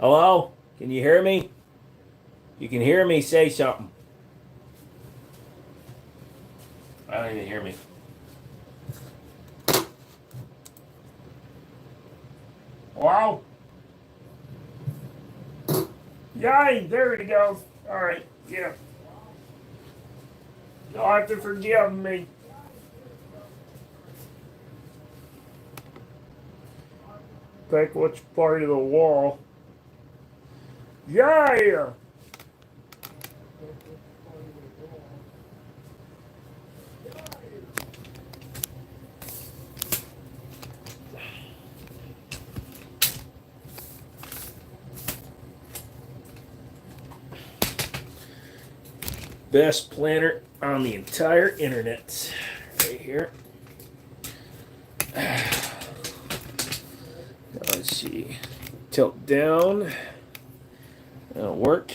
Hello? Can you hear me? You can hear me, say something. I don't even hear me. Hello? Yay, there he goes. Alright, yeah. You'll have to forgive me. Pick which part of the wall. Yeah! Best planner on the entire internet. Right here. Let's see. Tilt down. That'll work.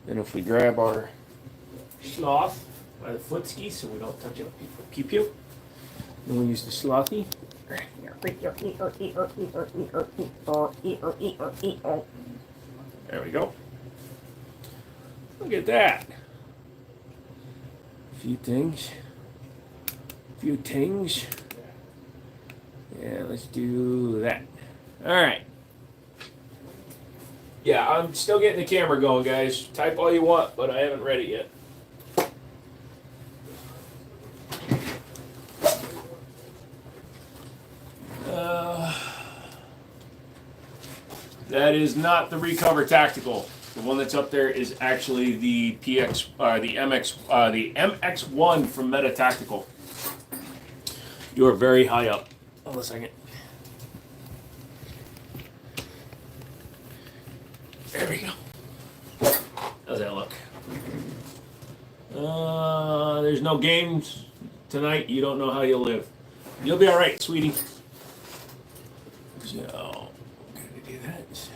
Then if we grab our sloth by the footski so we don't touch it pew pew. Then we use the slothy. There we go. Look at that. Few things. Yeah, let's do that. Alright. Yeah, I'm still getting the camera going, guys. Type all you want, but I haven't read it yet. That is not the Recover Tactical. The one that's up there is actually the the MX1 from Meta Tactical. You are very high up. Hold on a second. There we go. How's that look? There's no games tonight. You don't know how you'll live. You'll be all right, sweetie. So, gonna do that. So.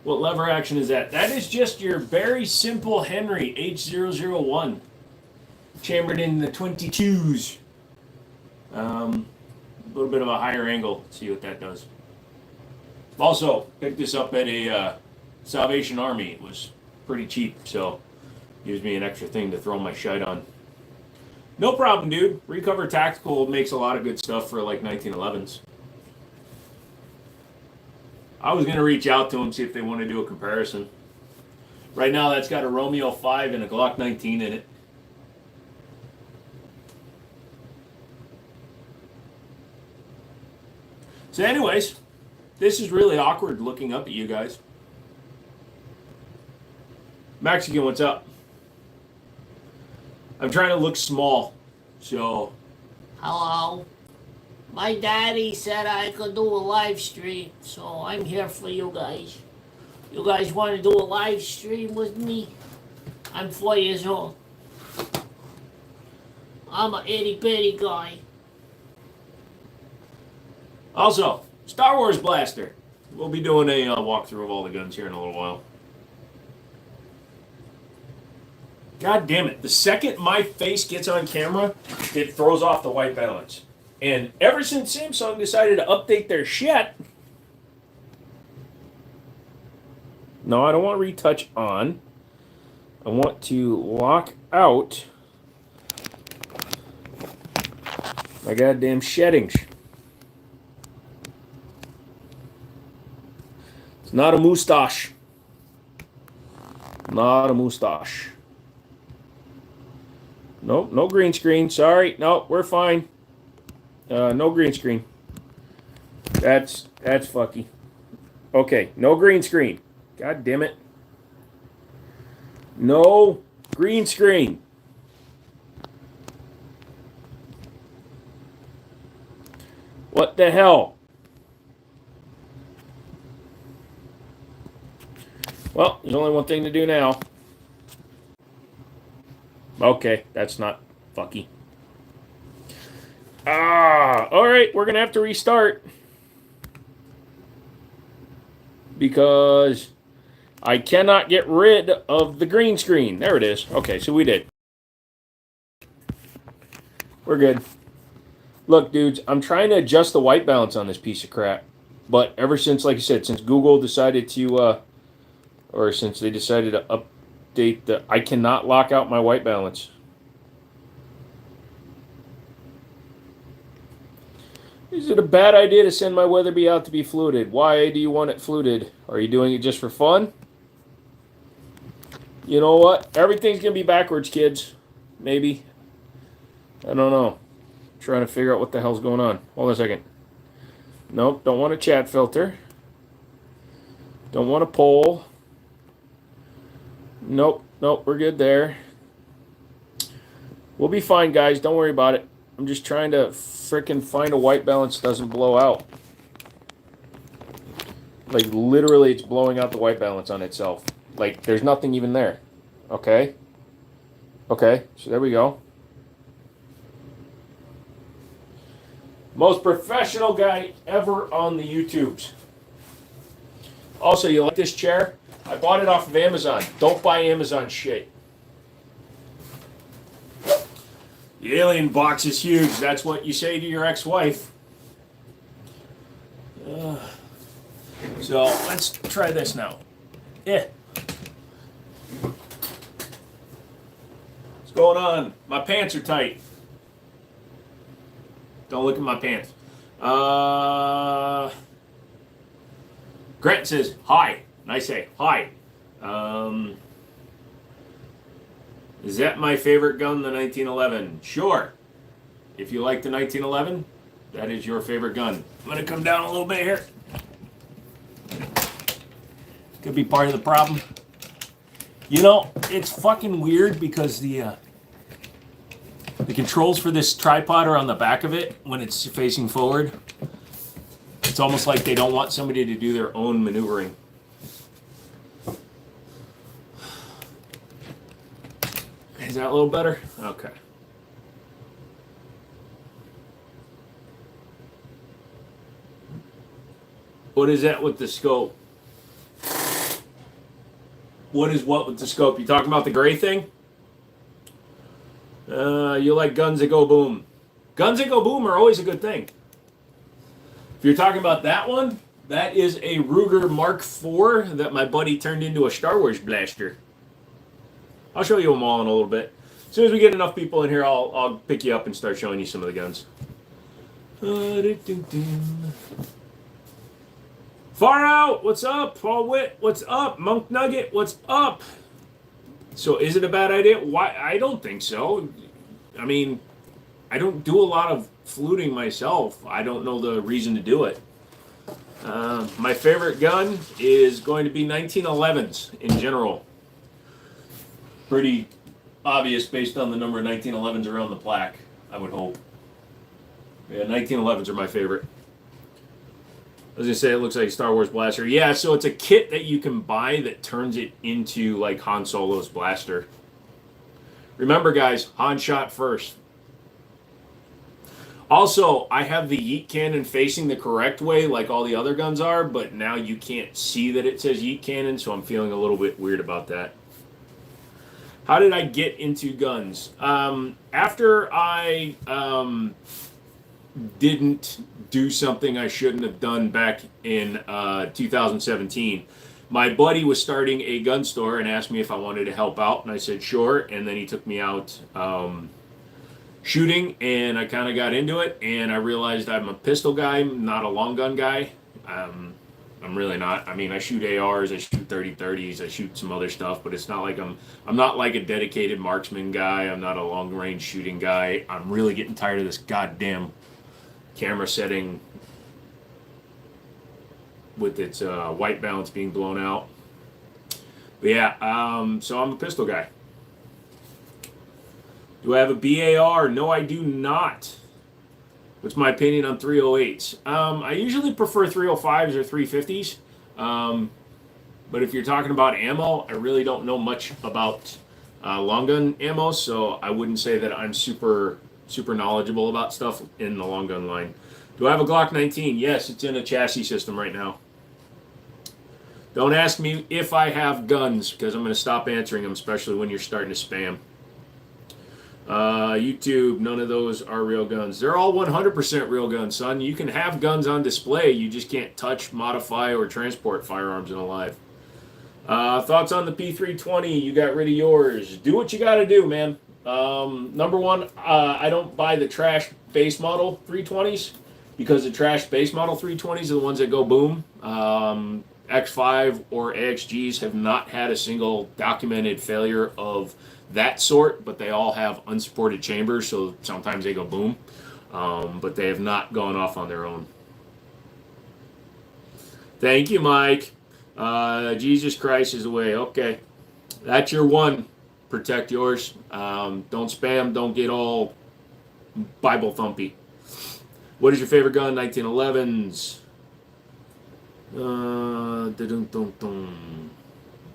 What lever action is that? That is just your very simple Henry H001, chambered in the 22s. A little bit of a higher angle. Let's see what that does. Also, picked this up at a Salvation Army. It was pretty cheap, so gives me an extra thing to throw my shite on. No problem, dude. Recover Tactical makes a lot of good stuff for like 1911s. I was going to reach out to them, see if they want to do a comparison. Right now, that's got a Romeo 5 and a Glock 19 in it. So anyways, this is really awkward looking up at you guys. Mexican, what's up? I'm trying to look small, so... Hello. My daddy said I could do a live stream, so I'm here for you guys. You guys want to do a live stream with me? I'm 4 years old. I'm an itty bitty guy. Also, Star Wars Blaster. We'll be doing a walkthrough of all the guns here in a little while. God damn it. The second my face gets on camera, it throws off the white balance. And ever since Samsung decided to update their shit... No, I don't want retouch on. I want to lock out my goddamn sheddings. It's not a moustache. Not a moustache. Nope, no green screen. Sorry, no, we're fine. No green screen. That's fucky. Okay, no green screen. God damn it. No green screen. What the hell? Well, there's only one thing to do now. Okay, that's not fucky. Alright, we're going to have to restart. Because I cannot get rid of the green screen. There it is. Okay, so we did. We're good. Look, dudes, I'm trying to adjust the white balance on this piece of crap. But ever since, like I said, since Google decided to, or since they decided to update I cannot lock out my white balance. Is it a bad idea to send my Weatherby out to be fluted? Why do you want it fluted? Are you doing it just for fun? You know what? Everything's going to be backwards, kids. Maybe. I don't know. Trying to figure out what the hell's going on. Hold on a second. Nope, don't want a chat filter. Don't want a poll. Nope, we're good there. We'll be fine, guys. Don't worry about it. I'm just trying to frickin' find a white balance that doesn't blow out. Like, literally, it's blowing out the white balance on itself. Like, there's nothing even there. Okay? Okay, so there we go. Most professional guy ever on the YouTubes. Also, you like this chair? I bought it off of Amazon. Don't buy Amazon shit. The alien box is huge. That's what you say to your ex-wife. So let's try this now. Yeah. What's going on? My pants are tight. Don't look at my pants. Grant says hi. And I say hi. Is that my favorite gun, the 1911? Sure. If you like the 1911, that is your favorite gun. I'm going to come down a little bit here. Could be part of the problem. You know, it's fucking weird because the controls for this tripod are on the back of it when it's facing forward. It's almost like they don't want somebody to do their own maneuvering. Is that a little better? Okay. What is that with the scope? What is what with the scope? You talking about the gray thing? You like guns that go boom. Guns that go boom are always a good thing. If you're talking about that one, that is a Ruger Mark IV that my buddy turned into a Star Wars blaster. I'll show you them all in a little bit. As soon as we get enough people in here, I'll pick you up and start showing you some of the guns. Far Out, what's up? Paul Witt, what's up? Monk Nugget, what's up? So is it a bad idea? Why? I don't think so. I mean, I don't do a lot of fluting myself. I don't know the reason to do it. My favorite gun is going to be 1911s in general. Pretty obvious based on the number of 1911s around the plaque, I would hope. Yeah, 1911s are my favorite. I was going to say it looks like a Star Wars blaster. Yeah, so it's a kit that you can buy that turns it into like Han Solo's blaster. Remember, guys, Han shot first. Also, I have the yeet cannon facing the correct way like all the other guns are, but now you can't see that it says yeet cannon, so I'm feeling a little bit weird about that. How did I get into guns? After I didn't do something I shouldn't have done back in 2017, my buddy was starting a gun store and asked me if I wanted to help out, and I said sure, and then he took me out shooting, and I kind of got into it, and I realized I'm a pistol guy, not a long gun guy. I'm really not. I mean, I shoot ARs, I shoot 30-30s, I shoot some other stuff, but it's not like I'm not like a dedicated marksman guy. I'm not a long range shooting guy. I'm really getting tired of this goddamn camera setting with its white balance being blown out. But yeah, so I'm a pistol guy. Do I have a BAR? No, I do not. What's my opinion on 308s? I usually prefer 305s or 350s. But if you're talking about ammo, I really don't know much about long gun ammo, so I wouldn't say that I'm super knowledgeable about stuff in the long gun line. Do I have a Glock 19? Yes, it's in a chassis system right now. Don't ask me if I have guns, because I'm going to stop answering them, especially when you're starting to spam. YouTube, none of those are real guns. They're all 100% real guns, son. You can have guns on display. You just can't touch, modify, or transport firearms in a live. Thoughts on the P320? You got rid of yours. Do what you got to do, man. Number one, I don't buy the trash base model 320s because the trash base model 320s are the ones that go boom. X5 or AXGs have not had a single documented failure of that sort, but they all have unsupported chambers, so sometimes they go boom. But they have not gone off on their own. Thank you, Mike. Jesus Christ is the way. Okay. That's your one. Protect yours. Don't spam. Don't get all Bible thumpy. What is your favorite gun? 1911s.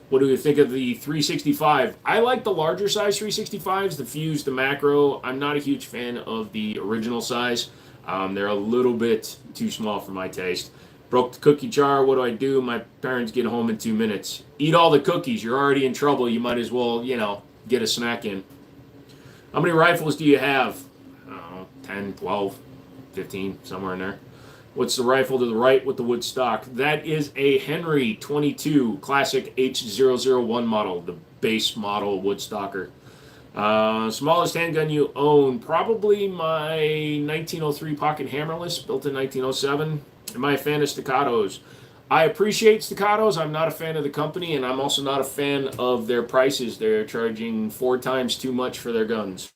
What do you think of the 365? I like the larger size 365s, the Fuse, the Macro. I'm not a huge fan of the original size. They're a little bit too small for my taste. Broke the cookie jar. What do? My parents get home in 2 minutes. Eat all the cookies. You're already in trouble. You might as well, get a snack in. How many rifles do you have? I don't know, 10, 12, 15, somewhere in there. What's the rifle to the right with the wood stock? That is a Henry 22 Classic H001 model, the base model wood stalker. Smallest handgun you own? Probably my 1903 pocket hammerless, built in 1907. Am I a fan of staccatos? I appreciate staccatos. I'm not a fan of the company, and I'm also not a fan of their prices. They're charging 4 times too much for their guns.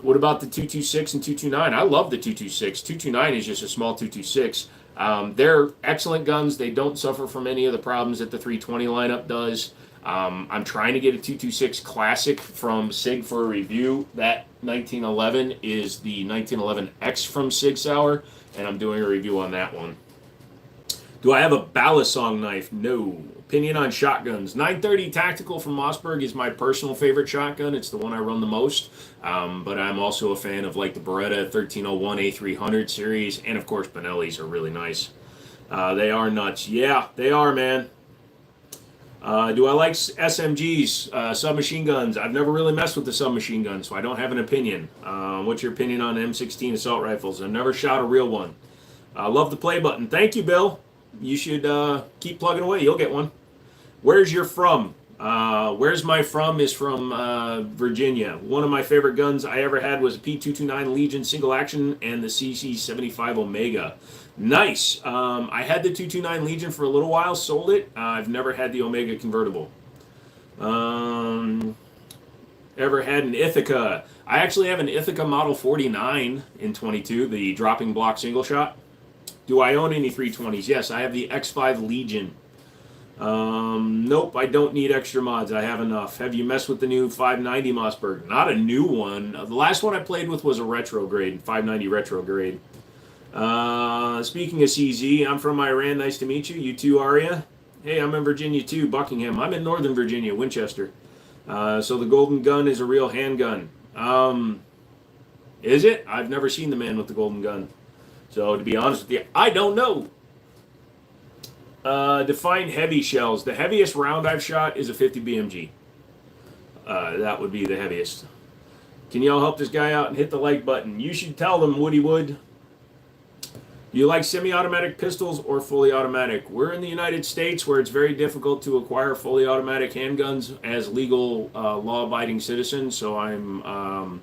What about the 226 and 229? I love the 226. 229 is just a small 226. They're excellent guns. They don't suffer from any of the problems that the 320 lineup does. I'm trying to get a 226 Classic from SIG for a review. That 1911 is the 1911X from Sig Sauer, and I'm doing a review on that one. Do I have a Balisong knife? No. Opinion on shotguns. 930 Tactical from Mossberg is my personal favorite shotgun. It's the one I run the most. But I'm also a fan of like the Beretta 1301 A300 series. And of course, Benelli's are really nice. They are nuts. Yeah, they are, man. Do I like SMGs, submachine guns? I've never really messed with the submachine gun, so I don't have an opinion. What's your opinion on M16 assault rifles? I've never shot a real one. Love the play button. Thank you, Bill. You should keep plugging away. You'll get one. Where's your from? Where's my from is from Virginia. One of my favorite guns I ever had was a P229 Legion single action and the CC75 Omega. Nice. I had the 229 Legion for a little while, sold it. I've never had the Omega convertible. Ever had an Ithaca? I actually have an Ithaca Model 49 in 22, the dropping block single shot. Do I own any 320s? Yes, I have the X5 Legion. Nope, I don't need extra mods. I have enough. Have you messed with the new 590 Mossberg? Not a new one. The last one I played with was a retro grade, 590 retro grade. Speaking of CZ, I'm from Iran. Nice to meet you. You too, Aria? Hey, I'm in Virginia too, Buckingham. I'm in Northern Virginia, Winchester. So the Golden Gun is a real handgun. Is it? I've never seen the man with the Golden Gun. So to be honest with you, I don't know. Define heavy shells. The heaviest round I've shot is a 50 BMG. That would be the heaviest. Can y'all help this guy out and hit the like button? You should tell them, Woody Wood. Do you like semi-automatic pistols or fully automatic? We're in the United States where it's very difficult to acquire fully automatic handguns as legal law-abiding citizens, so I'm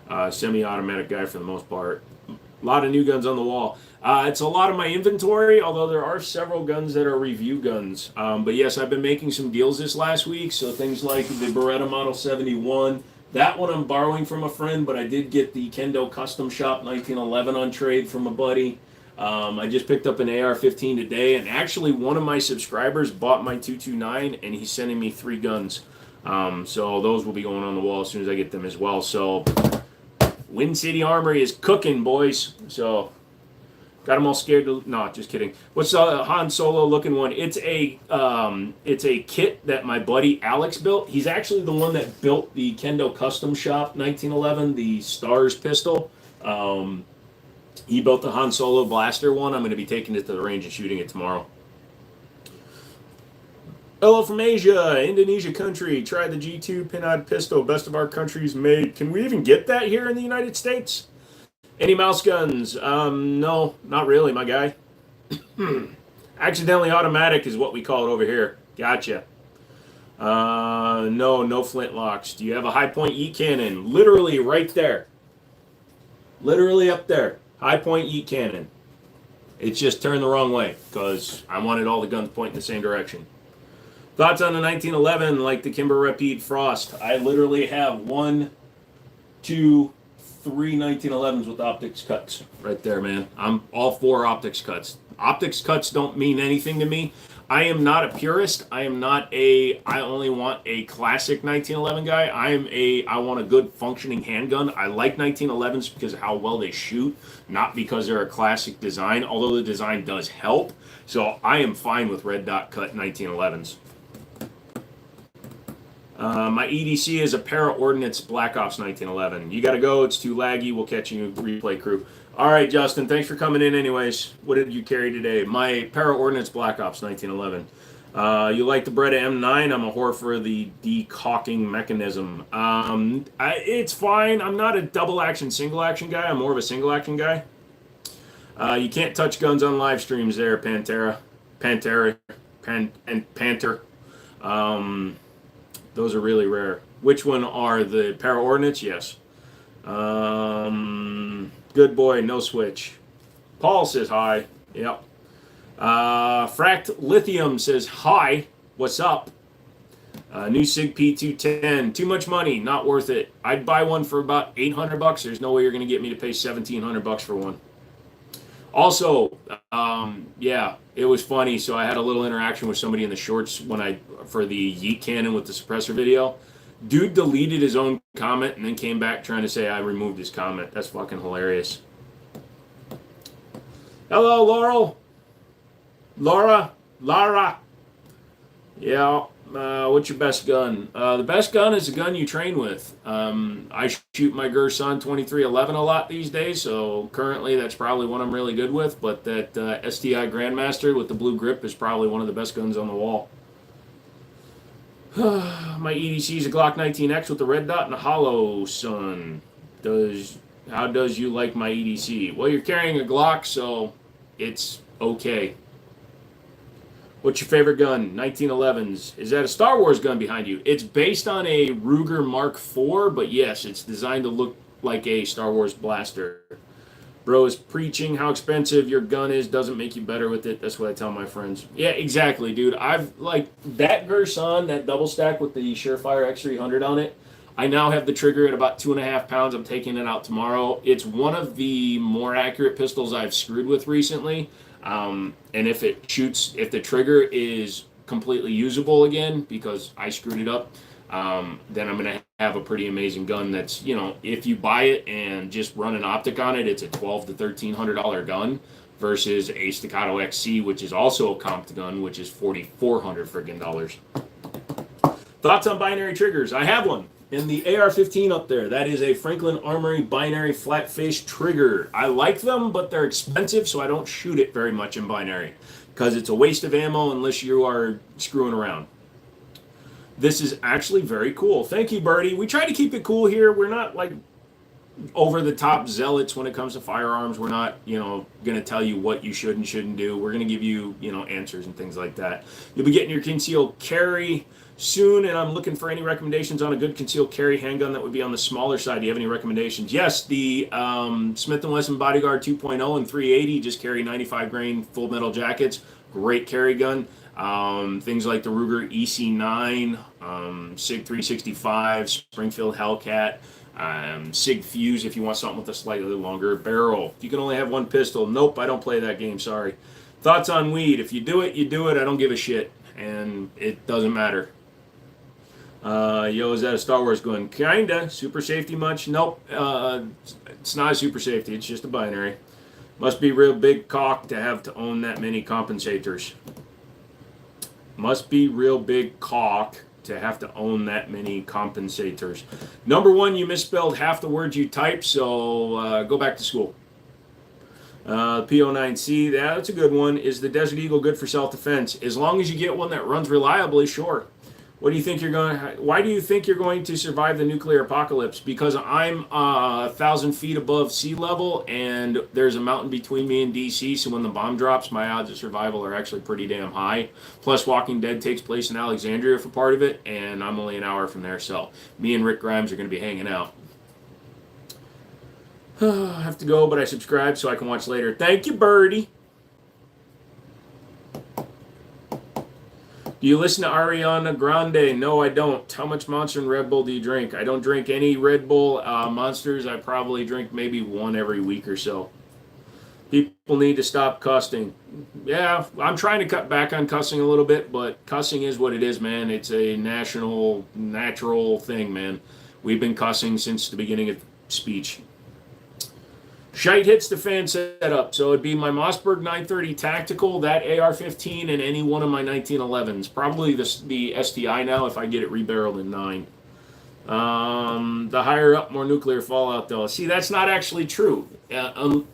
a semi-automatic guy for the most part. A lot of new guns on the wall. It's a lot of my inventory, although there are several guns that are review guns. But yes, I've been making some deals this last week, so things like the Beretta Model 71. That one I'm borrowing from a friend, but I did get the Kendo Custom Shop 1911 on trade from a buddy. I just picked up an AR-15 today, and actually one of my subscribers bought my 229, and he's sending me 3 guns. So those will be going on the wall as soon as I get them as well. So Wind City Armory is cooking, boys. So got them all scared to... No, just kidding. What's the Han Solo looking one? It's a kit that my buddy Alex built. He's actually the one that built the Kendo Custom Shop 1911, the Stars pistol. He built the Han Solo blaster one. I'm going to be taking it to the range and shooting it tomorrow. Hello from Asia, Indonesia country. Try the G2 pinod pistol, best of our countries made. Can we even get that here in the United States? Any mouse guns? No, not really, my guy. Accidentally automatic is what we call it over here. Gotcha. No flintlocks. Do you have a high point yeet cannon? Literally right there. Literally up there. High point yeet cannon. It's just turned the wrong way because I wanted all the guns pointing the same direction. Thoughts on the 1911, like the Kimber Rapide Frost? I literally have 1, 2, 3 1911s with optics cuts right there, man. I'm all for optics cuts. Optics cuts don't mean anything to me. I am not a purist. I only want a classic 1911 guy. I want a good functioning handgun. I like 1911s because of how well they shoot, not because they're a classic design, although the design does help. So I am fine with red dot cut 1911s. My EDC is a Para-Ordnance Black Ops 1911. You gotta go, it's too laggy. We'll catch you, replay crew. All right, Justin, thanks for coming in anyways. What did you carry today? My Para-Ordnance Black Ops 1911. You like the Beretta M9? I'm a whore for the decaulking mechanism. It's fine. I'm not a double action, single action guy. I'm more of a single action guy. You can't touch guns on live streams there, Panther. Those are really rare. Which one are the Para-Ordnance? Yes. Good boy, no switch. Paul says hi. Yep. Fract Lithium says hi. What's up? New SIG P210. Too much money. Not worth it. I'd buy one for about $800. There's no way you're going to get me to pay $1,700 for one. Also, yeah, it was funny. So I had a little interaction with somebody in the shorts for the yeet cannon with the suppressor video. Dude deleted his own comment and then came back trying to say I removed his comment. That's fucking hilarious. Hello, Laurel. Lara. Yeah. What's your best gun? The best gun is the gun you train with. I shoot my Gerson 2311 a lot these days, so currently that's probably one I'm really good with, but that STI Grandmaster with the blue grip is probably one of the best guns on the wall. My EDC is a Glock 19X with the red dot and a hollow, son. How does you like my EDC? Well, you're carrying a Glock, so it's okay. What's your favorite gun? 1911s. Is that a Star Wars gun behind you? It's based on a Ruger Mark IV, but yes, it's designed to look like a Star Wars blaster. Bro is preaching how expensive your gun is doesn't make you better with it. That's what I tell my friends. Yeah, exactly, dude. I've like that Gerson, that double stack with the Surefire X300 on it. I now have the trigger at about 2.5 pounds. I'm taking it out tomorrow. It's one of the more accurate pistols I've screwed with recently. And if the trigger is completely usable again because I screwed it up, then I'm going to have a pretty amazing gun that's, if you buy it and just run an optic on it, it's a $1,200 to $1,300 gun versus a Staccato XC, which is also a comped gun, which is $4,400 friggin' dollars. Thoughts on binary triggers? I have one. In the AR-15 up there, that is a Franklin Armory binary flat face trigger. I like them, but they're expensive, so I don't shoot it very much in binary because it's a waste of ammo unless you are screwing around. This is actually very cool. Thank you, Birdie. We try to keep it cool here. We're not like over-the-top zealots when it comes to firearms. We're not, going to tell you what you should and shouldn't do. We're going to give you, answers and things like that. You'll be getting your concealed carry soon, and I'm looking for any recommendations on a good concealed carry handgun that would be on the smaller side. Do you have any recommendations? Yes, the Smith & Wesson Bodyguard 2.0 and 380 just carry 95 grain full metal jackets. Great carry gun. Things like the Ruger EC9, SIG 365, Springfield Hellcat, SIG Fuse if you want something with a slightly longer barrel. You can only have one pistol. Nope, I don't play that game, sorry. Thoughts on weed? If you do it, you do it. I don't give a shit, and it doesn't matter. Is that a Star Wars gun? Kinda. Super safety much? Nope. It's not a super safety. It's just a binary. Must be real big cock to have to own that many compensators. Must be real big cock to have to own that many compensators. Number one, you misspelled half the words you typed, so go back to school. P09C, that's a good one. Is the Desert Eagle good for self-defense? As long as you get one that runs reliably, sure. What do you think why do you think you're going to survive the nuclear apocalypse? Because I'm 1,000 feet above sea level, and there's a mountain between me and DC, so when the bomb drops, my odds of survival are actually pretty damn high. Plus, Walking Dead takes place in Alexandria for part of it, and I'm only an hour from there, so me and Rick Grimes are going to be hanging out. I have to go, but I subscribe so I can watch later. Thank you, Birdie. Do you listen to Ariana Grande? No, I don't. How much Monster and Red Bull do you drink? I don't drink any Red Bull Monsters. I probably drink maybe one every week or so. People need to stop cussing. Yeah, I'm trying to cut back on cussing a little bit, but cussing is what it is, man. It's a natural thing, man. We've been cussing since the beginning of speech. Shite hits the fan setup, so it'd be my Mossberg 930 Tactical, that AR-15, and any one of my 1911s. Probably the STI now if I get it rebarreled in 9. The higher up, more nuclear fallout, though. See, that's not actually true.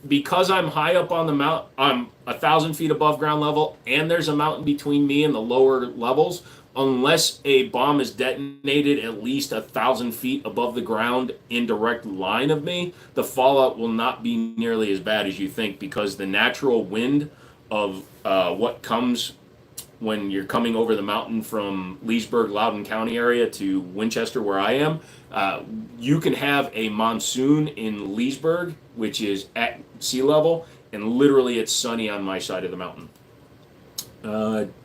Because I'm high up on the mountain, I'm 1,000 feet above ground level, and there's a mountain between me and the lower levels. Unless a bomb is detonated at least 1,000 feet above the ground in direct line of me, the fallout will not be nearly as bad as you think, because the natural wind of what comes when you're coming over the mountain from Leesburg, Loudoun County area to Winchester, where I am, you can have a monsoon in Leesburg, which is at sea level, and literally it's sunny on my side of the mountain.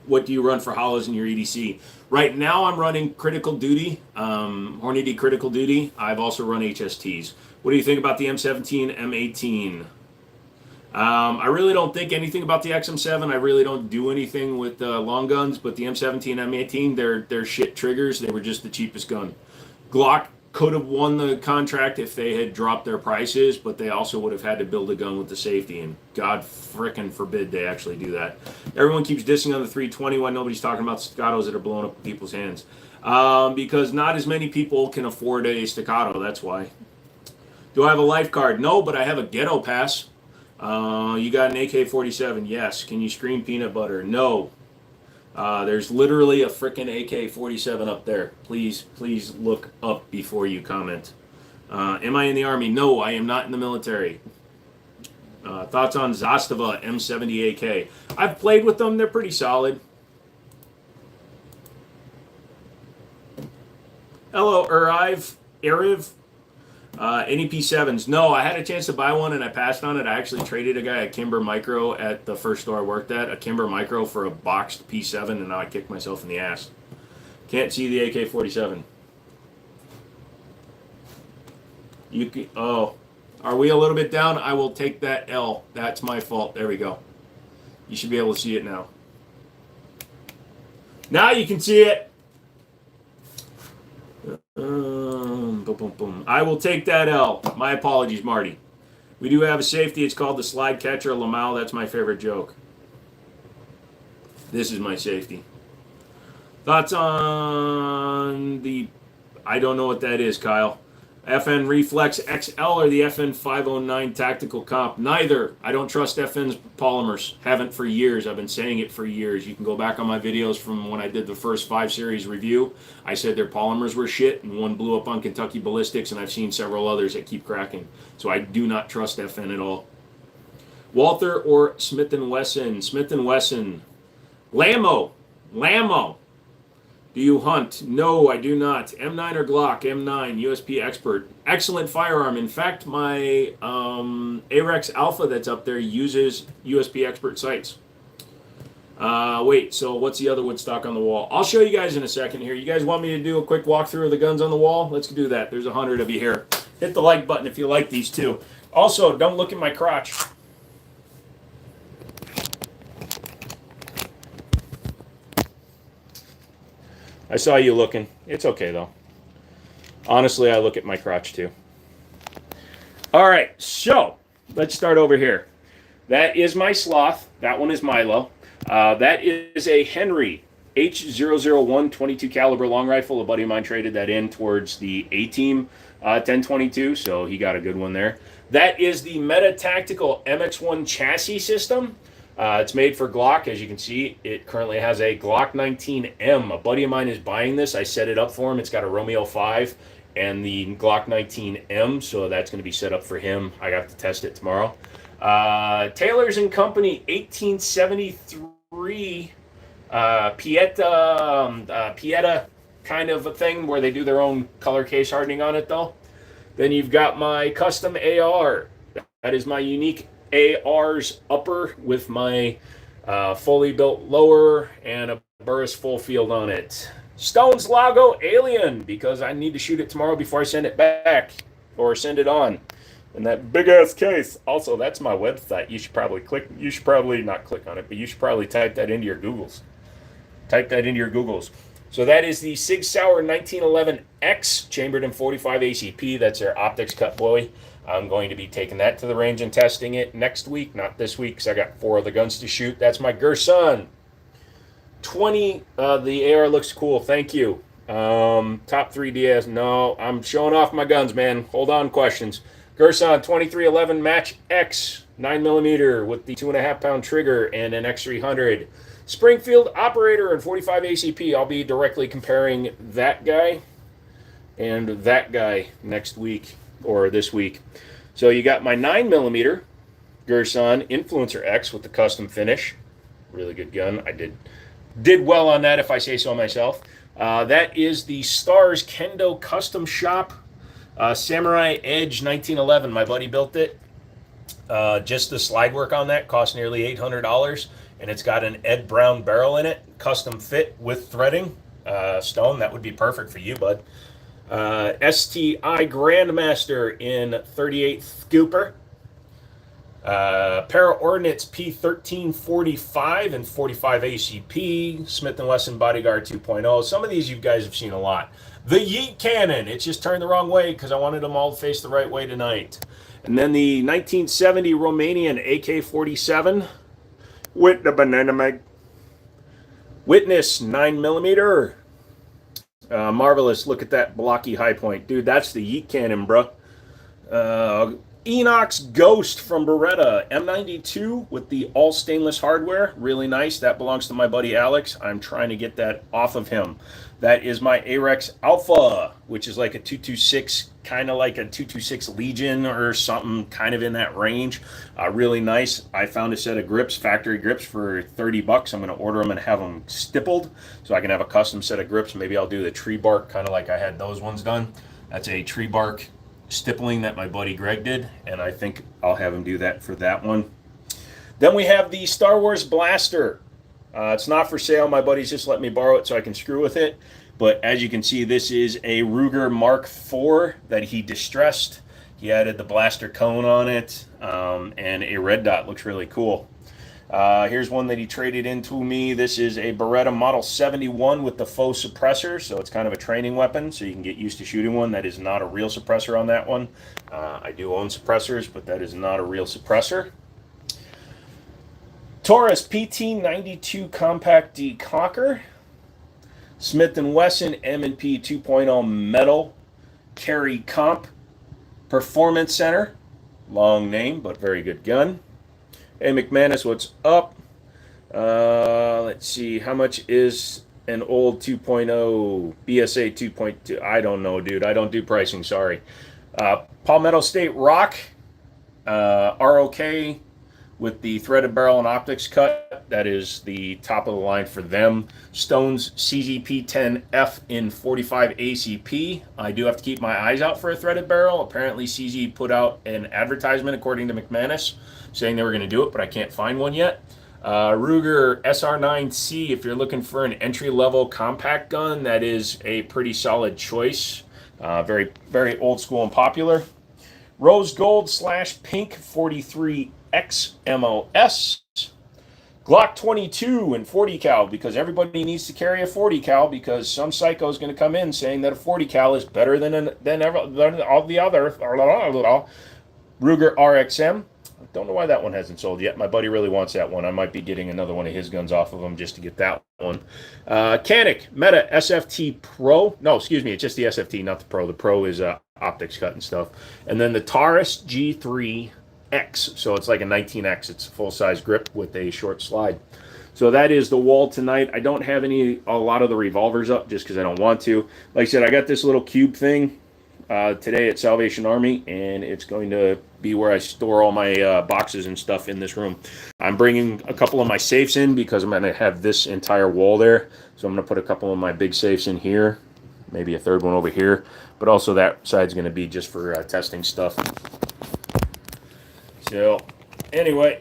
What do you run for hollows in your EDC? Right now I'm running Critical Duty, Hornady Critical Duty. I've also run HSTs. What do you think about the M17, M18? I really don't think anything about the XM7. I really don't do anything with long guns, but the M17, M18, they're shit triggers. They were just the cheapest gun. Glock could have won the contract if they had dropped their prices, but they also would have had to build a gun with the safety, and God frickin' forbid they actually do that. Everyone keeps dissing on the 320 while nobody's talking about staccatos that are blowing up in people's hands. Because not as many people can afford a staccato, that's why. Do I have a life card? No, but I have a ghetto pass. You got an AK-47? Yes. Can you scream peanut butter? No. There's literally a frickin' AK-47 up there. Please look up before you comment. Am I in the Army? No, I am not in the military. Thoughts on Zastava M70 AK? I've played with them. They're pretty solid. Hello, Eriv. Any P7s? No, I had a chance to buy one and I passed on it. I actually traded a guy at Kimber Micro at the first store I worked at, a Kimber Micro for a boxed P7, and now I kicked myself in the ass. Can't see the AK-47. Oh, are we a little bit down? I will take that L. That's my fault. There we go. You should be able to see it now. Now you can see it. Boom, boom, boom. I will take that L. My apologies, Marty. We do have a safety. It's called the slide catcher Lamau. That's my favorite joke. This is my safety. Thoughts on the... I don't know what that is, Kyle. FN Reflex XL or the FN 509 Tactical Comp? Neither. I don't trust FN's polymers. Haven't for years. I've been saying it for years. You can go back on my videos from when I did the first 5 series review. I said their polymers were shit, and one blew up on Kentucky Ballistics, and I've seen several others that keep cracking. So I do not trust FN at all. Walther or Smith & Wesson? Smith & Wesson. Lammo. Do you hunt? No, I do not. M9 or Glock? M9, USP Expert. Excellent firearm. In fact, my Arex Alpha that's up there uses USP Expert sights. Wait, so what's the other wood stock on the wall? I'll show you guys in a second here. You guys want me to do a quick walkthrough of the guns on the wall? Let's do that. There's 100 of you here. Hit the like button if you like these too. Also, don't look at my crotch. I saw you looking. It's okay, though. Honestly, I look at my crotch, too. All right, so let's start over here. That is my Sloth. That one is Milo. That is a Henry H001 22 caliber long rifle. A buddy of mine traded that in towards the A-Team 1022, so he got a good one there. That is the Meta Tactical MX-1 chassis system. It's made for Glock. As you can see, it currently has a Glock 19M. A buddy of mine is buying this. I set it up for him. It's got a Romeo 5 and the Glock 19M, so that's going to be set up for him. I have to test it tomorrow. Taylor's & Company 1873 Pieta kind of a thing where they do their own color case hardening on it though. Then you've got my custom AR. That is my unique AR's upper with my fully built lower and a Burris full field on it. Stone's Lago Alien, because I need to shoot it tomorrow before I send it back or send it on. And that big ass case. Also, that's my website. You should probably not click on it, but you should probably type that into your Googles. So that is the Sig Sauer 1911X chambered in 45 ACP. That's their optics cut boy. I'm going to be taking that to the range and testing it next week, not this week, because I got 4 other guns to shoot. That's my Gerson 20. The AR looks cool. Thank you. Top 3 DS. No, I'm showing off my guns, man. Hold on, questions. Gerson 2311 Match X 9mm with the 2.5 pound trigger and an X300. Springfield Operator and 45 ACP. I'll be directly comparing that guy and that guy next week or this week. So you got my 9mm Gerson Influencer X with the custom finish. Really good gun. I did well on that, if I say so myself. That is the Stars Kendo Custom Shop Samurai Edge 1911. My buddy built it. Just the slide work on that cost nearly $800. And it's got an Ed Brown barrel in it, custom fit with threading. Stone, that would be perfect for you, bud. STI Grandmaster in 38 Scooper. Para Ordnance P1345 and 45 ACP. Smith & Wesson Bodyguard 2.0. Some of these you guys have seen a lot. The Yeet Cannon. It's just turned the wrong way because I wanted them all to face the right way tonight. And then the 1970 Romanian AK-47. With the banana mag. Witness 9mm. Marvelous. Look at that blocky high point. Dude, that's the Yeet Cannon, bro. Enox Ghost from Beretta. M92 with the all stainless hardware. Really nice. That belongs to my buddy Alex. I'm trying to get that off of him. That is my Arex Alpha, which is like a 226, kind of like a 226 Legion or something, kind of in that range. Really nice. I found a set of grips, factory grips, for $30. I'm going to order them and have them stippled so I can have a custom set of grips. Maybe I'll do the tree bark, kind of like I had those ones done. That's a tree bark stippling that my buddy Greg did, and I think I'll have him do that for that one. Then we have the Star Wars Blaster. It's not for sale. My buddies just let me borrow it so I can screw with it. But as you can see, this is a Ruger Mark IV that he distressed. He added the blaster cone on it and a red dot. Looks really cool. Here's one that he traded into me. This is a Beretta Model 71 with the faux suppressor. So it's kind of a training weapon, so you can get used to shooting one. That is not a real suppressor on that one. I do own suppressors, but that is not a real suppressor. Taurus PT92 Compact Decocker. Smith & Wesson M&P 2.0 Metal Carry Comp Performance Center. Long name, but very good gun. Hey, McManus, what's up? Let's see. How much is an old 2.0 BSA 2.2? I don't know, dude. I don't do pricing. Sorry. Palmetto State Rock. ROK with the threaded barrel and optics cut. That is the top of the line for them. Stone's CZP-10F in 45 ACP. I do have to keep my eyes out for a threaded barrel. Apparently CZ put out an advertisement, according to McManus, saying they were going to do it, but I can't find one yet. Ruger SR9C, if you're looking for an entry-level compact gun, that is a pretty solid choice. Very, very old school and popular. Rose Gold / Pink 43 XMOS. Glock 22 and 40 cal, because everybody needs to carry a 40 cal, because some psycho is going to come in saying that a 40 cal is better than all the other. Ruger RXM, Don't know why that one hasn't sold yet. My buddy really wants that one. I might be getting another one of his guns off of him just to get that one. Canik Meta SFT Pro. No, excuse me. It's just the SFT, not the Pro. The Pro is optics cut and stuff. And then the Taurus G3X. So it's like a 19X. It's a full-size grip with a short slide. So that is the wall tonight. I don't have a lot of the revolvers up just because I don't want to. Like I said, I got this little cube thing today at Salvation Army, and it's going to be where I store all my boxes and stuff in this room. I'm bringing a couple of my safes in because I'm going to have this entire wall there. So I'm going to put a couple of my big safes in here, maybe a third one over here, but also that side's going to be just for testing stuff. So anyway,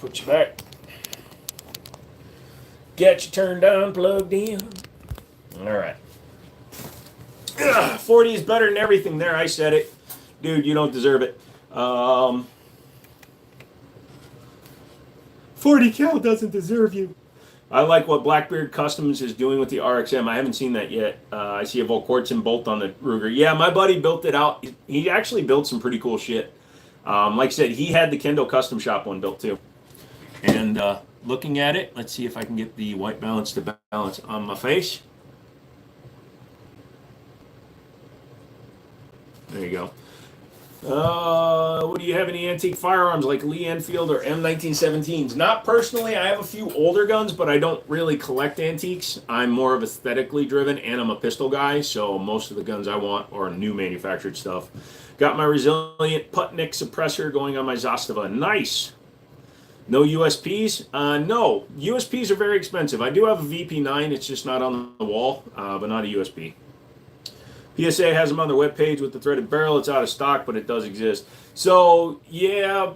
put you back. Get you turned on, plugged in. All right. 40 is better than everything there. I said it. Dude, you don't deserve it. 40 cal doesn't deserve you. I like what Blackbeard Customs is doing with the RXM. I haven't seen that yet. I see a Volquartsen bolt on the Ruger. Yeah, my buddy built it out. He actually built some pretty cool shit. Like I said, he had the Kendo Custom Shop one built too. And looking at it, let's see if I can get the white balance to balance on my face. There you go. What do you have? Any antique firearms like Lee Enfield or M1917s? Not personally. I have a few older guns, but I don't really collect antiques. I'm more of aesthetically driven, and I'm a pistol guy, so most of the guns I want are new manufactured stuff. Got my Resilient Putnik suppressor going on my Zastava. Nice. No USPs? No. USPs are very expensive. I do have a VP9. It's just not on the wall, but not a USP. PSA has them on their webpage with the threaded barrel. It's out of stock, but it does exist. So, yeah,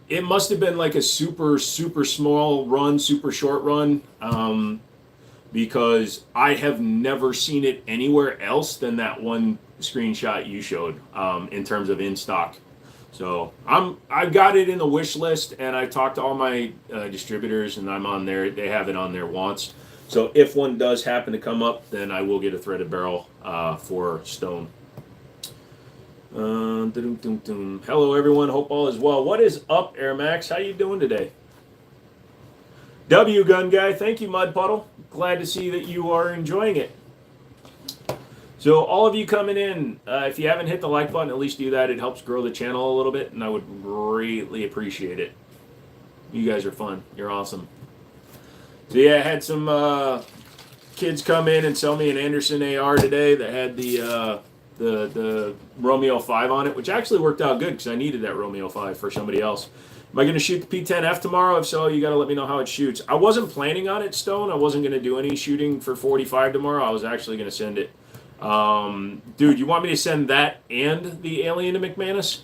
it must have been like a super, super small run, super short run, because I have never seen it anywhere else than that one screenshot you showed in terms of in stock. So I've got it in the wish list, and I talked to all my distributors, and I'm on there. They have it on their wants. So if one does happen to come up, then I will get a threaded barrel for stone. Hello, everyone. Hope all is well. What is up, Air Max? How you doing today? W Gun Guy. Thank you, Mud Puddle. Glad to see that you are enjoying it. So all of you coming in, if you haven't hit the like button, at least do that. It helps grow the channel a little bit, and I would greatly appreciate it. You guys are fun. You're awesome. So yeah, I had some kids come in and sell me an Anderson AR today that had the Romeo 5 on it, which actually worked out good because I needed that Romeo 5 for somebody else. Am I going to shoot the P10F tomorrow? If so, you got to let me know how it shoots. I wasn't planning on it, Stone. I wasn't going to do any shooting for 45 tomorrow. I was actually going to send it. Dude, you want me to send that and the Alien to McManus?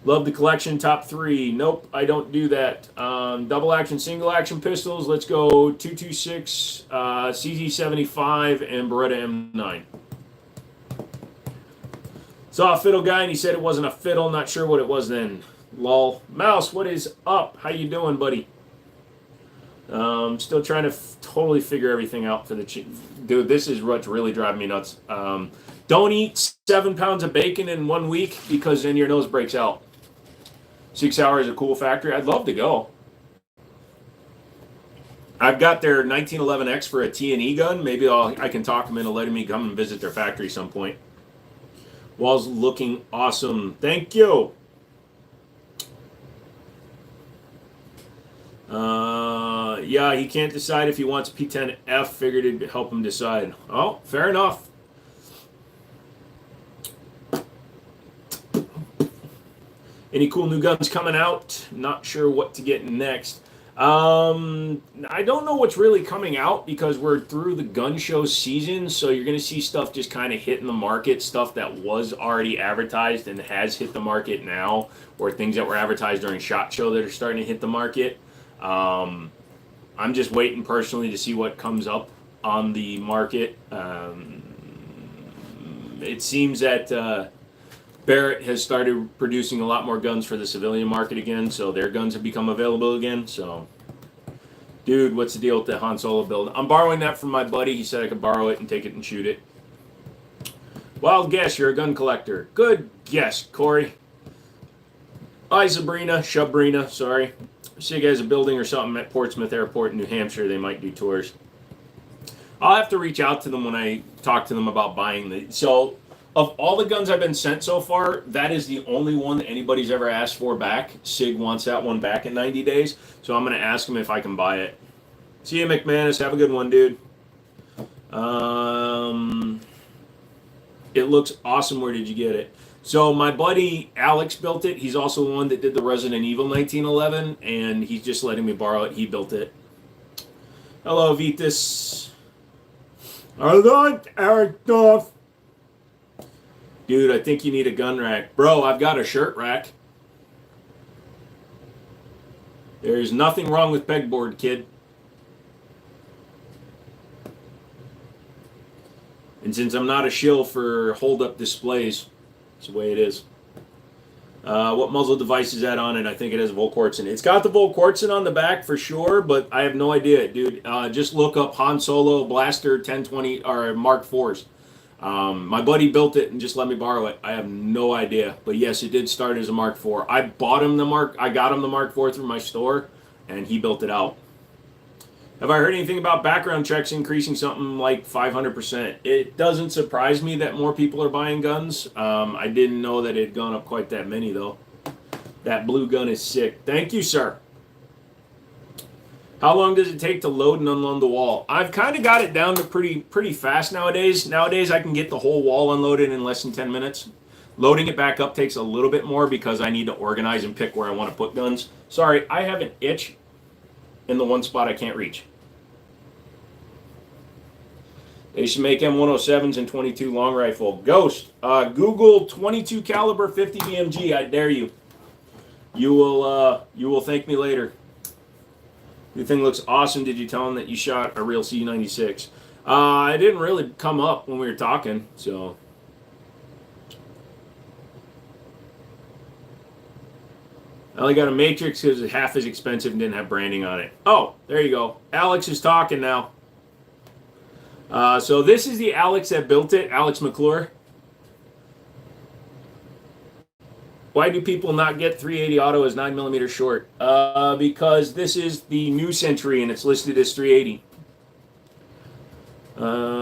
Love the collection, top 3. Nope, I don't do that. Double action, single action pistols. Let's go 226, CZ75, and Beretta M9. Saw a fiddle guy and he said it wasn't a fiddle. Not sure what it was then. Lol. Mouse, what is up? How you doing, buddy? Still trying to totally figure everything out for the dude. This is what's really driving me nuts. Don't eat 7 pounds of bacon in 1 week because then your nose breaks out. 6 hours of Cool Factory. I'd love to go. I've got their 1911X for a T&E gun. Maybe I can talk them into letting me come and visit their factory some point. Wall's looking awesome. Thank you. Yeah, he can't decide if he wants P10F. Figured it'd help him decide. Oh, fair enough. Any cool new guns coming out? Not sure what to get next. I don't know what's really coming out because we're through the gun show season, so you're going to see stuff just kind of hitting the market, stuff that was already advertised and has hit the market now, or things that were advertised during SHOT Show that are starting to hit the market. I'm just waiting personally to see what comes up on the market. It seems that Barrett has started producing a lot more guns for the civilian market again, so their guns have become available again. So, dude, what's the deal with the Han Solo build? I'm borrowing that from my buddy. He said I could borrow it and take it and shoot it. Wild guess, you're a gun collector. Good guess, Corey. Hi, Shabrina, sorry. SIG has a building or something at Portsmouth Airport in New Hampshire. They might do tours. I'll have to reach out to them when I talk to them about buying the. So, of all the guns I've been sent so far, that is the only one that anybody's ever asked for back. SIG wants that one back in 90 days. So I'm going to ask them if I can buy it. See you, McManus. Have a good one, dude. It looks awesome. Where did you get it? So my buddy Alex built it. He's also the one that did the Resident Evil 1911, and he's just letting me borrow it. He built it. Hello, Vitus. I like Eric Duff. Dude, I think you need a gun rack. Bro, I've got a shirt rack. There's nothing wrong with pegboard, kid. And since I'm not a shill for hold-up displays, it's the way it is. What muzzle device is that on it? I think it has Volquartsen. It's got the Volquartsen on the back for sure, but I have no idea, dude. Just look up Han Solo Blaster 1020 or Mark IVs. My buddy built it and just let me borrow it. I have no idea, but yes, it did start as a Mark IV. I got him the Mark IV through my store, and he built it out. Have I heard anything about background checks increasing something like 500%? It doesn't surprise me that more people are buying guns. I didn't know that it had gone up quite that many, though. That blue gun is sick. Thank you, sir. How long does it take to load and unload the wall? I've kind of got it down to pretty fast nowadays. Nowadays, I can get the whole wall unloaded in less than 10 minutes. Loading it back up takes a little bit more because I need to organize and pick where I want to put guns. Sorry, I have an itch in the one spot I can't reach. They should make M107s and 22 long rifle. Ghost, Google 22 caliber 50 BMG. I dare you. You will thank me later. The thing looks awesome. Did you tell him that you shot a real C96? It didn't really come up when we were talking, so. I only got a Matrix because it's half as expensive and didn't have branding on it. Oh, there you go. Alex is talking now. So this is the Alex that built it, Alex McClure. Why do people not get 380 auto as 9mm short? Because this is the new Century and it's listed as 380.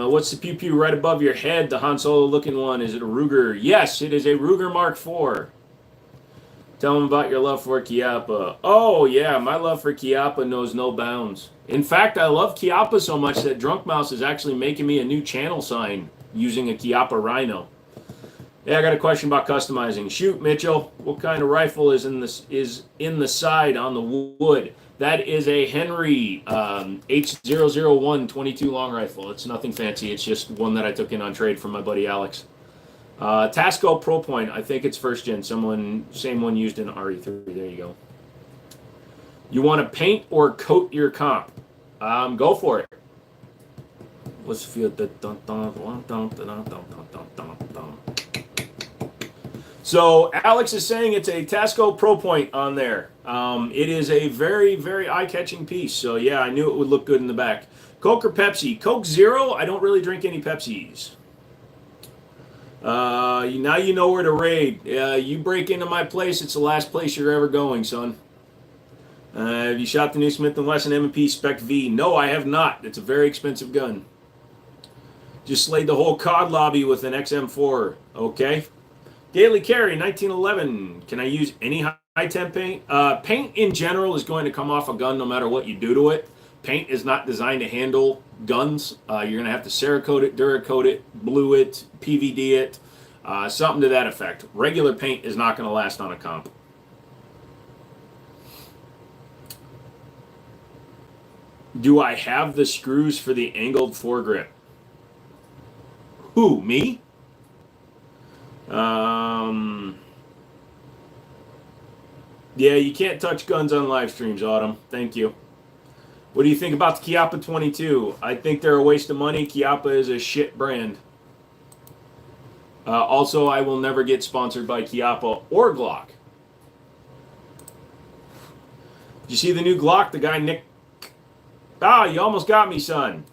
What's the pew pew right above your head? The Han Solo looking one. Is it a Ruger? Yes, it is a Ruger Mark IV. Tell them about your love for Chiappa. Oh, yeah, my love for Chiappa knows no bounds. In fact, I love Chiappa so much that Drunk Mouse is actually making me a new channel sign using a Chiappa Rhino. Yeah, I got a question about customizing. Shoot, Mitchell. What kind of rifle is in the side on the wood? That is a Henry H001 22 long rifle. It's nothing fancy. It's just one that I took in on trade from my buddy Alex. Tasco Pro Point, I think it's first gen. Same one used in RE3. There you go. You want to paint or coat your comp? Go for it. Let's feel the So Alex is saying it's a Tasco Pro Point on there. It is a very, very eye-catching piece. So yeah, I knew it would look good in the back. Coke or Pepsi? Coke Zero. I don't really drink any Pepsis. Now you know where to raid. You break into my place, it's the last place you're ever going, son. Have you shot the new Smith & Wesson M&P Spec V? No, I have not. It's a very expensive gun. Just slayed the whole COD lobby with an XM4. Okay. Daily Carry, 1911. Can I use any high-temp paint? Paint in general is going to come off a gun no matter what you do to it. Paint is not designed to handle guns. You're going to have to Cerakote it, Duracoat it, blue it, PVD it, something to that effect. Regular paint is not going to last on a comp. Do I have the screws for the angled foregrip? Who, me? Yeah, you can't touch guns on live streams, Autumn. Thank you. What do you think about the Chiappa 22? I think they're a waste of money. Chiappa is a shit brand. Also, I will never get sponsored by Chiappa or Glock. Did you see the new Glock? The guy Nick... Ah, you almost got me, son.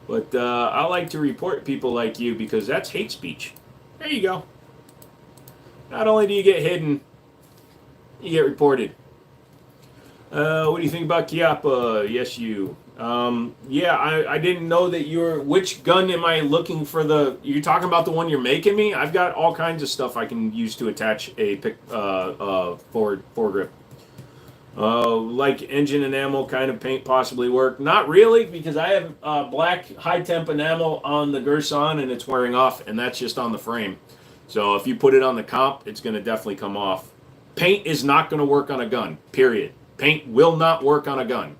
But I like to report people like you because that's hate speech. There you go. Not only do you get hidden, You get reported. What do you think about Chiappa? Yes, you. Yeah, I didn't know that you're. Which gun am I looking for? You're talking about the one you're making me? I've got all kinds of stuff I can use to attach a foregrip. Like engine enamel kind of paint possibly work. Not really, because I have black high temp enamel on the Gerson and it's wearing off, and that's just on the frame. So if you put it on the comp, it's going to definitely come off. Paint is not going to work on a gun, period. Paint will not work on a gun.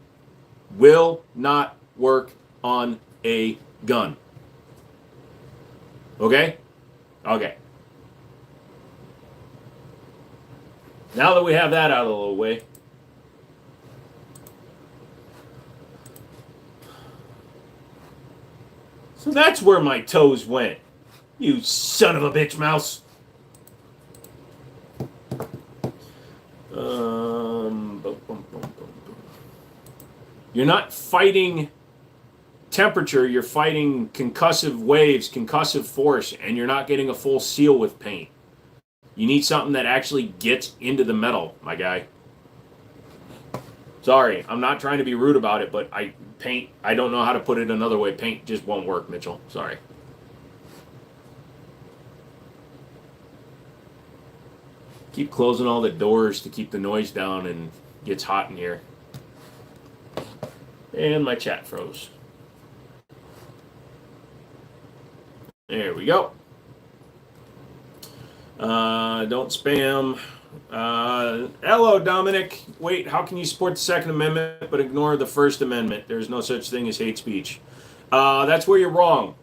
Will not work on a gun. Okay? Okay. Now that we have that out of the way. So that's where my toes went. You son of a bitch mouse. You're not fighting temperature, you're fighting concussive waves, concussive force, and you're not getting a full seal with paint. You need something that actually gets into the metal, my guy. Sorry, I'm not trying to be rude about it, but I don't know how to put it another way. Paint just won't work, Mitchell. Sorry. Keep closing all the doors to keep the noise down, and it gets hot in here. And my chat froze. There we go. Don't spam. Hello, Dominic. Wait, how can you support the Second Amendment but ignore the First Amendment? There's no such thing as hate speech. That's where you're wrong.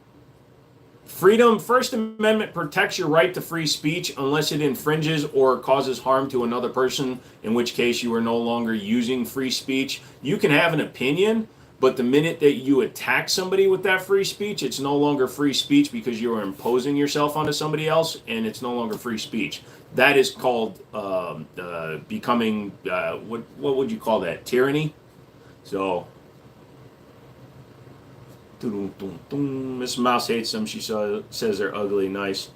First Amendment protects your right to free speech unless it infringes or causes harm to another person, in which case you are no longer using free speech. You can have an opinion, but the minute that you attack somebody with that free speech, it's no longer free speech because you are imposing yourself onto somebody else, and it's no longer free speech. That is called becoming, what would you call that? Tyranny? So, Miss Mouse hates them. She says they're ugly. Nice.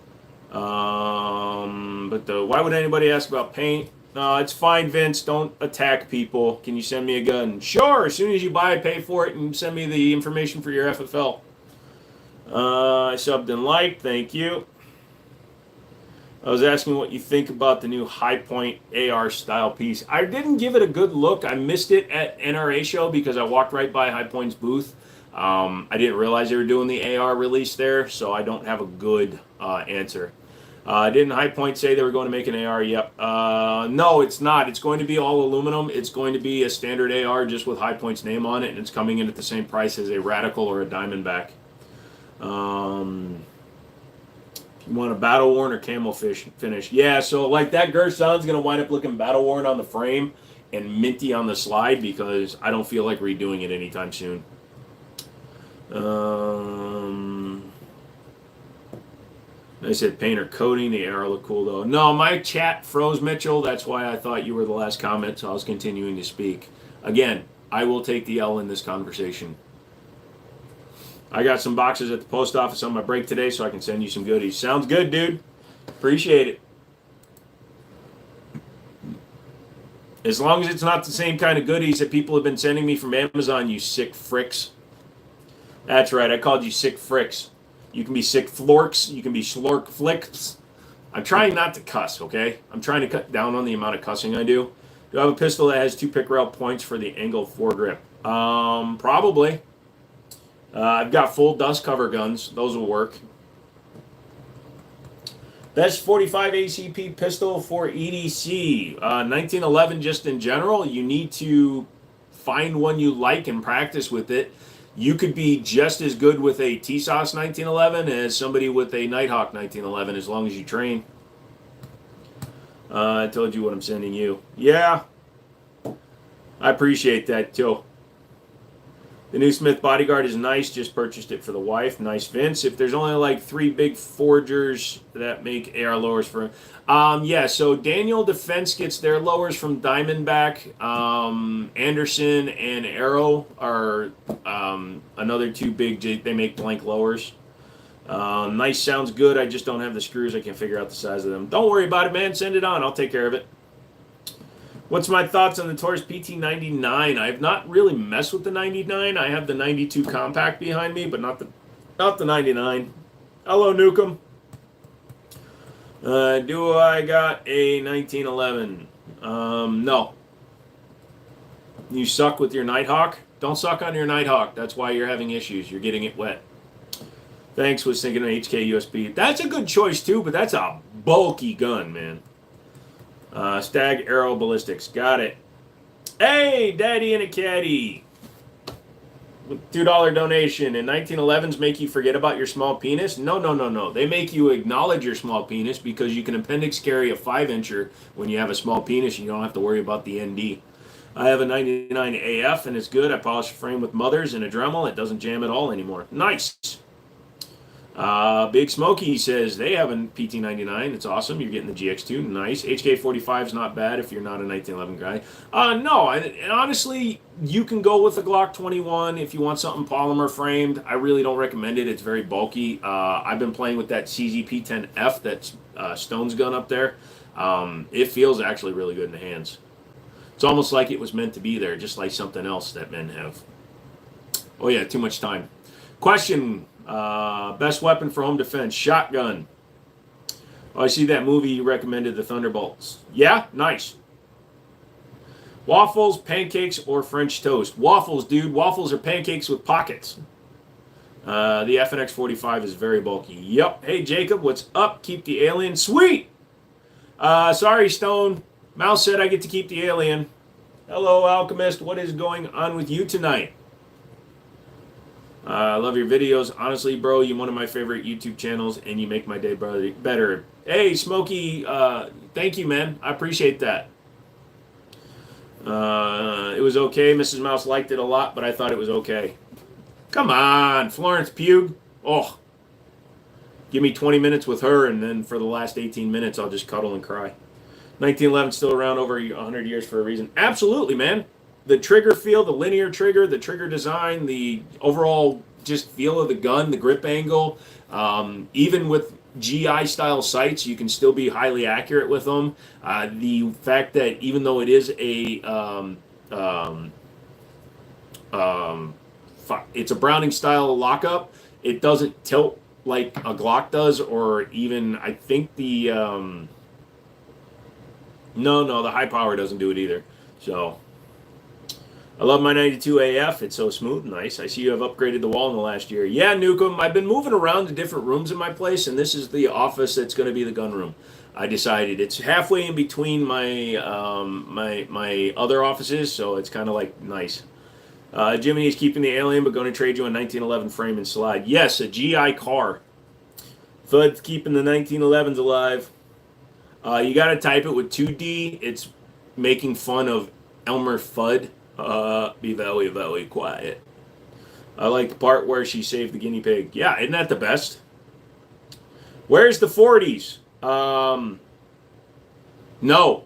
But why would anybody ask about paint? No, it's fine, Vince. Don't attack people. Can you send me a gun? Sure. As soon as you buy, pay for it, and send me the information for your FFL. I subbed and liked. Thank you. I was asking what you think about the new High Point AR style piece. I didn't give it a good look. I missed it at NRA show because I walked right by High Point's booth. I didn't realize they were doing the AR release there, so I don't have a good answer. Didn't High Point say they were going to make an AR? Yep. No, it's not. It's going to be all aluminum. It's going to be a standard AR just with High Point's name on it, and it's coming in at the same price as a Radical or a Diamondback. You want a battle worn or camo finish? Yeah, so like that Gerson's going to wind up looking battle worn on the frame and minty on the slide because I don't feel like redoing it anytime soon. I said paint or coating. The AR look cool though. No, my chat froze, Mitchell. That's why I thought you were the last comment, so I was continuing to speak. Again, I will take the L in this conversation. I got some boxes at the post office on my break today, so I can send you some goodies. Sounds good, dude. Appreciate it. As long as it's not the same kind of goodies that people have been sending me from Amazon, you sick fricks. That's right, I called you sick fricks. You can be sick florks, you can be slork flicks. I'm trying not to cuss, okay? I'm trying to cut down on the amount of cussing I do. Do I have a pistol that has 2 pick rail points for the angle foregrip? Probably. I've got full dust cover guns. Those will work. Best 45 ACP pistol for EDC. 1911 just in general. You need to find one you like and practice with it. You could be just as good with a TSOS 1911 as somebody with a Nighthawk 1911 as long as you train. I told you what I'm sending you. Yeah. I appreciate that too. The new Smith Bodyguard is nice. Just purchased it for the wife. Nice, Vince. If there's only like 3 big forgers that make AR lowers for... yeah, so Daniel Defense gets their lowers from Diamondback. Anderson and Arrow are another 2 big... They make blank lowers. Nice, sounds good. I just don't have the screws. I can't figure out the size of them. Don't worry about it, man. Send it on. I'll take care of it. What's my thoughts on the Taurus PT99? I have not really messed with the 99. I have the 92 compact behind me, but not the 99. Hello, Nukem. Do I got a 1911? No. You suck with your Nighthawk? Don't suck on your Nighthawk. That's why you're having issues. You're getting it wet. Thanks, was thinking of HK USB. That's a good choice too, but that's a bulky gun, man. Stag Arrow Ballistics. Got it. Hey, Daddy and a Caddy. $2 donation. And 1911s make you forget about your small penis? No, no, no, no. They make you acknowledge your small penis because you can appendix carry a 5-incher when you have a small penis and you don't have to worry about the ND. I have a 99 AF and it's good. I polish the frame with Mothers and a Dremel. It doesn't jam at all anymore. Nice. Big Smokey says they have a PT99. It's awesome. You're getting the GX2. Nice. HK45 is not bad if you're not a 1911 guy. No, and honestly, you can go with the Glock 21 if you want something polymer framed. I really don't recommend it. It's very bulky. I've been playing with that CZP-10F, that's Stone's gun up there. It feels actually really good in the hands. It's almost like it was meant to be there, just like something else that men have. Oh yeah, too much time. Question. Best weapon for home defense, shotgun. Oh, I see that movie you recommended, The Thunderbolts. Yeah, nice. Waffles, pancakes, or French toast? Waffles, dude. Waffles are pancakes with pockets. The FNX 45 is very bulky. Yep. Hey, Jacob, what's up? Keep the alien. Sweet! Sorry, Stone. Mouse said I get to keep the alien. Hello, Alchemist. What is going on with you tonight? I love your videos. Honestly, bro, you're one of my favorite YouTube channels, and you make my day better. Hey, Smokey, thank you, man. I appreciate that. It was okay. Mrs. Mouse liked it a lot, but I thought it was okay. Come on, Florence Pugh. Oh, give me 20 minutes with her, and then for the last 18 minutes, I'll just cuddle and cry. 1911 still around over 100 years for a reason. Absolutely, man. The trigger feel, the linear trigger, the trigger design, the overall just feel of the gun, the grip angle. Even with GI style sights, you can still be highly accurate with them. The fact that even though it is it's a Browning style lockup, it doesn't tilt like a Glock does, or even I think the no, the high power doesn't do it either. So. I love my 92 AF. It's so smooth. Nice. I see you have upgraded the wall in the last year. Yeah, Nukem. I've been moving around to different rooms in my place, and this is the office that's going to be the gun room. I decided it's halfway in between my my other offices, so it's kind of like nice. Jiminy is keeping the alien, but going to trade you a 1911 frame and slide. Yes, a GI car. Fud's keeping the 1911s alive. You got to type it with 2D. It's making fun of Elmer Fudd. Be very, very quiet. I like the part where she saved the guinea pig. Yeah, isn't that the best? Where's the 40s? No.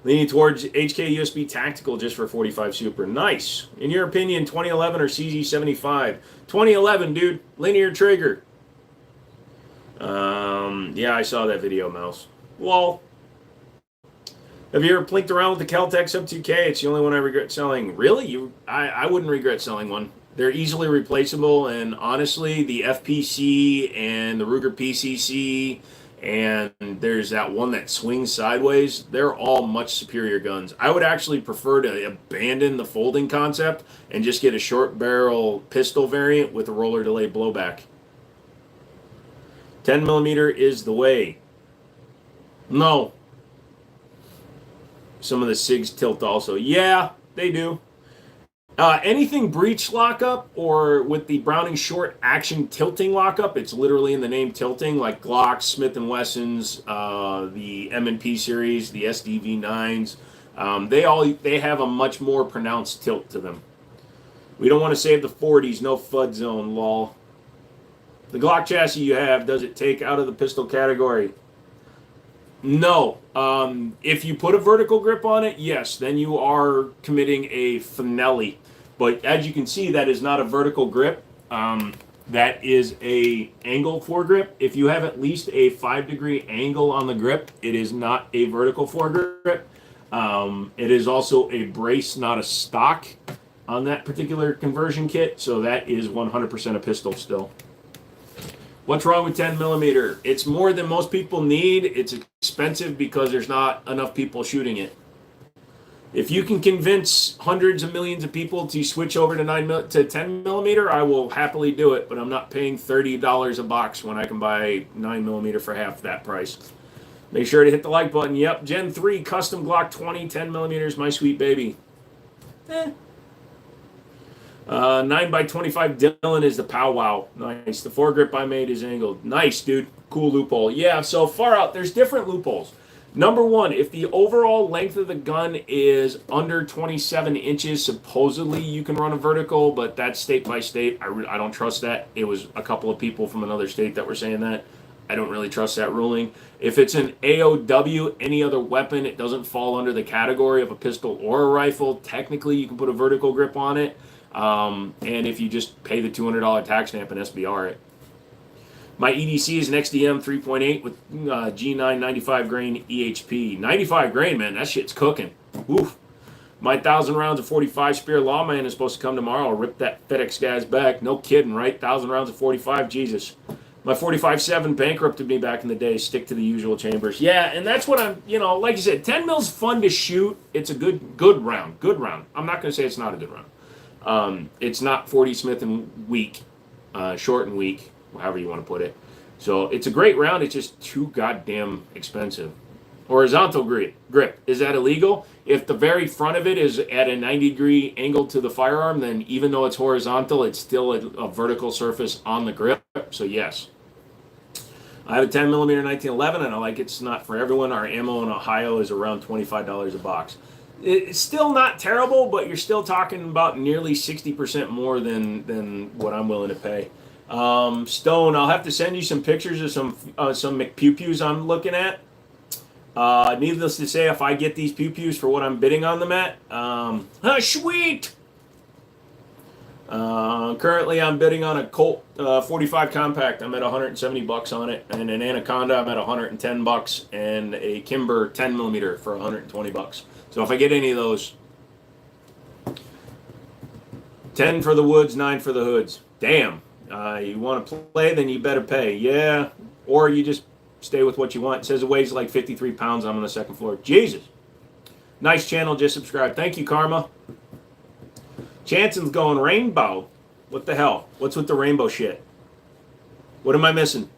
Leaning towards HK USB Tactical just for 45 Super. Nice. In your opinion, 2011 or CZ75? 2011, dude. Linear trigger. Yeah, I saw that video, Mouse. Lol. Have you ever plinked around with the Kel-Tec Sub 2K? It's the only one I regret selling. Really? I wouldn't regret selling one. They're easily replaceable, and honestly, the FPC and the Ruger PCC, and there's that one that swings sideways, they're all much superior guns. I would actually prefer to abandon the folding concept and just get a short barrel pistol variant with a roller delay blowback. 10mm is the way. No. Some of the SIGs tilt also. Yeah, they do. Anything breech lockup or with the Browning short action tilting lockup, it's literally in the name tilting, like Glocks, Smith & Wessons, the M&P series, the SDV9s. They have a much more pronounced tilt to them. We don't want to save the 40s, no FUD zone, lol. The Glock chassis you have, does it take out of the pistol category? No. If you put a vertical grip on it, yes, then you are committing a finale. But as you can see, that is not a vertical grip. That is a angle foregrip. If you have at least a 5-degree angle on the grip, it is not a vertical foregrip. It is also a brace, not a stock on that particular conversion kit, so that is 100% a pistol still. What's wrong with 10 millimeter? It's more than most people need. It's expensive because there's not enough people shooting it. If you can convince hundreds of millions of people to switch over to 10 millimeter, I will happily do it, but I'm not paying $30 a box when I can buy 9 millimeter for half that price. Make sure to hit the like button. Yep, Gen 3 custom Glock 20, 10 millimeters, my sweet baby. 9x25 Dylan is the powwow. Nice. The foregrip I made is angled. Nice, dude. Cool loophole. Yeah, so far out, there's different loopholes. Number one, if the overall length of the gun is under 27 inches, supposedly you can run a vertical, but that's state by state. I don't trust that. It was a couple of people from another state that were saying that. I don't really trust that ruling. If it's an AOW, any other weapon, it doesn't fall under the category of a pistol or a rifle. Technically, you can put a vertical grip on it. And if you just pay the $200 tax stamp and SBR it. My EDC is an XDM 3.8 with G9 95 grain EHP. 95 grain, man, that shit's cooking. Oof. My 1,000 rounds of 45 Spear Lawman is supposed to come tomorrow. I'll rip that FedEx guy's back. No kidding, right? 1,000 rounds of 45, Jesus. My 45-7 bankrupted me back in the day. Stick to the usual chambers. Yeah, and that's what I'm, like you said, 10 mil's fun to shoot. It's a good round. Good round. I'm not going to say it's not a good round. It's not 40 Smith and weak, short and weak, however you want to put it. So it's a great round. It's just too goddamn expensive. Horizontal grip. Is that illegal? If the very front of it is at a 90-degree angle to the firearm, then even though it's horizontal, it's still a vertical surface on the grip. So yes. I have a 10 millimeter 1911, and I like it's not for everyone. Our ammo in Ohio is around $25 a box. It's still not terrible, but you're still talking about nearly 60% more than what I'm willing to pay. Stone, I'll have to send you some pictures of some McPew-Pews I'm looking at. Needless to say, if I get these Pew-Pews for what I'm bidding on them at, sweet! Currently I'm bidding on a Colt 45 compact. I'm at $170 on it, and an Anaconda I'm at $110, and a Kimber 10 millimeter for $120. So if I get any of those, 10 for the woods, 9 for the hoods. Damn. You want to play, then you better pay. Yeah. Or you just stay with what you want. It says it weighs like 53 pounds. I'm on the second floor. Jesus. Nice channel. Just subscribe. Thank you, Karma. Chanson's going rainbow. What the hell? What's with the rainbow shit? What am I missing?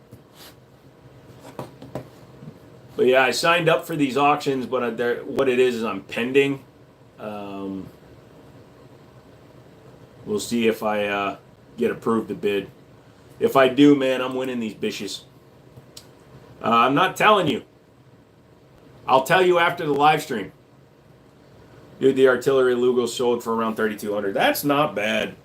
But yeah, I signed up for these auctions, but what it is I'm pending. We'll see if I get approved to bid. If I do, man, I'm winning these bitches. I'm not telling you. I'll tell you after the live stream. Dude, the artillery Lugo sold for around $3,200. That's not bad.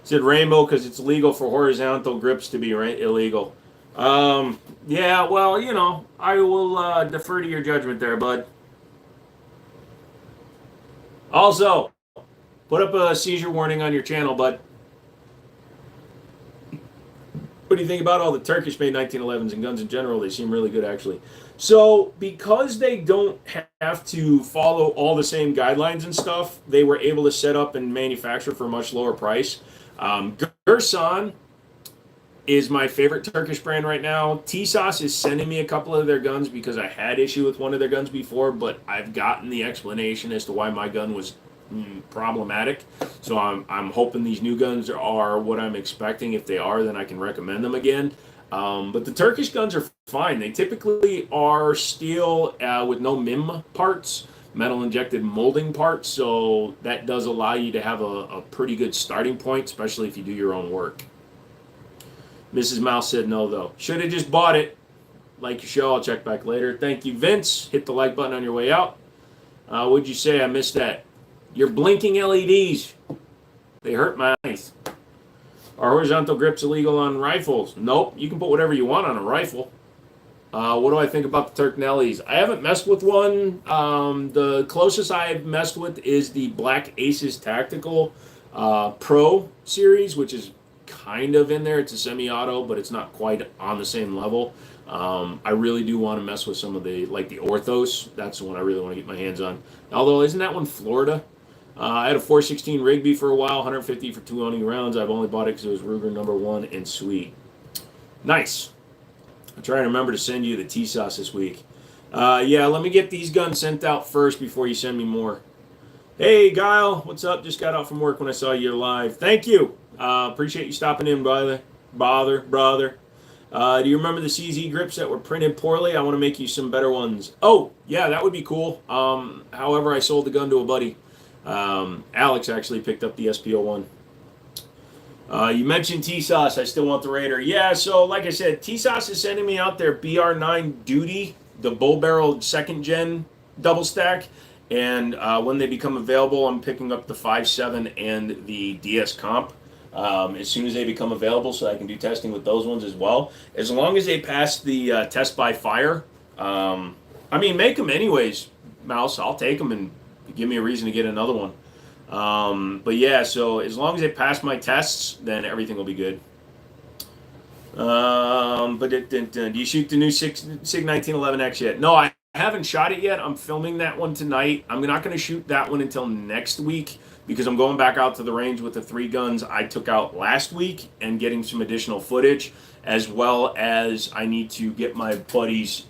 Said rainbow because it's legal for horizontal grips to be illegal. Yeah, well, I will defer to your judgment there, bud. Also, put up a seizure warning on your channel, bud. What do you think about all the Turkish-made 1911s and guns in general? They seem really good, actually. So, because they don't have to follow all the same guidelines and stuff, they were able to set up and manufacture for a much lower price. Gersan is my favorite Turkish brand right now. TSOS is sending me a couple of their guns because I had issue with one of their guns before, but I've gotten the explanation as to why my gun was problematic. So I'm hoping these new guns are what I'm expecting. If they are, then I can recommend them again. But the Turkish guns are fine. They typically are steel with no MIM parts, metal injected molding parts. So that does allow you to have a pretty good starting point, especially if you do your own work. Mrs. Mouse said no, though. Should have just bought it. Like your show, I'll check back later. Thank you, Vince. Hit the like button on your way out. What'd you say? I missed that. Your blinking LEDs. They hurt my eyes. Are horizontal grips illegal on rifles? Nope. You can put whatever you want on a rifle. What do I think about the Turk Nellies? I haven't messed with one. The closest I've messed with is the Black Aces Tactical Pro series, which is kind of in there. It's a semi-auto, but it's not quite on the same level. I really do want to mess with some of the Orthos. That's the one I really want to get my hands on. Although, isn't that one Florida? I had a 416 Rigby for a while, 150 for 220 rounds. I've only bought it because it was Ruger #1 and sweet. Nice. I'm trying to remember to send you the T-Sauce this week. Yeah, let me get these guns sent out first before you send me more. Hey, Guile, what's up? Just got out from work when I saw you live. Thank you. Appreciate you stopping in, brother. Do you remember the CZ grips that were printed poorly? I want to make you some better ones. Oh, yeah, that would be cool. However, I sold the gun to a buddy. Alex actually picked up the SPO1. You mentioned T-Sauce. I still want the Raider. Yeah, so like I said, T-Sauce is sending me out their BR9 Duty, the bull barrel 2nd gen double stack. And when they become available, I'm picking up the 5.7 and the DS Comp as soon as they become available, so I can do testing with those ones as well. As long as they pass the test by fire. I mean, make them anyways, Mouse. I'll take them and give me a reason to get another one. But yeah, so as long as they pass my tests, then everything will be good. Do you shoot the new SIG 1911X yet? No, I haven't shot it yet. I'm filming that one tonight. I'm not going to shoot that one until next week because I'm going back out to the range with the 3 guns I took out last week and getting some additional footage, as well as I need to get my buddy's,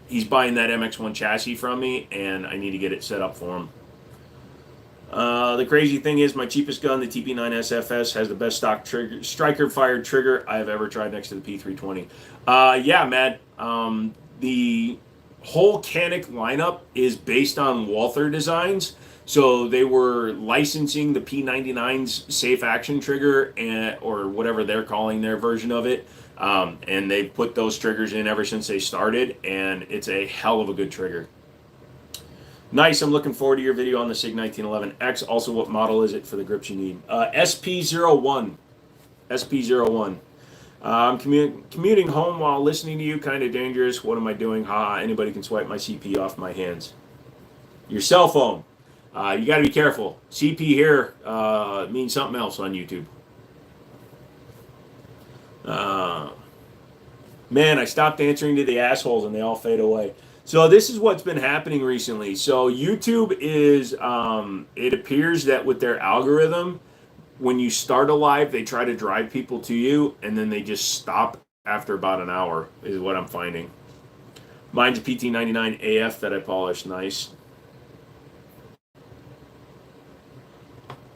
he's buying that MX-1 chassis from me, and I need to get it set up for him. The crazy thing is my cheapest gun, the TP9 SFS, has the best stock trigger, striker-fired trigger I have ever tried next to the P320. Yeah, Matt, the whole Canic lineup is based on Walther designs. So they were licensing the P99's safe action trigger, or whatever they're calling their version of it. And they put those triggers in ever since they started, and it's a hell of a good trigger. Nice, I'm looking forward to your video on the SIG 1911X. Also, what model is it for the grips you need? SP01. SP01. I'm commuting home while listening to you. Kind of dangerous. What am I doing? Anybody can swipe my CP off my hands. Your cell phone. You got to be careful. CP here means something else on YouTube. Man, I stopped answering to the assholes and they all fade away. So this is what's been happening recently. So YouTube is, it appears that with their algorithm, when you start a live, they try to drive people to you, and then they just stop after about an hour, is what I'm finding. Mine's a PT99 AF that I polished. Nice.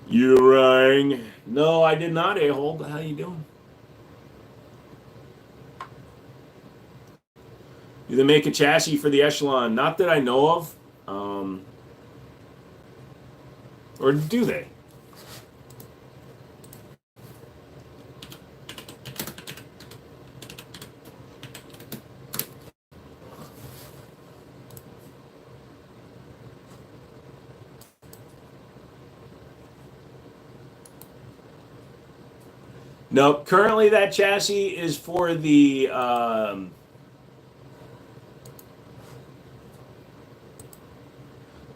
You rang. No, I did not, a-hole. How you doing? Do they make a chassis for the Echelon? Not that I know of. Or do they? No, currently that chassis is for the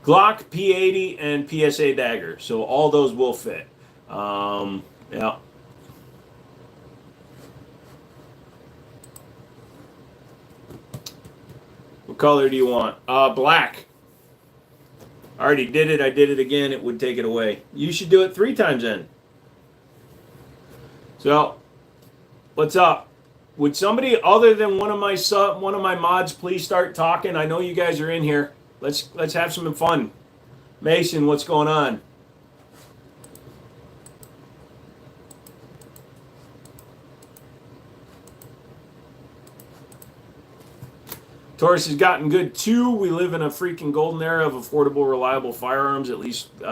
Glock, P80, and PSA Dagger. So all those will fit. Yeah. What color do you want? Black. I already did it. I did it again. It would take it away. You should do it 3 times then. So, what's up? Would somebody other than one of my mods please start talking? I know you guys are in here. Let's have some fun. Mason, what's going on? Taurus has gotten good too. We live in a freaking golden era of affordable, reliable firearms. At least we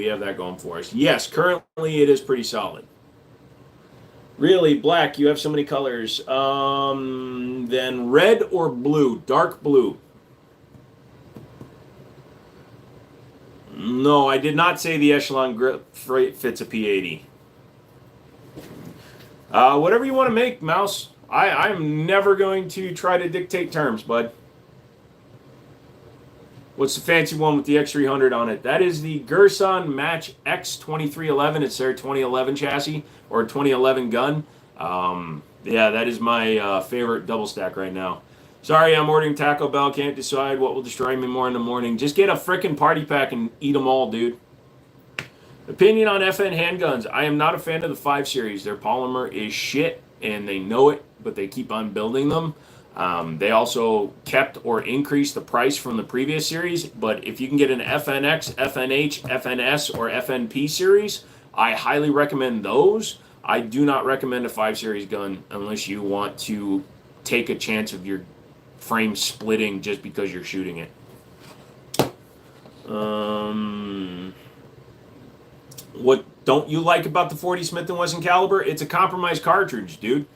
have that going for us. Yes, currently it is pretty solid. Really, black, you have so many colors. Then red or blue? Dark blue. No, I did not say the Echelon grip fits a P80. Whatever you want to make, Mouse. I'm never going to try to dictate terms, bud. What's the fancy one with the X300 on it? That is the Gerson Match X2311. It's their 2011 chassis or 2011 gun. Yeah, that is my favorite double stack right now. Sorry, I'm ordering Taco Bell. Can't decide what will destroy me more in the morning. Just get a frickin' party pack and eat them all, dude. Opinion on FN handguns. I am not a fan of the 5 Series. Their polymer is shit, and they know it, but they keep on building them. They also kept or increased the price from the previous series, but if you can get an FNX, FNH, FNS, or FNP series, I highly recommend those. I do not recommend a 5 Series gun unless you want to take a chance of your frame splitting just because you're shooting it. What don't you like about the 40 Smith & Wesson caliber? It's a compromised cartridge, dude.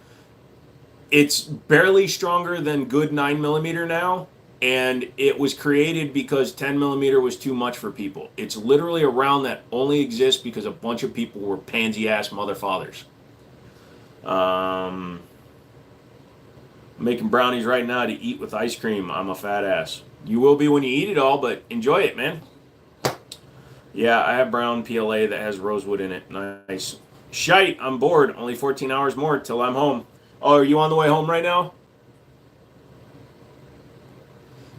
It's barely stronger than good 9mm now, and it was created because 10mm was too much for people. It's literally a round that only exists because a bunch of people were pansy-ass motherfathers. Making brownies right now to eat with ice cream. I'm a fat ass. You will be when you eat it all, but enjoy it, man. Yeah, I have brown PLA that has rosewood in it. Nice. Shite, I'm bored. Only 14 hours more till I'm home. Oh, are you on the way home right now?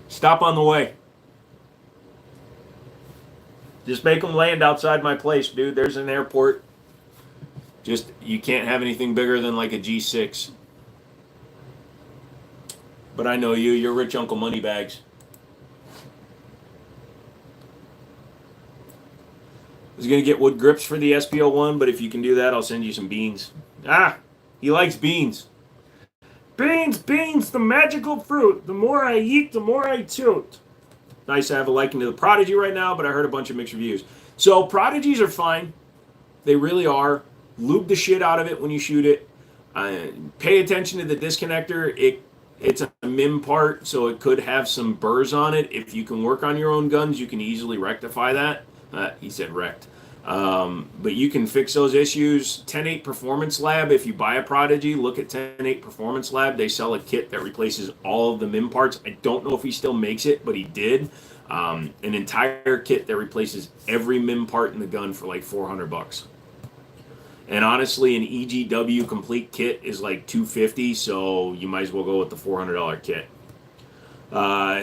Stop on the way. Just make them land outside my place, dude. There's an airport. Just, you can't have anything bigger than like a G6. But I know you. You're rich Uncle Moneybags. I was going to get wood grips for the SPO1, but if you can do that, I'll send you some beans. Ah, he likes beans. Beans, beans, the magical fruit. The more I eat, the more I toot. Nice to have a liking to the Prodigy right now, but I heard a bunch of mixed reviews. So Prodigies are fine. They really are. Lube the shit out of it when you shoot it. Pay attention to the disconnector. It's a MIM part, so it could have some burrs on it. If you can work on your own guns, you can easily rectify that. He said wrecked. But you can fix those issues. 10.8 Performance Lab, if you buy a Prodigy, look at 10.8 Performance Lab. They sell a kit that replaces all of the MIM parts. I don't know if he still makes it, but he did. An entire kit that replaces every MIM part in the gun for like $400. And honestly, an EGW complete kit is like $250, so you might as well go with the $400 kit.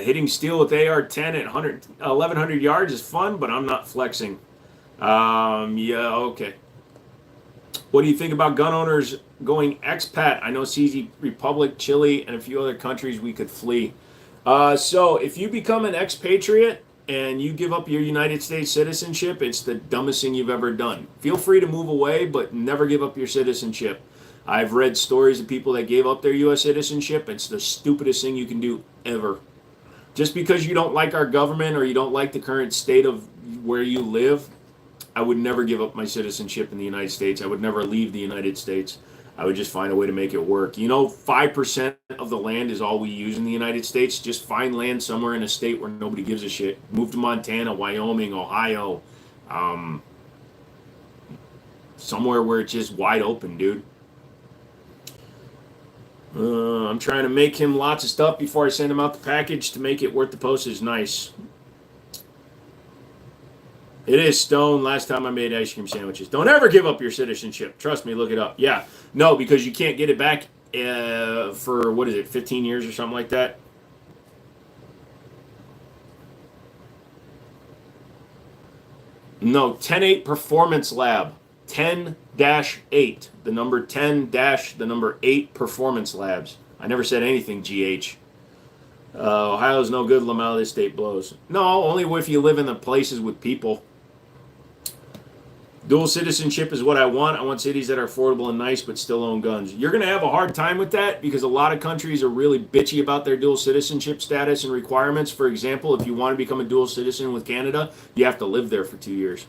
Hitting steel with AR-10 at 1,100 yards is fun, but I'm not flexing. Yeah, okay. What do you think about gun owners going expat? I know CZ Republic, Chile, and a few other countries we could flee. So if you become an expatriate and you give up your United States citizenship, it's the dumbest thing you've ever done. Feel free to move away, but never give up your citizenship. I've read stories of people that gave up their U.S. citizenship. It's the stupidest thing you can do ever. Just because you don't like our government or you don't like the current state of where you live, I would never give up my citizenship in the United States. I would never leave the United States. I would just find a way to make it work. 5% of the land is all we use in the United States. Just find land somewhere in a state where nobody gives a shit. Move to Montana, Wyoming, Ohio. Somewhere where it's just wide open, dude. I'm trying to make him lots of stuff before I send him out the package to make it worth the postage. Nice. It is Stone. Last time I made ice cream sandwiches. Don't ever give up your citizenship. Trust me, look it up. Yeah. No, because you can't get it back for, 15 years or something like that? No, 10.8 Performance Lab. 10-8. The number 10- the number 8 Performance Labs. I never said anything, GH. Ohio's no good. Lamar, this state blows. No, only if you live in the places with people. Dual citizenship is what I want. I want cities that are affordable and nice but still own guns. You're going to have a hard time with that because a lot of countries are really bitchy about their dual citizenship status and requirements. For example, if you want to become a dual citizen with Canada, you have to live there for 2 years.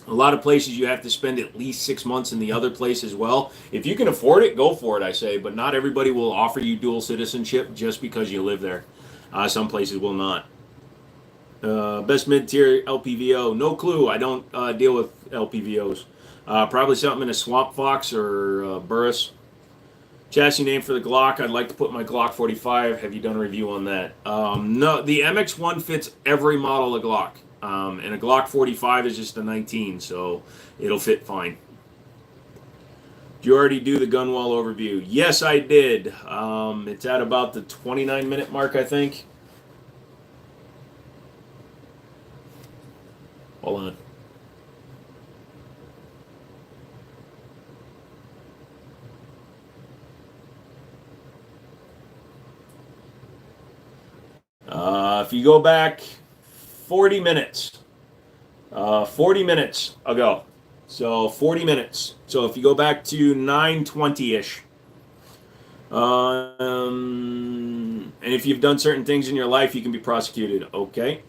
A lot of places you have to spend at least 6 months in the other place as well. If you can afford it, go for it, I say. But not everybody will offer you dual citizenship just because you live there. Some places will not. Best mid-tier LPVO. No clue. I don't deal with LPVOs. Probably something in a Swamp Fox or Burris. Chassis name for the Glock. I'd like to put my Glock 45. Have you done a review on that? No, the MX-1 fits every model of Glock. And a Glock 45 is just a 19, so it'll fit fine. Did you already do the gun wall overview? Yes, I did. It's at about the 29-minute mark, I think. Hold on. If you go back 40 minutes, 40 minutes ago. So 40 minutes. So if you go back to 9:20-ish. And if you've done certain things in your life, you can be prosecuted. Okay.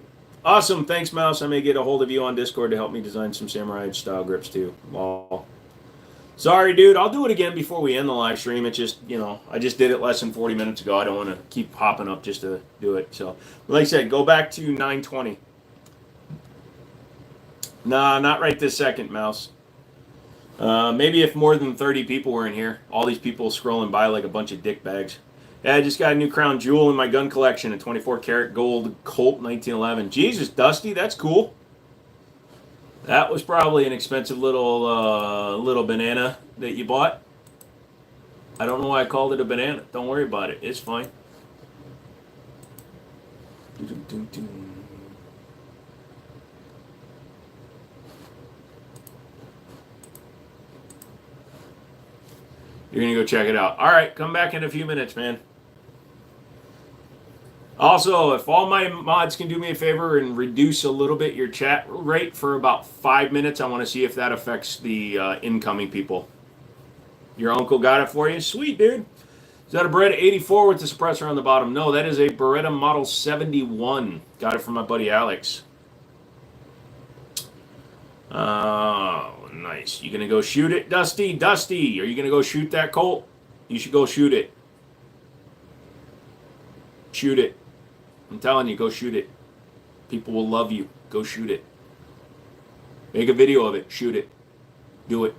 Awesome. Thanks, Mouse. I may get a hold of you on Discord to help me design some samurai style grips too. Lol. Sorry, dude. I'll do it again before we end the live stream. It's just, I just did it less than 40 minutes ago. I don't want to keep hopping up just to do it. So, like I said, go back to 9:20. Nah, not right this second, Mouse. Maybe if more than 30 people were in here. All these people scrolling by like a bunch of dick bags. Yeah, I just got a new crown jewel in my gun collection, a 24 karat gold Colt 1911. Jesus, Dusty, that's cool. That was probably an expensive little banana that you bought. I don't know why I called it a banana. Don't worry about it. It's fine. You're going to go check it out. All right, come back in a few minutes, man. Also, if all my mods can do me a favor and reduce a little bit your chat rate for about 5 minutes, I want to see if that affects the incoming people. Your uncle got it for you? Sweet, dude. Is that a Beretta 84 with the suppressor on the bottom? No, that is a Beretta Model 71. Got it from my buddy Alex. Oh, nice. You going to go shoot it, Dusty? Dusty, are you going to go shoot that Colt? You should go shoot it. Shoot it. I'm telling you, go shoot it. People will love you. Go shoot it. Make a video of it. Shoot it. Do it.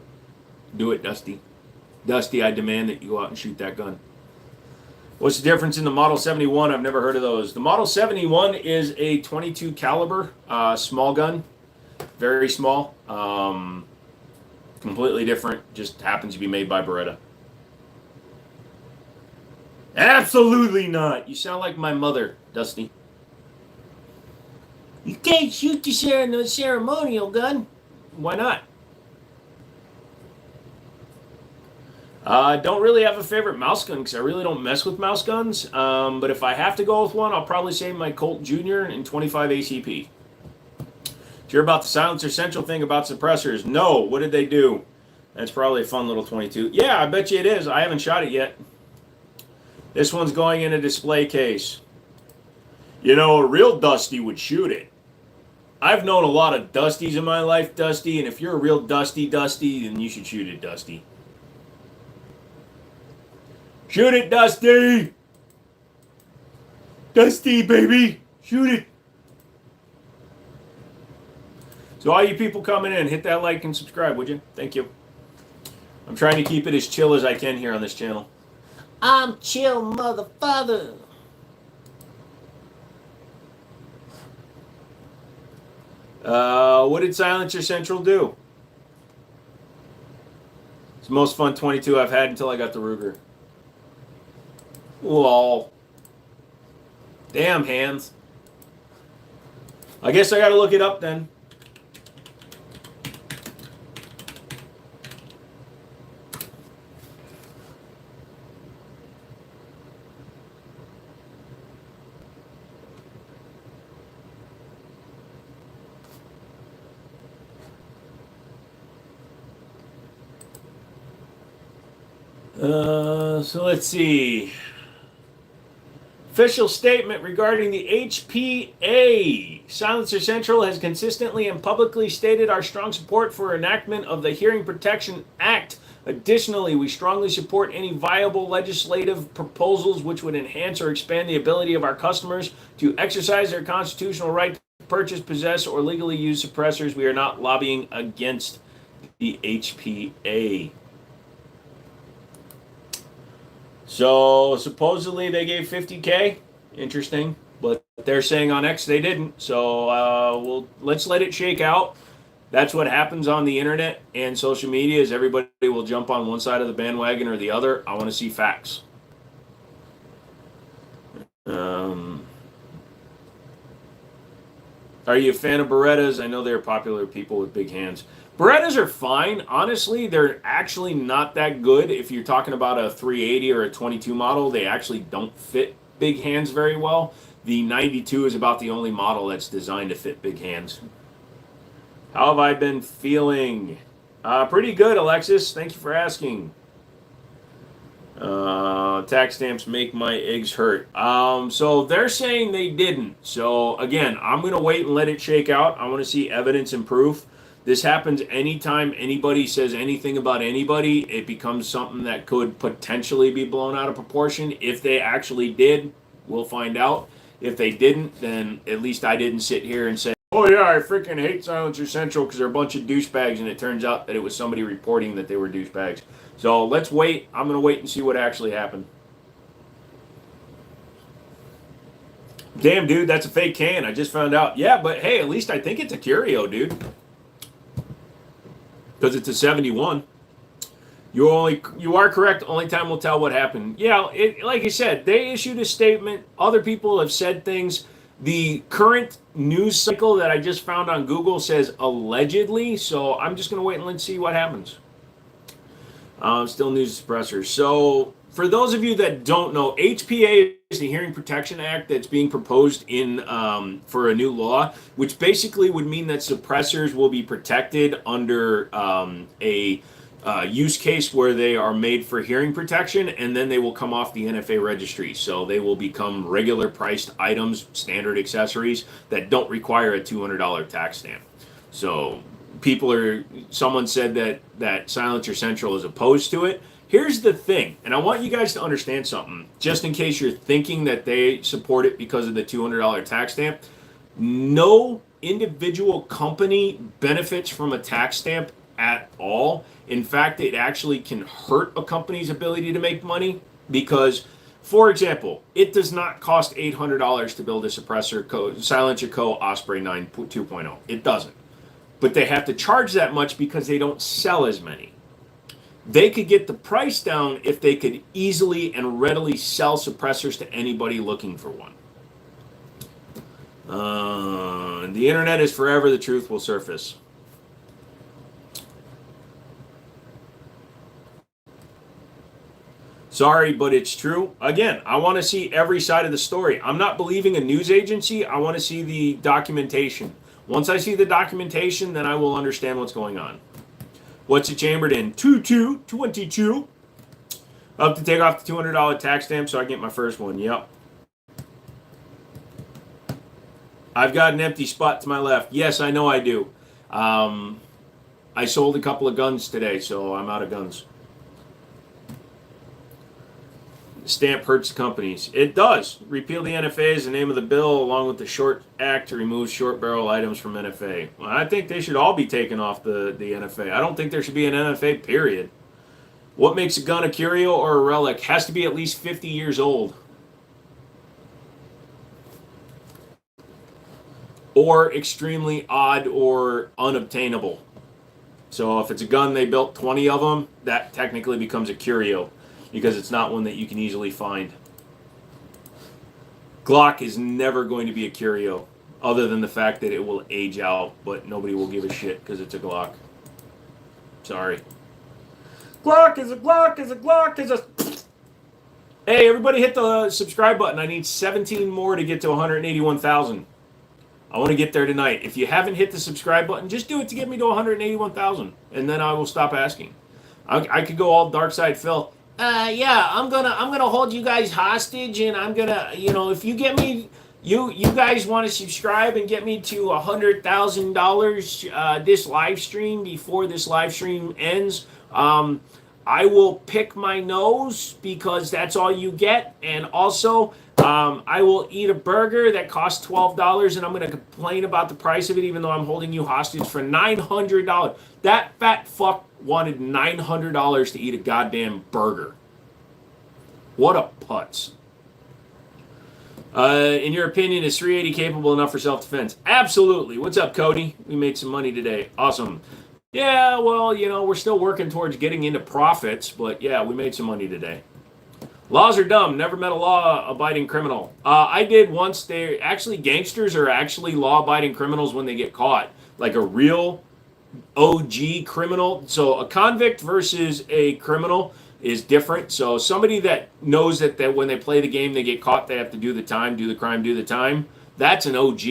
Do it, Dusty. Dusty, I demand that you go out and shoot that gun. What's the difference in the Model 71? I've never heard of those. The Model 71 is a 22 caliber small gun. Very small. Completely different. Just happens to be made by Beretta. Absolutely not. You sound like my mother, Dusty. You can't shoot the ceremonial gun. Why not? I don't really have a favorite mouse gun because I really don't mess with mouse guns. But if I have to go with one, I'll probably say my Colt Junior in 25 ACP. Did you hear about the Silencer Central thing about suppressors? No. What did they do? That's probably a fun little 22. Yeah, I bet you it is. I haven't shot it yet. This one's going in a display case. You know, a real Dusty would shoot it. I've known a lot of Dusties in my life, Dusty, and if you're a real Dusty, then you should shoot it, Dusty. Shoot it, Dusty! Dusty, baby! Shoot it! So all you people coming in, hit that like and subscribe, would you? Thank you. I'm trying to keep it as chill as I can here on this channel. I'm chill, motherfucker. What did Silencer Central do? It's the most fun 22 I've had until I got the Ruger. Lol. Damn, hands. I guess I gotta look it up then. So let's see. Official statement regarding the HPA. Silencer Central has consistently and publicly stated our strong support for enactment of the Hearing Protection Act. Additionally, we strongly support any viable legislative proposals which would enhance or expand the ability of our customers to exercise their constitutional right to purchase, possess, or legally use suppressors. We are not lobbying against the HPA. So supposedly they gave $50K. Interesting, but they're saying on X they didn't. So let's let it shake out. That's what happens on the internet and social media is everybody will jump on one side of the bandwagon or the other. I want to see facts. Are you a fan of Berettas? I know they're popular people with big hands. Berettas are fine. Honestly, they're actually not that good. If you're talking about a 380 or a 22 model, they actually don't fit big hands very well. The 92 is about the only model that's designed to fit big hands. How have I been feeling? Pretty good, Alexis. Thank you for asking. Tax stamps make my eggs hurt. So they're saying they didn't. So again, I'm going to wait and let it shake out. I want to see evidence and proof. This happens anytime anybody says anything about anybody. It becomes something that could potentially be blown out of proportion. If they actually did, we'll find out. If they didn't, then at least I didn't sit here and say, oh yeah, I freaking hate Silencer Central because they're a bunch of douchebags, and it turns out that it was somebody reporting that they were douchebags. So let's wait. I'm going to wait and see what actually happened. Damn, dude, that's a fake can. I just found out. Yeah, but hey, at least I think it's a curio, dude. Because it's a 71. You are correct. Only time will tell what happened. Yeah, like I said, they issued a statement. Other people have said things. The current news cycle that I just found on Google says allegedly. So I'm just going to wait and let's see what happens. Still news suppressors. So for those of you that don't know, HPA is the Hearing Protection Act that's being proposed in for a new law, which basically would mean that suppressors will be protected under a use case where they are made for hearing protection, and then they will come off the NFA registry. So they will become regular priced items, standard accessories that don't require a $200 tax stamp. So someone said that Silencer Central is opposed to it. Here's the thing, and I want you guys to understand something, just in case you're thinking that they support it because of the $200 tax stamp. No individual company benefits from a tax stamp at all. In fact, it actually can hurt a company's ability to make money because, for example, it does not cost $800 to build a suppressor Silencer Co. Osprey 9 2.0. It doesn't. But they have to charge that much because they don't sell as many. They could get the price down if they could easily and readily sell suppressors to anybody looking for one. The internet is forever. The truth will surface. Sorry, but it's true. Again, I want to see every side of the story. I'm not believing a news agency. I want to see the documentation. Once I see the documentation, then I will understand what's going on. What's it chambered in? 22. I'll have to take off the $200 tax stamp so I get my first one. Yep. I've got an empty spot to my left. Yes, I know I do. I sold a couple of guns today, so I'm out of guns. Stamp hurts companies. It does. Repeal the NFA is the name of the bill, along with the Short Act to remove short barrel items from NFA. Well, I think they should all be taken off the NFA. I don't think there should be an NFA, period. What makes a gun a curio or a relic? Has to be at least 50 years old. Or extremely odd or unobtainable. So if it's a gun they built 20 of them, that technically becomes a curio, because it's not one that you can easily find. Glock is never going to be a curio, other than the fact that it will age out, but nobody will give a shit because it's a Glock. Sorry. Glock is a Glock is a Glock is a... Hey, everybody hit the subscribe button. I need 17 more to get to 181,000. I want to get there tonight. If you haven't hit the subscribe button, just do it to get me to 181,000, and then I will stop asking. I could go all Dark Side Phil. Yeah, I'm gonna hold you guys hostage, and I'm gonna, if you get me, you guys want to subscribe and get me to $100,000 this live stream before this live stream ends. I will pick my nose because that's all you get, and also I will eat a burger that costs $12, and I'm gonna complain about the price of it, even though I'm holding you hostage for $900. That fat fuck wanted $900 to eat a goddamn burger. What a putz. In your opinion, is 380 capable enough for self-defense? Absolutely. What's up, Cody? We made some money today. Awesome. Yeah, well, we're still working towards getting into profits, but yeah, we made some money today. Laws are dumb. Never met a law-abiding criminal. I did once. Gangsters are actually law-abiding criminals when they get caught. Like a real OG criminal. So a convict versus a criminal is different. So somebody that knows that when they play the game, they get caught, they have to do the time, do the crime, do the time. That's an OG.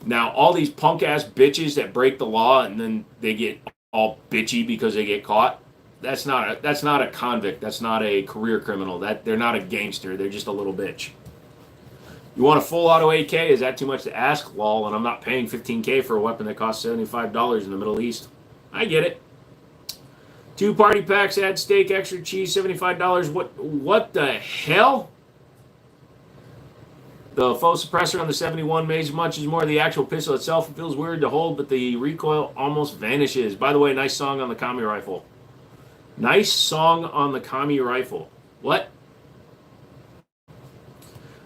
Now, all these punk-ass bitches that break the law and then they get all bitchy because they get caught, that's not a convict. That's not a career criminal. They're not a gangster. They're just a little bitch. You want a full auto AK? Is that too much to ask? Lol, and I'm not paying $15K for a weapon that costs $75 in the Middle East. I get it. 2 party packs, add steak, extra cheese, $75. What the hell? The faux suppressor on the 71 weighs much as more. The actual pistol itself feels weird to hold, but the recoil almost vanishes. By the way, nice song on the Kami rifle. Nice song on the Kami rifle. What?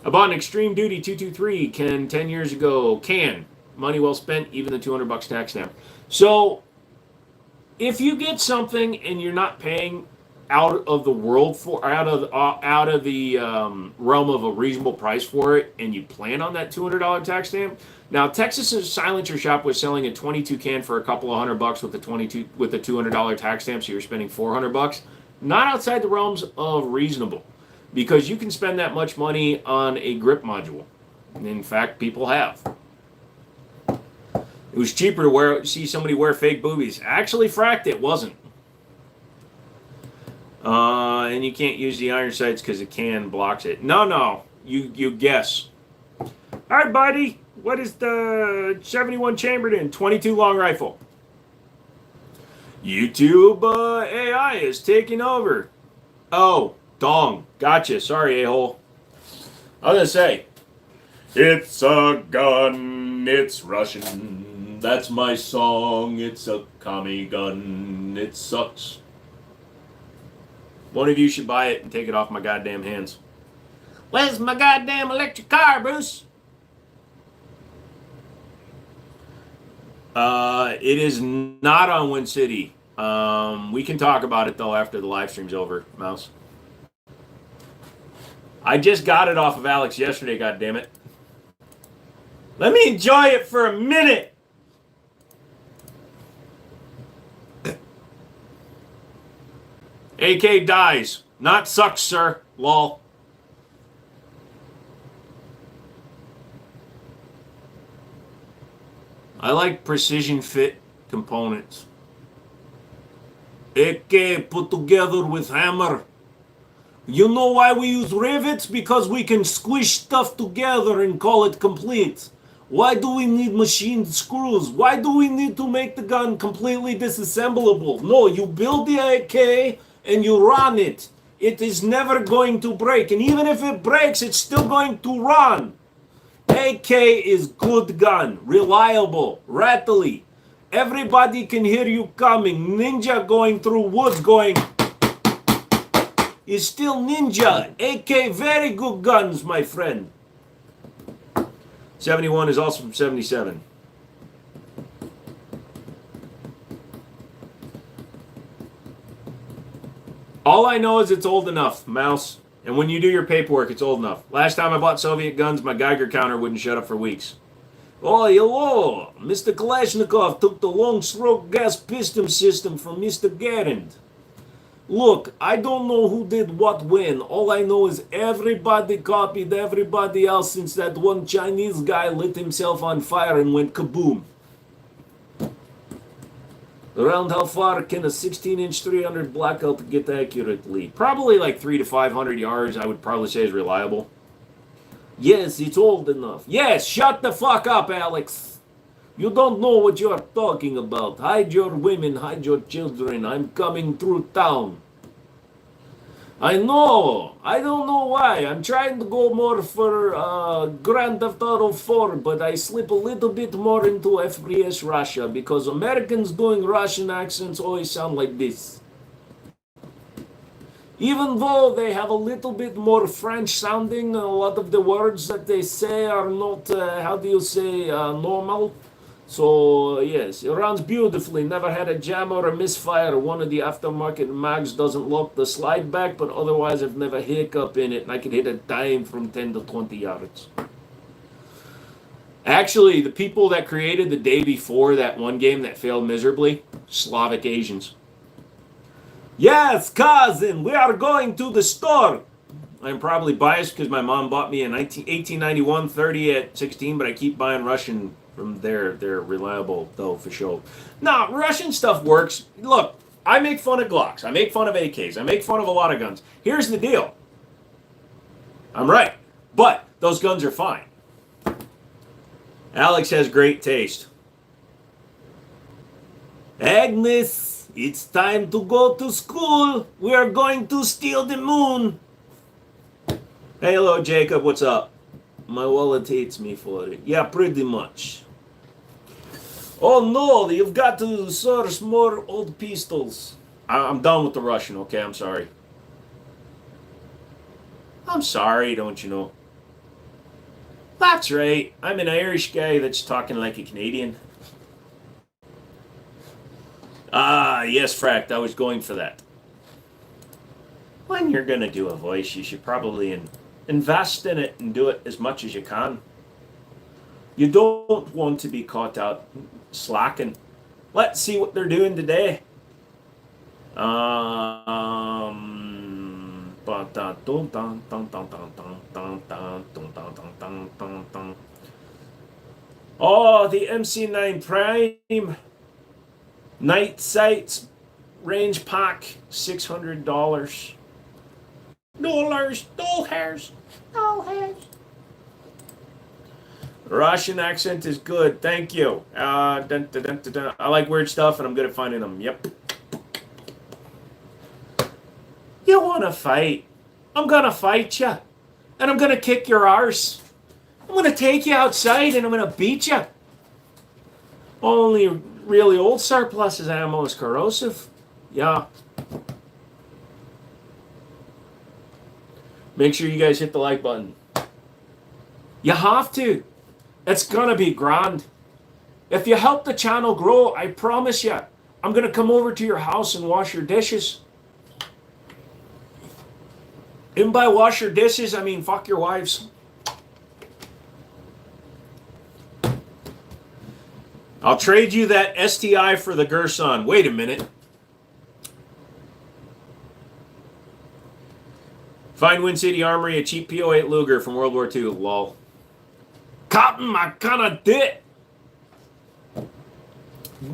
I bought an Extreme Duty 223 10 years ago. Money well spent, even the $200 tax stamp. So, if you get something and you're not paying out of the realm of a reasonable price for it, and you plan on that $200 tax stamp. Now, Texas's Silencer Shop was selling a 22 can for a couple of $100 with the $200 tax stamp, so you're spending $400. Not outside the realms of reasonable, because you can spend that much money on a grip module. And in fact, people have. It was cheaper to see somebody wear fake boobies. Actually, fracked, it wasn't. And you can't use the iron sights because the can blocks it. No, you guess. All right, buddy. What is the 71 chambered in? 22 long rifle. YouTube AI is taking over. Oh, dong. Gotcha. Sorry, a-hole. I was going to say, it's a gun, it's Russian. That's my song. It's a commie gun. It sucks. One of you should buy it and take it off my goddamn hands. Where's my goddamn electric car, Bruce? It is not on Win City. We can talk about it, though, after the live stream's over, Mouse. I just got it off of Alex yesterday, goddammit. Let me enjoy it for a minute. AK dies. Not sucks, sir. Lol. I like precision fit components. AK put together with hammer. You know why we use rivets? Because we can squish stuff together and call it complete. Why do we need machined screws? Why do we need to make the gun completely disassemblable? No, you build the AK and you run it. It is never going to break. And even if it breaks, it's still going to run. AK is good gun. Reliable. Rattly. Everybody can hear you coming. Ninja going through woods going... is still ninja. AK, very good guns, my friend. 71 is also from 77. All I know is it's old enough, Mouse. And when you do your paperwork, it's old enough. Last time I bought Soviet guns, my Geiger counter wouldn't shut up for weeks. Oh, hello. Mr. Kalashnikov took the long stroke gas piston system from Mr. Garand. Look, I don't know who did what when. All I know is everybody copied everybody else since that one Chinese guy lit himself on fire and went kaboom. Around how far can a 16-inch 300 blackout get accurately? Probably like 300 to 500 yards, I would probably say is reliable. Yes, it's old enough. Yes, shut the fuck up, Alex. You don't know what you're talking about. Hide your women, hide your children. I'm coming through town. I know. I don't know why. I'm trying to go more for Grand Theft Auto 4, but I slip a little bit more into FPS Russia because Americans doing Russian accents always sound like this. Even though they have a little bit more French sounding, a lot of the words that they say are not, how do you say, normal. So, yes, it runs beautifully. Never had a jam or a misfire. One of the aftermarket mags doesn't lock the slide back, but otherwise I've never hiccup in it, and I can hit a dime from 10 to 20 yards. Actually, the people that created the day before that one game that failed miserably, Slavic Asians. Yes, cousin, we are going to the store. I'm probably biased because my mom bought me a 1891 30 at 16, but I keep buying Russian from there. They're reliable, though, for sure. Nah, Russian stuff works. Look, I make fun of Glocks. I make fun of AKs. I make fun of a lot of guns. Here's the deal. I'm right. But those guns are fine. Alex has great taste. Agnes, it's time to go to school. We are going to steal the moon. Hey, hello, Jacob. What's up? My wallet hates me for it. Yeah, pretty much. Oh, no, you've got to source more old pistols. I'm done with the Russian, okay? I'm sorry. I'm sorry, don't you know? That's right. I'm an Irish guy that's talking like a Canadian. Ah, yes, Fract. I was going for that. When you're going to do a voice, you should probably invest in it and do it as much as you can. You don't want to be caught out slacking. Let's see what they're doing today. Oh, the MC9 Prime Night Sights range pack, $600. Dollars. Russian accent is good. Thank you. I like weird stuff, and I'm good at finding them. Yep. You want to fight? I'm going to fight you. And I'm going to kick your arse. I'm going to take you outside, and I'm going to beat you. Only really old surplus ammo is corrosive. Yeah. Make sure you guys hit the like button. You have to. It's going to be grand. If you help the channel grow, I promise you, I'm going to come over to your house and wash your dishes. And by wash your dishes, I mean fuck your wives. I'll trade you that STI for the Gerson. Wait a minute. Find Wind City Armory, a cheap PO8 Luger from World War II. Lol. Cotton, my kinda dit.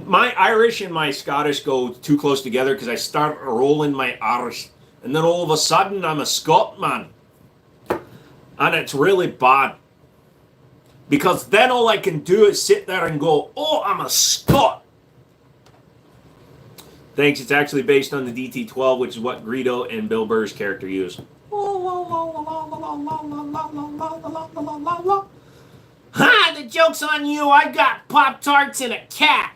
My Irish and my Scottish go too close together because I start rolling my R's. And then all of a sudden, I'm a Scot man. And it's really bad. Because then all I can do is sit there and go, oh, I'm a Scot. Thanks, it's actually based on the DT-12, which is what Greedo and Bill Burr's character use. Ha! The joke's on you. I got Pop-Tarts and a cat.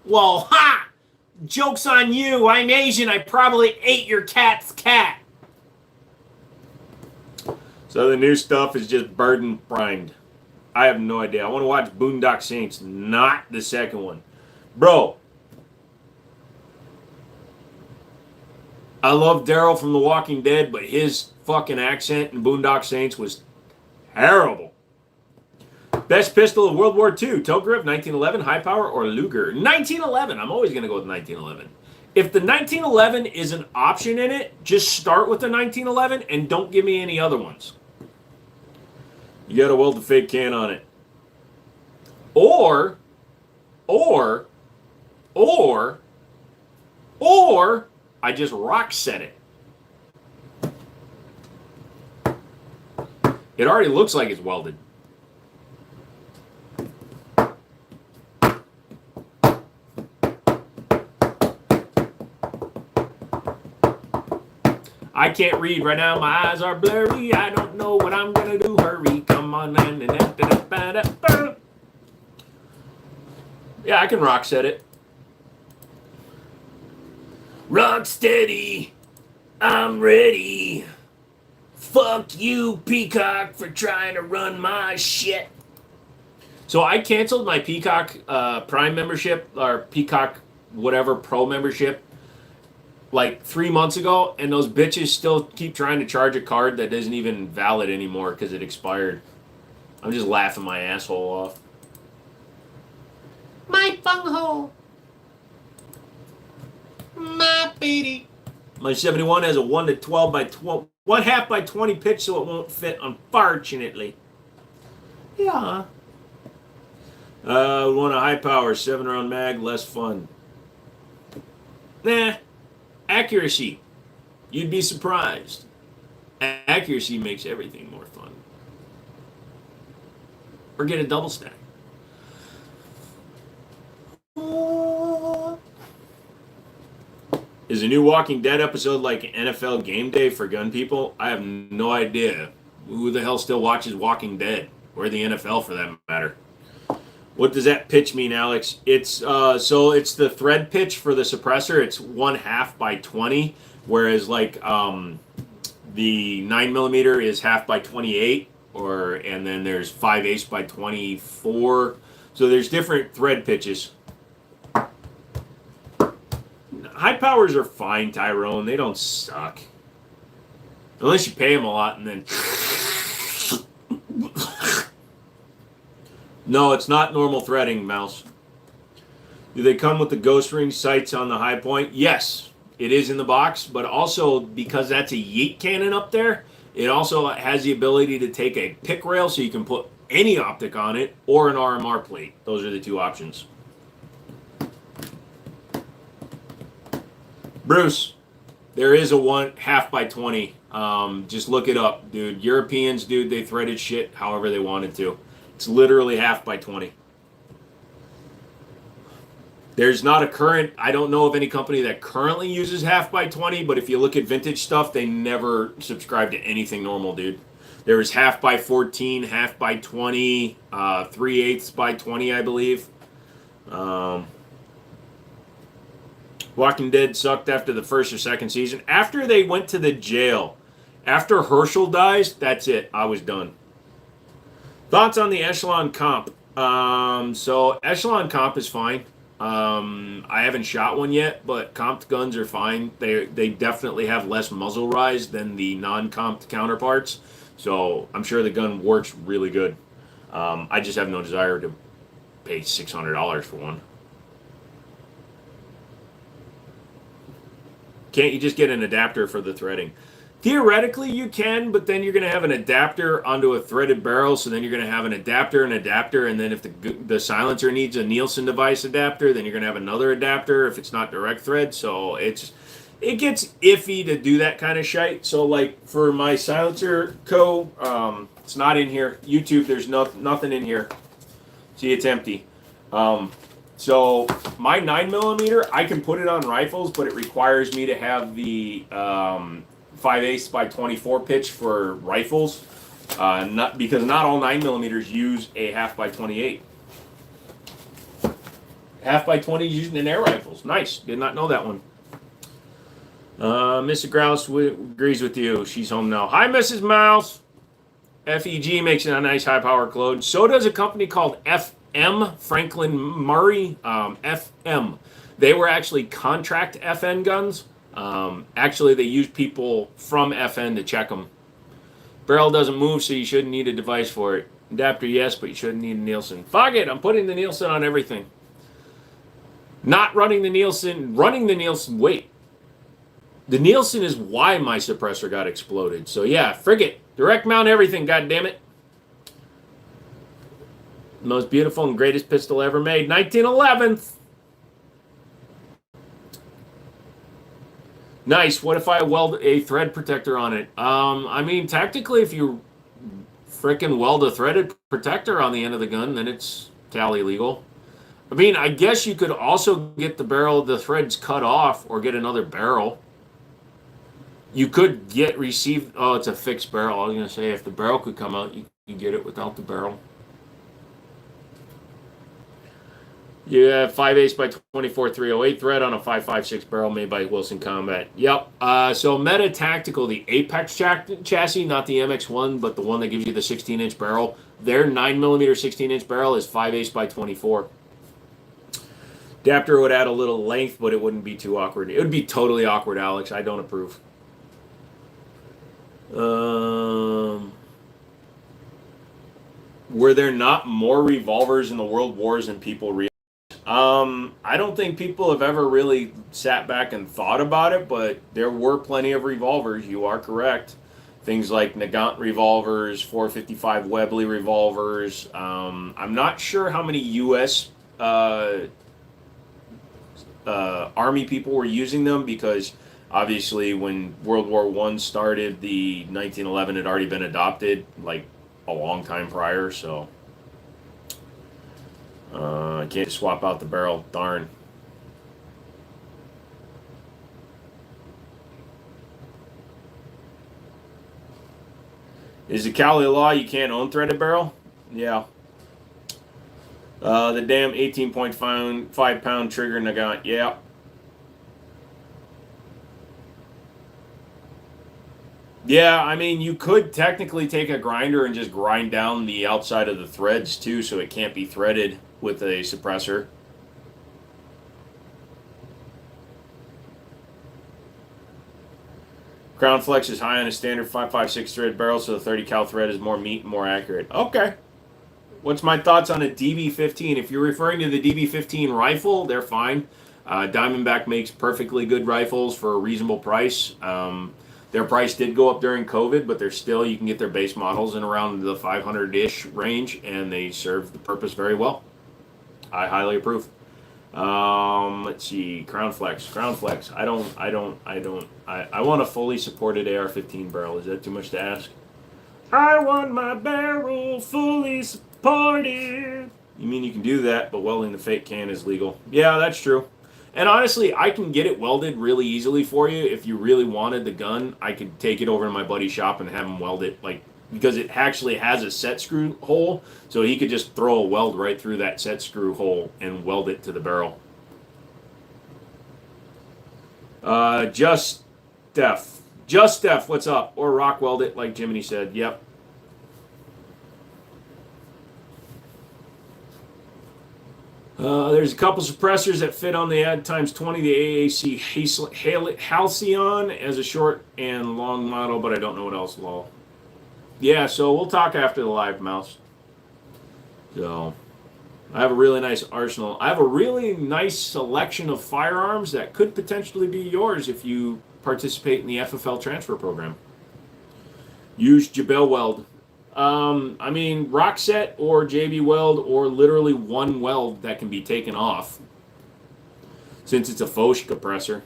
Well, ha! Joke's on you. I'm Asian. I probably ate your cat's cat. So the new stuff is just burden primed. I have no idea. I want to watch Boondock Saints, not the second one. Bro. I love Daryl from The Walking Dead, but his fucking accent in Boondock Saints was terrible. Best pistol of World War II, Tokarev, 1911, high power, or Luger? 1911. I'm always going to go with 1911. If the 1911 is an option in it, just start with the 1911 and don't give me any other ones. You got to weld the fake can on it. Or, I just rock set it. It already looks like it's welded. I can't read right now. My eyes are blurry. I don't know what I'm gonna do. Hurry, come on, man. Yeah, I can rock set it. Rock steady. I'm ready. Fuck you, Peacock, for trying to run my shit. So I canceled my Peacock Prime membership, or Peacock whatever Pro membership, like 3 months ago, and those bitches still keep trying to charge a card that isn't even valid anymore because it expired. I'm just laughing my asshole off. My bunghole. My baby. My 71 has a 1 to 12 by 12, 1/2 by 20 pitch, so it won't fit, unfortunately. Yeah. We want a high power, 7-round mag, less fun. Nah. Accuracy. You'd be surprised. Accuracy makes everything more fun. Or get a double stack. Is a new Walking Dead episode like NFL Game Day for gun people? I have no idea. Who the hell still watches Walking Dead? Or the NFL for that matter? What does that pitch mean, Alex? It's so it's the thread pitch for the suppressor. It's 1/2 by 20, whereas like the 9mm is 1/2 by 28, and then there's 5/8 by 24. So there's different thread pitches. High powers are fine, Tyrone. They don't suck. Unless you pay them a lot and then... No, it's not normal threading, Mouse. Do they come with the ghost ring sights on the high point? Yes, it is in the box, but also because that's a yeet cannon up there, it also has the ability to take a pick rail so you can put any optic on it or an RMR plate. Those are the two options. Bruce, there is a 1/2 by 20. Just look it up, dude. Europeans, dude, they threaded shit however they wanted to. It's literally 1/2 by 20. There's not a current, I don't know of any company that currently uses 1/2 by 20, but if you look at vintage stuff, they never subscribe to anything normal, dude. There was 1/2 by 14, 1/2 by 20, 3/8 by 20, I believe. Walking Dead sucked after the first or second season. After they went to the jail, after Herschel dies, that's it. I was done. Thoughts on the Echelon comp? So Echelon comp is fine. I haven't shot one yet, but comped guns are fine. They definitely have less muzzle rise than the non-comped counterparts. So I'm sure the gun works really good. I just have no desire to pay $600 for one. Can't you just get an adapter for the threading? Theoretically, you can, but then you're going to have an adapter onto a threaded barrel, so then you're going to have an adapter, and then if the silencer needs a Nielsen device adapter, then you're going to have another adapter if it's not direct thread, so it gets iffy to do that kind of shite. So, like, for my silencer it's not in here. YouTube, there's nothing in here. See, it's empty. So my 9mm, I can put it on rifles, but it requires me to have the 5/8 by 24 pitch for rifles, because not all 9mm use a 1/2 by 28. 1/2 by 20 is used in air rifles. Nice, did not know that one. Mrs. Grouse agrees with you. She's home now. Hi, Mrs. Mouse. FEG makes it a nice high power clone. So does a company called FM, Franklin Murray, FM. They were actually contract FN guns. Actually, they use people from FN to check them. Barrel doesn't move, so you shouldn't need a device for it. Adapter, yes, but you shouldn't need a Nielsen. Fuck it, I'm putting the Nielsen on everything. Not running the Nielsen, wait. The Nielsen is why my suppressor got exploded. So yeah, frig it. Direct mount everything, goddammit. Most beautiful and greatest pistol ever made, 1911. Nice. What if I weld a thread protector on it? I mean, tactically, if you frickin' weld a threaded protector on the end of the gun, then it's tally legal. I mean, I guess you could also get the threads cut off, or get another barrel. You could oh, it's a fixed barrel. I was going to say, if the barrel could come out, you could get it without the barrel. You have 5/8 by 24 308 thread on a 5.56 barrel made by Wilson Combat. Yep. So Meta Tactical, the Apex chassis, not the MX1, but the one that gives you the 16-inch barrel. Their 9mm 16-inch barrel is 5/8 by 24. Adapter would add a little length, but it wouldn't be too awkward. It would be totally awkward, Alex. I don't approve. Were there not more revolvers in the world wars than people realize? I don't think people have ever really sat back and thought about it, but there were plenty of revolvers. You are correct. Things like Nagant revolvers, 455 Webley revolvers. I'm not sure how many U.S. Army people were using them because obviously when World War I started, the 1911 had already been adopted like a long time prior, so I can't swap out the barrel. Darn. Is the Cali law you can't own threaded barrel? Yeah. The damn 18.5 pound trigger Nagant. Yeah. Yeah, I mean, you could technically take a grinder and just grind down the outside of the threads too, so it can't be threaded with a suppressor. Crown flex is high on a standard 5.56 thread barrel, so the 30 cal thread is more meat and more accurate. Okay. What's my thoughts on a DB15? If you're referring to the DB15 rifle, they're fine. Diamondback makes perfectly good rifles for a reasonable price. Their price did go up during COVID, but they're still, you can get their base models in around the 500-ish range, and they serve the purpose very well. I highly approve. Let's see, Crown Flex. I want a fully supported AR-15 barrel. Is that too much to ask? I want my barrel fully supported. You mean you can do that, but welding the fake can is legal? Yeah, that's true. And honestly, I can get it welded really easily for you. If you really wanted the gun, I could take it over to my buddy's shop and have him weld it, like, because it actually has a set screw hole, so he could just throw a weld right through that set screw hole and weld it to the barrel. Just Steph, what's up? Or rock weld it, like Jiminy said. Yep. There's a couple suppressors that fit on the Ad times 20, the AAC Halcyon as a short and long model, but I don't know what else, lol. Yeah, so we'll talk after the live, Mouse. So, I have a really nice arsenal. I have a really nice selection of firearms that could potentially be yours if you participate in the FFL transfer program. Use Jabel Weld. I mean, Rockset or JB Weld or literally one weld that can be taken off since it's a Foch compressor.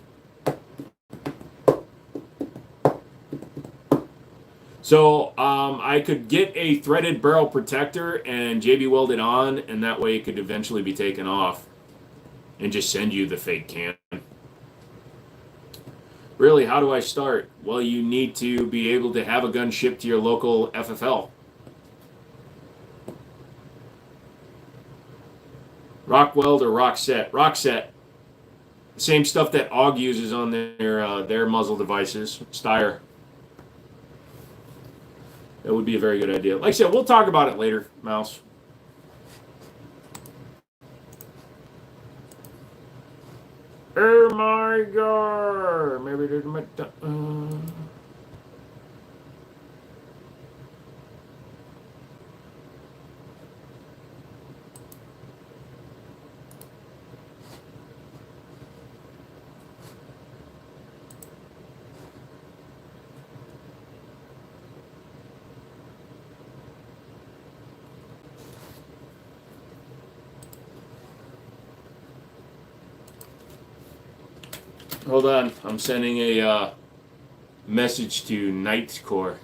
So I could get a threaded barrel protector and JB weld it on, and that way it could eventually be taken off and just send you the fake can. Really, how do I start? Well, you need to be able to have a gun shipped to your local FFL. Rock weld or rock set? Rock set. Same stuff that AUG uses on their muzzle devices. Steyr. That would be a very good idea. Like I said, we'll talk about it later, Mouse. Oh my god. Maybe there's my... Hold on, I'm sending a message to Knight's Corps.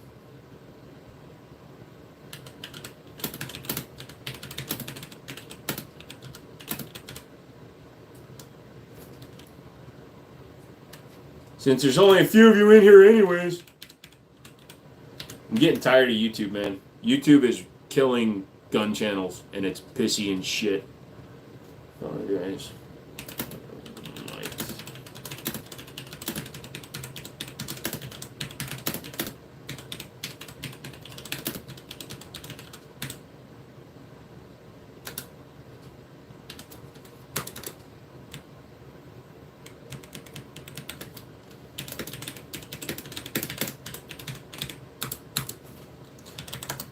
Since there's only a few of you in here anyways. I'm getting tired of YouTube, man. YouTube is killing gun channels, and it's pissy and shit. Oh, is.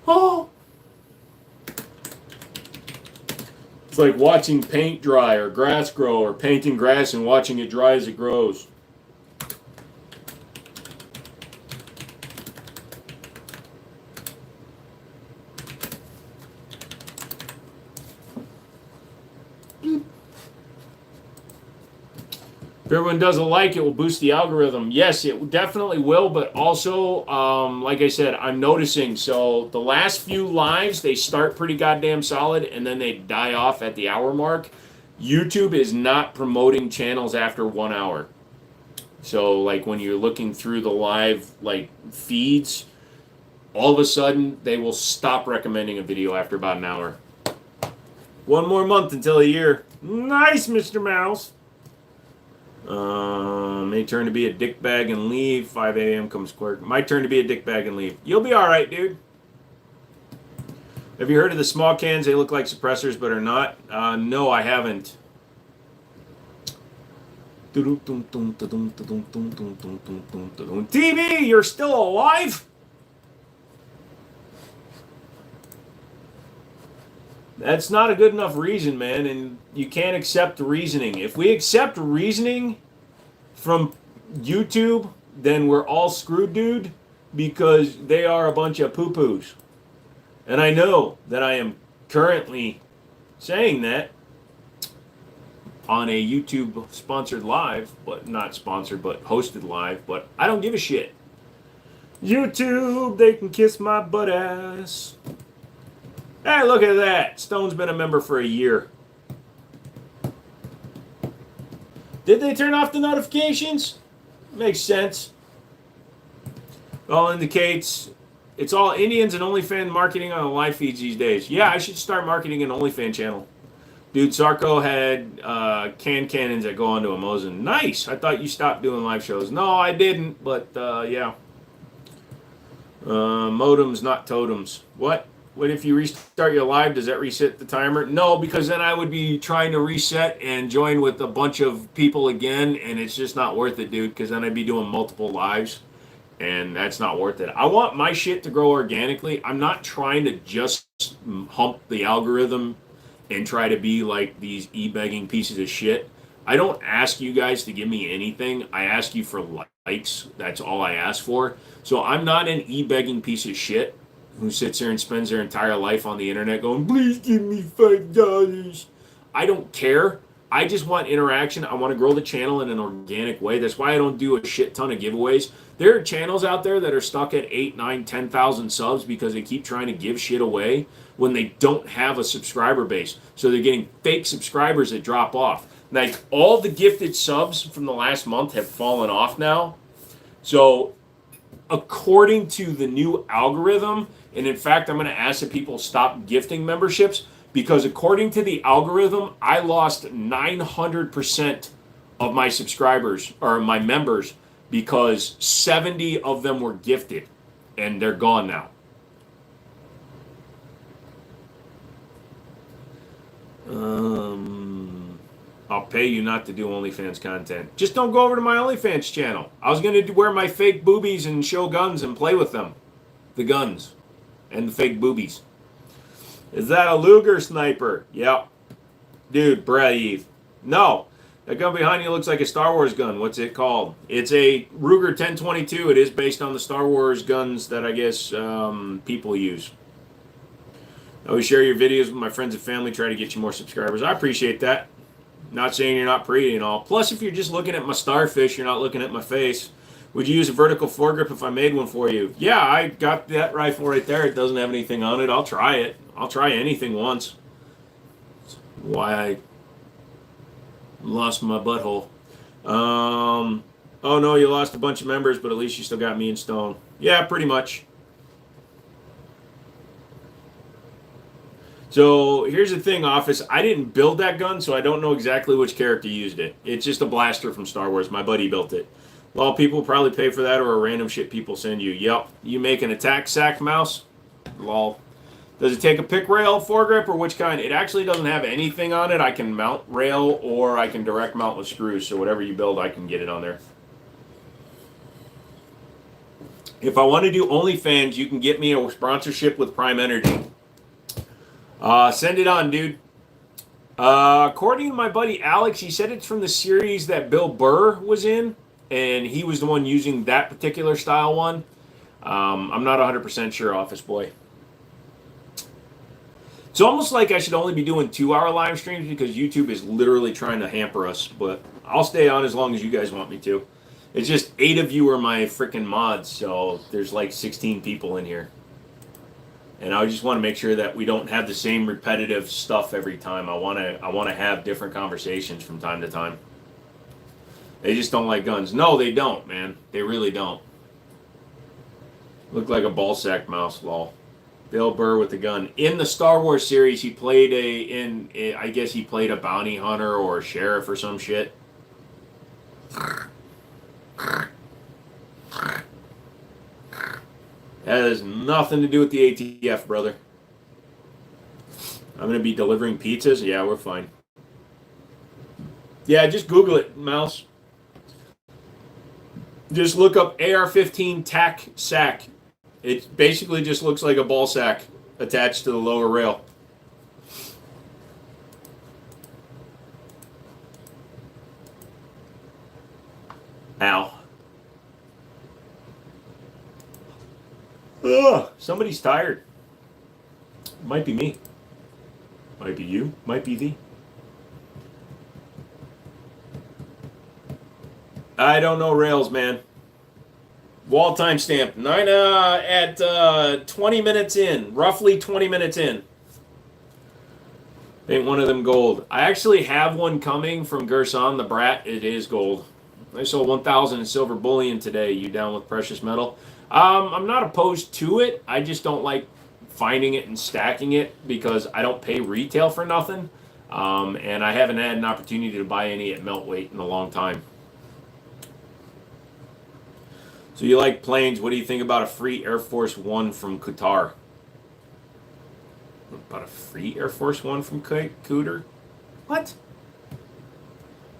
Oh! It's like watching paint dry or grass grow, or painting grass and watching it dry as it grows. If everyone doesn't like it, will boost the algorithm. Yes, it definitely will, but also, like I said, I'm noticing. So the last few lives, they start pretty goddamn solid, and then they die off at the hour mark. YouTube is not promoting channels after 1 hour. So, like, when you're looking through the live, like, feeds, all of a sudden, they will stop recommending a video after about an hour. 1 more month until a year. Nice, Mr. Mouse. May turn to be a dickbag and leave. 5 a.m. comes Quirk. My turn to be a dickbag and leave. You'll be alright, dude. Have you heard of the small cans? They look like suppressors but are not. No, I haven't. TV, you're still alive? That's not a good enough reason, man, and you can't accept reasoning. If we accept reasoning from YouTube, then we're all screwed, dude, because they are a bunch of poo-poos. And I know that I am currently saying that on a YouTube sponsored live, but not sponsored, but hosted live, but I don't give a shit. YouTube, they can kiss my butt ass. Hey, look at that. Stone's been a member for a year. Did they turn off the notifications? Makes sense. All indicates it's all Indians and OnlyFans marketing on the live feeds these days. Yeah, I should start marketing an OnlyFans channel. Dude, Sarko had cannons that go onto a Mosin. Nice. I thought you stopped doing live shows. No, I didn't, but yeah. Modems, not totems. What? What if you restart your live? Does that reset the timer? No, because then I would be trying to reset and join with a bunch of people again, and it's just not worth it, dude, because then I'd be doing multiple lives, and that's not worth it. I want my shit to grow organically. I'm not trying to just hump the algorithm and try to be like these e-begging pieces of shit. I don't ask you guys to give me anything. I ask you for likes. That's all I ask for. So I'm not an e-begging piece of shit who sits there and spends their entire life on the internet going, please give me $5. I don't care. I just want interaction. I want to grow the channel in an organic way. That's why I don't do a shit ton of giveaways. There are channels out there that are stuck at 8, 9, 10,000 subs because they keep trying to give shit away when they don't have a subscriber base. So they're getting fake subscribers that drop off. Like, all the gifted subs from the last month have fallen off now. So according to the new algorithm, and in fact, I'm going to ask that people stop gifting memberships, because according to the algorithm, I lost 900% of my subscribers, or my members, because 70 of them were gifted, and they're gone now. I'll pay you not to do OnlyFans content. Just don't go over to my OnlyFans channel. I was going to wear my fake boobies and show guns and play with them. The guns. And the fake boobies. Is that a Luger sniper? Yep. Dude, brave. No. That gun behind you looks like a Star Wars gun. What's it called? It's a Ruger 1022. It is based on the Star Wars guns that I guess people use. I always share your videos with my friends and family, try to get you more subscribers. I appreciate that. Not saying you're not pretty and all. Plus, if you're just looking at my starfish, you're not looking at my face. Would you use a vertical foregrip if I made one for you? Yeah, I got that rifle right there. It doesn't have anything on it. I'll try it. I'll try anything once. That's why I lost my butthole. Oh no, you lost a bunch of members, but at least you still got me and Stone. Yeah, pretty much. So here's the thing, Office. I didn't build that gun, so I don't know exactly which character used it. It's just a blaster from Star Wars. My buddy built it. A lot of people probably pay for that, or a random shit people send you. Yep. You make an attack sack mouse? Lol. Does it take a pick rail foregrip, or which kind? It actually doesn't have anything on it. I can mount rail, or I can direct mount with screws. So whatever you build, I can get it on there. If I want to do OnlyFans, you can get me a sponsorship with Prime Energy. Send it on, dude. According to my buddy Alex, he said it's from the series that Bill Burr was in, and he was the one using that particular style one. I'm not 100% sure, Office Boy. It's almost like I should only be doing 2-hour live streams because YouTube is literally trying to hamper us, but I'll stay on as long as you guys want me to. It's just 8 of you are my freaking mods, so there's like 16 people in here. And I just want to make sure that we don't have the same repetitive stuff every time. I want to have different conversations from time to time. They just don't like guns. No, they don't, man. They really don't. Look like a ballsack mouse, lol. Bill Burr with the gun. In the Star Wars series, he played I guess he played a bounty hunter or a sheriff or some shit. That has nothing to do with the ATF, brother. I'm going to be delivering pizzas? Yeah, we're fine. Yeah, just Google it, mouse. Just look up AR-15 tack sack. It basically just looks like a ball sack attached to the lower rail. Ow. Ugh, somebody's tired. Might be me. Might be you. Might be thee. I don't know rails, man. Wall timestamp. At 20 minutes in. Roughly 20 minutes in. Ain't one of them gold. I actually have one coming from Gerson the Brat. It is gold. I sold 1,000 in silver bullion today. You down with precious metal? I'm not opposed to it. I just don't like finding it and stacking it because I don't pay retail for nothing. And I haven't had an opportunity to buy any at melt weight in a long time. So you like planes. What do you think about a free Air Force One from Qatar? About a free Air Force One from Qatar? What?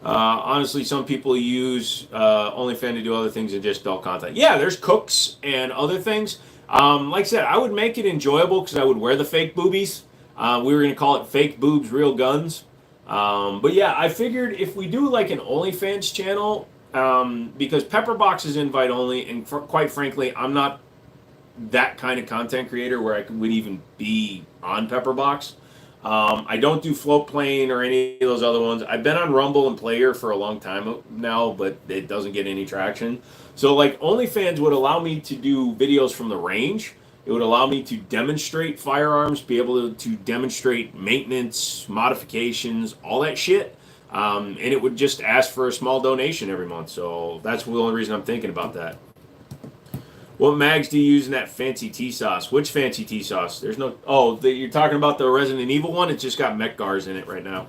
Honestly, some people use OnlyFans to do other things than just adult content. Yeah, there's cooks and other things. Like I said, I would make it enjoyable because I would wear the fake boobies. We were going to call it Fake Boobs, Real Guns. But yeah, I figured if we do like an OnlyFans channel, because Pepperbox is invite only, and quite frankly, I'm not that kind of content creator where I would even be on Pepperbox. I don't do float plane or any of those other ones. I've been on Rumble and Player for a long time now, but it doesn't get any traction. So like OnlyFans would allow me to do videos from the range. It would allow me to demonstrate firearms, be able to demonstrate maintenance, modifications, all that shit. And it would just ask for a small donation every month. So that's the only reason I'm thinking about that. What mags do you use in that fancy tea sauce? Which fancy tea sauce? There's no... Oh, you're talking about the Resident Evil one? It's just got mech gars in it right now.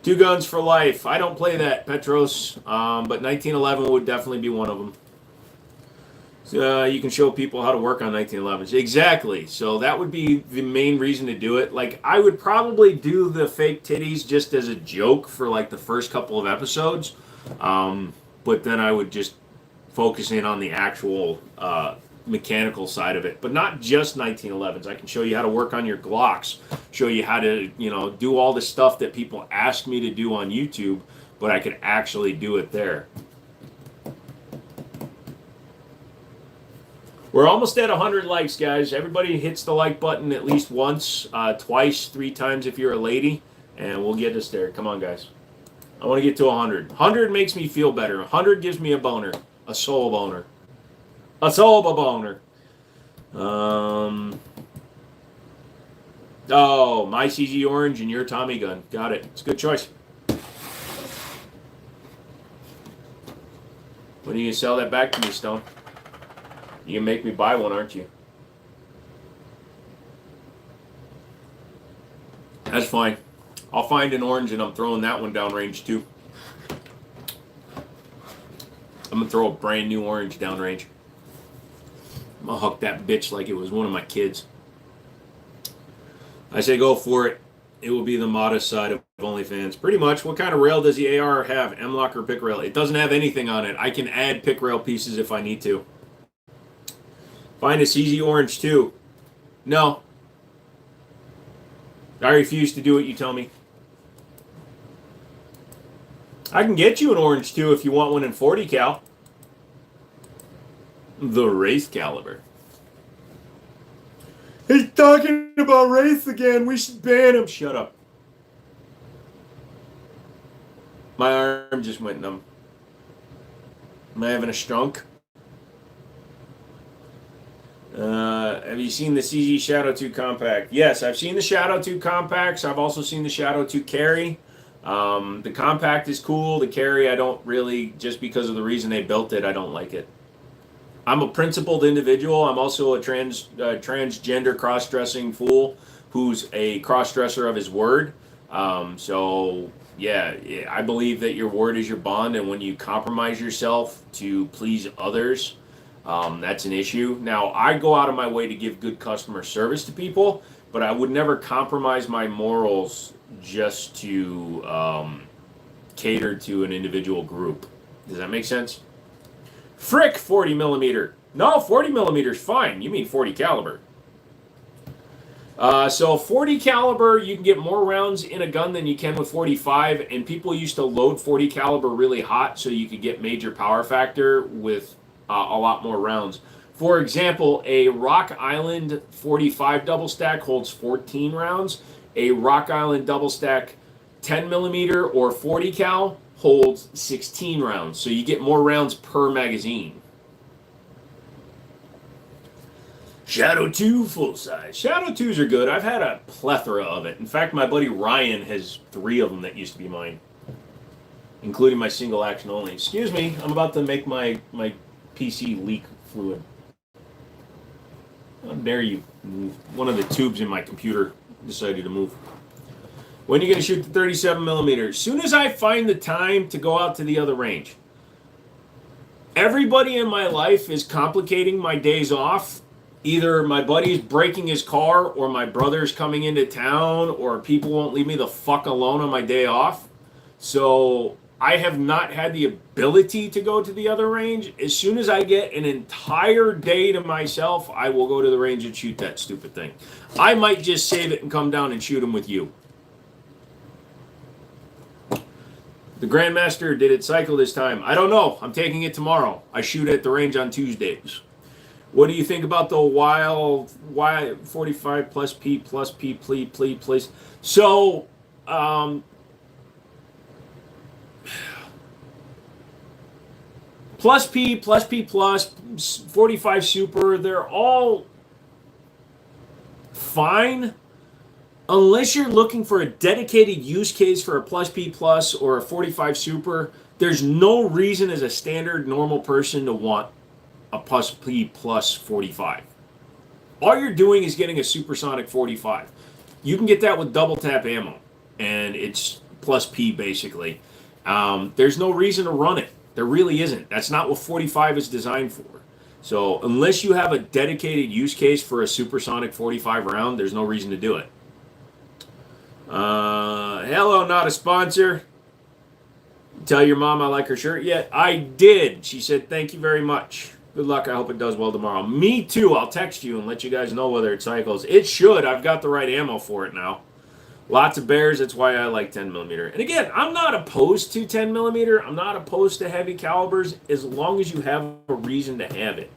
2 guns for life. I don't play that, Petros. But 1911 would definitely be one of them. So, you can show people how to work on 1911s. Exactly. So that would be the main reason to do it. Like, I would probably do the fake titties just as a joke for like the first couple of episodes. But then I would just focus in on the actual mechanical side of it, but not just 1911s. I can show you how to work on your Glocks, show you how to, do all the stuff that people ask me to do on YouTube, but I could actually do it there. We're almost at 100 likes, guys. Everybody hits the like button at least once, twice, 3 times if you're a lady, and we'll get us there. Come on, guys. I want to get to 100. 100 makes me feel better. 100 gives me a boner. A soul boner. A soul boner. Oh, my CZ Orange and your Tommy gun. Got it. It's a good choice. When are you going to sell that back to me, Stone? You can make me buy one, aren't you? That's fine. I'll find an orange and I'm throwing that one downrange too. I'm going to throw a brand new orange downrange. I'm going to hook that bitch like it was one of my kids. I say go for it. It will be the modest side of OnlyFans. Pretty much. What kind of rail does the AR have? M-lock or pick rail? It doesn't have anything on it. I can add pick rail pieces if I need to. Find a CZ orange too. No. I refuse to do what you tell me. I can get you an orange too if you want one in 40 cal. The race caliber. He's talking about race again. We should ban him. Shut up. My arm just went numb. Am I having a strunk? Have you seen the CZ Shadow 2 Compact? Yes, I've seen the Shadow 2 Compacts. I've also seen the Shadow 2 Carry. The Compact is cool. The Carry, I don't really, just because of the reason they built it, I don't like it. I'm a principled individual. I'm also a transgender cross-dressing fool who's a cross-dresser of his word. So, yeah, I believe that your word is your bond, and when you compromise yourself to please others, that's an issue. Now, I go out of my way to give good customer service to people, but I would never compromise my morals just to cater to an individual group. Does that make sense? Frick 40 millimeter. No, 40 millimeter is fine. You mean 40 caliber. So 40 caliber, you can get more rounds in a gun than you can with 45, and people used to load 40 caliber really hot so you could get major power factor with a lot more rounds. For example, a Rock Island 45 double stack holds 14 rounds. A Rock Island double stack 10 millimeter or 40 cal holds 16 rounds. So you get more rounds per magazine. Shadow 2 full size. Shadow 2s are good. I've had a plethora of it. In fact, my buddy Ryan has 3 of them that used to be mine, including my single action only. Excuse me, I'm about to make my PC leak fluid. How dare you? One of the tubes in my computer decided to move. When are you going to shoot the 37 millimeter? As soon as I find the time to go out to the other range. Everybody in my life is complicating my days off. Either my buddy's breaking his car, or my brother's coming into town, or people won't leave me the fuck alone on my day off. So I have not had the ability to go to the other range. As soon as I get an entire day to myself, I will go to the range and shoot that stupid thing. I might just save it and come down and shoot them with you. The Grandmaster, did it cycle this time? I don't know. I'm taking it tomorrow. I shoot at the range on Tuesdays. What do you think about the Wild Y45 plus P, please? So, plus P, 45 Super, they're all fine. Unless you're looking for a dedicated use case for a plus P plus or a 45 Super, there's no reason as a standard normal person to want a plus P plus 45. All you're doing is getting a supersonic 45. You can get that with double tap ammo, and it's plus P basically. There's no reason to run it. There really isn't. That's not what 45 is designed for. So unless you have a dedicated use case for a supersonic 45 round, there's no reason to do it. Hello, not a sponsor. Tell your mom I like her shirt yet? I did. She said, thank you very much. Good luck. I hope it does well tomorrow. Me too. I'll text you and let you guys know whether it cycles. It should. I've got the right ammo for it now. Lots of bears. That's why I like 10 millimeter. And again, I'm not opposed to 10 millimeter. I'm not opposed to heavy calibers as long as you have a reason to have it.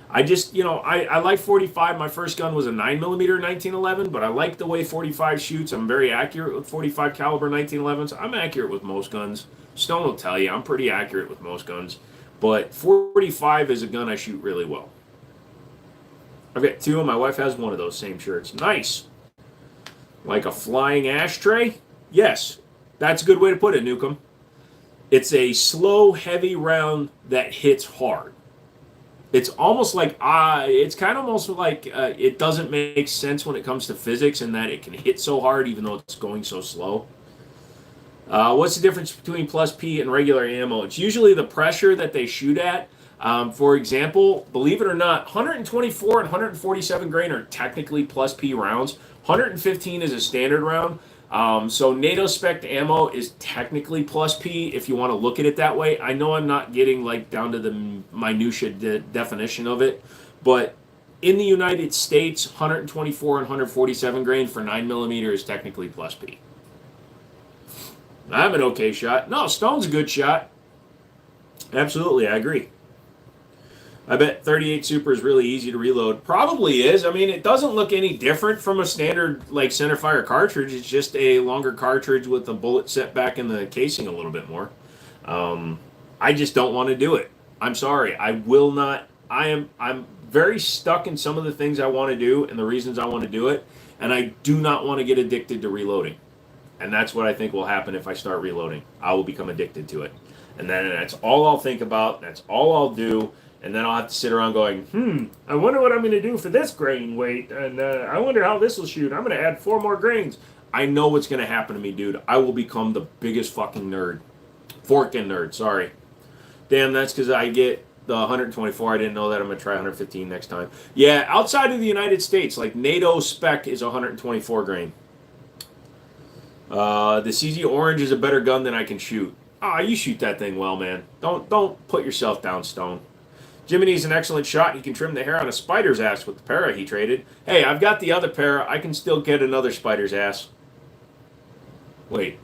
I just, I like 45. My first gun was a 9 millimeter 1911, but I like the way 45 shoots. I'm very accurate with 45 caliber 1911s. I'm accurate with most guns. Stone will tell you I'm pretty accurate with most guns. But 45 is a gun I shoot really well. I've got 2, and my wife has one of those same shirts. Nice. Like a flying ashtray? Yes, that's a good way to put it, Newcomb. It's a slow, heavy round that hits hard. It's almost like it's kind of almost like it doesn't make sense when it comes to physics, and that it can hit so hard even though it's going so slow. What's the difference between plus P and regular ammo? It's usually the pressure that they shoot at. For example, believe it or not, 124 and 147 grain are technically plus P rounds. 115 is a standard round. So NATO spec ammo is technically plus P if you want to look at it that way. I know I'm not getting like down to the minutia definition of it, but in the United States, 124 and 147 grain for 9mm is technically plus P. I have an okay shot. No, Stone's a good shot. Absolutely, I agree. I bet 38 Super is really easy to reload. Probably is. I mean, it doesn't look any different from a standard like centerfire cartridge. It's just a longer cartridge with the bullet set back in the casing a little bit more. I just don't want to do it. I'm sorry. I will not. I'm very stuck in some of the things I want to do and the reasons I want to do it, and I do not want to get addicted to reloading. And that's what I think will happen if I start reloading. I will become addicted to it. And then that's all I'll think about. That's all I'll do. And then I'll have to sit around going, I wonder what I'm going to do for this grain weight. And I wonder how this will shoot. I'm going to add 4 more grains. I know what's going to happen to me, dude. I will become the biggest fucking nerd. Forking nerd, sorry. Damn, that's because I get the 124. I didn't know that. I'm going to try 115 next time. Yeah, outside of the United States, like NATO spec is 124 grain. The CZ Orange is a better gun than I can shoot. Ah, you shoot that thing well, man. Don't put yourself down, Stone. Jiminy's an excellent shot. He can trim the hair on a spider's ass with the para he traded. Hey, I've got the other para. I can still get another spider's ass. Wait.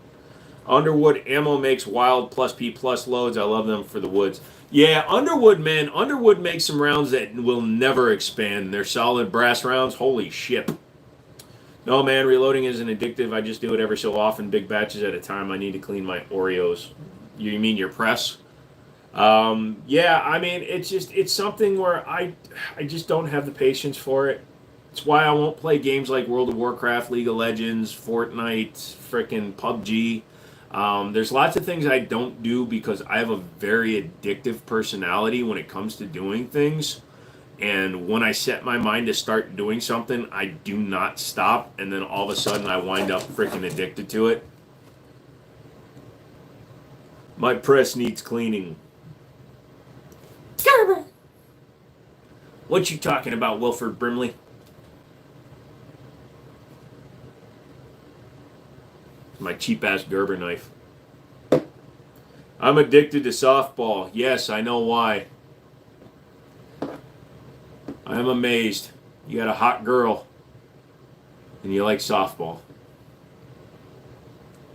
Underwood ammo makes wild plus P plus loads. I love them for the woods. Yeah, Underwood, man. Underwood makes some rounds that will never expand. They're solid brass rounds. Holy shit. No, man, reloading isn't addictive. I just do it every so often, big batches at a time. I need to clean my Oreos. You mean your press? Yeah, I mean, it's something where I just don't have the patience for it. It's why I won't play games like World of Warcraft, League of Legends, Fortnite, frickin' PUBG. There's lots of things I don't do because I have a very addictive personality when it comes to doing things. And when I set my mind to start doing something, I do not stop. And then all of a sudden, I wind up freaking addicted to it. My press needs cleaning. Gerber! What you talking about, Wilford Brimley? My cheap-ass Gerber knife. I'm addicted to softball. Yes, I know why. I am amazed. You got a hot girl and you like softball.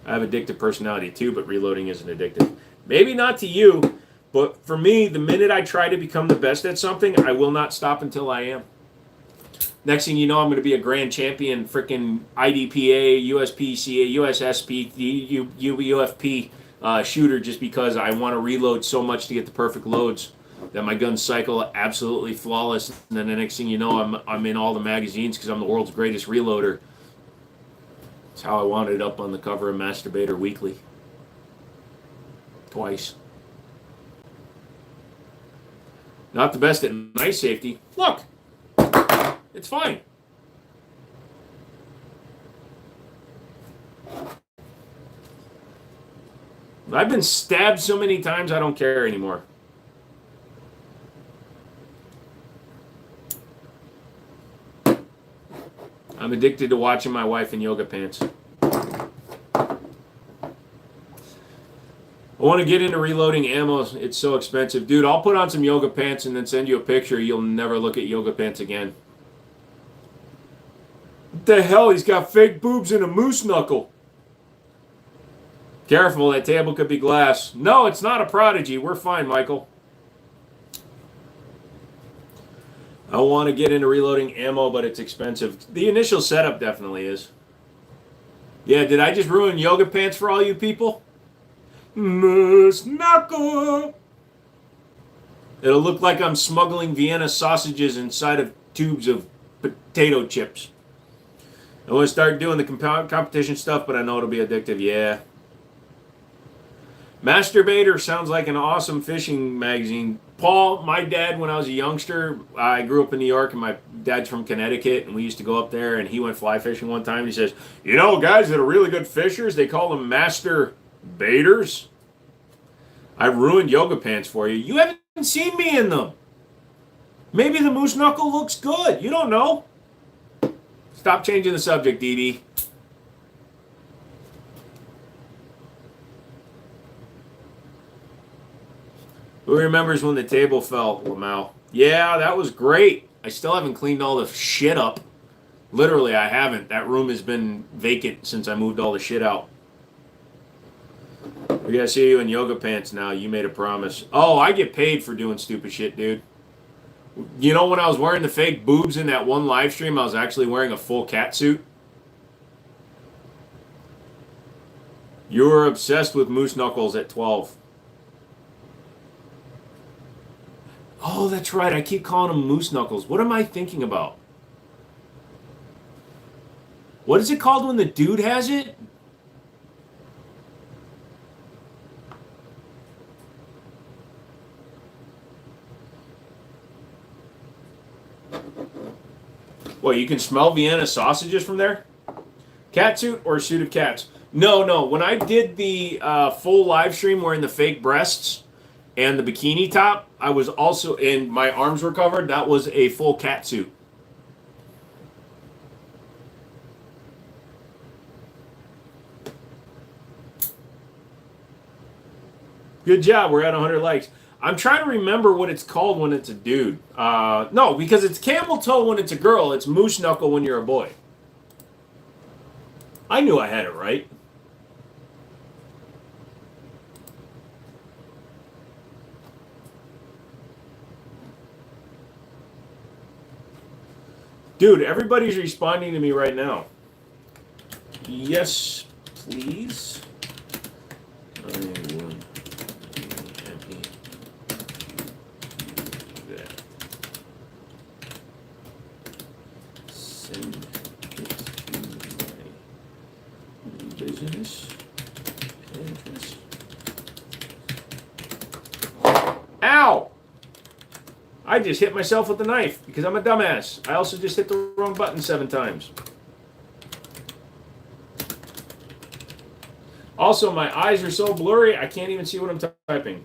I have addictive personality too, but reloading isn't addictive. Maybe not to you, but for me, the minute I try to become the best at something, I will not stop until I am. Next thing you know, I'm going to be a grand champion, freaking IDPA, USPCA, USSP, UFP shooter just because I want to reload so much to get the perfect loads. That my guns cycle absolutely flawless, and then the next thing you know, I'm in all the magazines because I'm the world's greatest reloader. That's how I wound up on the cover of Masturbator Weekly. Twice. Not the best at knife safety. Look! It's fine. I've been stabbed so many times I don't care anymore. I'm addicted to watching my wife in yoga pants. I want to get into reloading ammo. It's so expensive. Dude, I'll put on some yoga pants and then send you a picture. You'll never look at yoga pants again. What the hell? He's got fake boobs and a moose knuckle. Careful, that table could be glass. No, it's not a Prodigy. We're fine, Michael. I want to get into reloading ammo, but it's expensive. The initial setup definitely is. Yeah, did I just ruin yoga pants for all you people? Moose knuckle. It'll look like I'm smuggling Vienna sausages inside of tubes of potato chips. I want to start doing the competition stuff, but I know it'll be addictive. Yeah. Masturbator sounds like an awesome fishing magazine. Paul, my dad, when I was a youngster, I grew up in New York, and my dad's from Connecticut, and we used to go up there, and he went fly fishing one time. He says, you know, guys that are really good fishers, they call them master baiters. I've ruined yoga pants for you. You haven't seen me in them. Maybe the moose knuckle looks good. You don't know. Stop changing the subject, Dee Dee. Who remembers when the table fell, Lamau? Yeah, that was great. I still haven't cleaned all the shit up. Literally, I haven't. That room has been vacant since I moved all the shit out. We gotta see you in yoga pants now. You made a promise. Oh, I get paid for doing stupid shit, dude. You know when I was wearing the fake boobs in that one live stream, I was actually wearing a full cat suit? You were obsessed with moose knuckles at 12. Oh, that's right. I keep calling them moose knuckles. What am I thinking about? What is it called when the dude has it? What, you can smell Vienna sausages from there? Cat suit or a suit of cats? No. When I did the full live stream wearing the fake breasts and the bikini top, I was also, and my arms were covered, that was a full cat suit. Good job, we're at 100 likes. I'm trying to remember what it's called when it's a dude. No, because it's camel toe when it's a girl, it's moose knuckle when you're a boy. I knew I had it right. Dude, everybody's responding to me right now. Yes, please. I will be happy. That. Send it to my business address. Ow! I just hit myself with the knife because I'm a dumbass. I also just hit the wrong button 7 times. Also, my eyes are so blurry, I can't even see what I'm typing.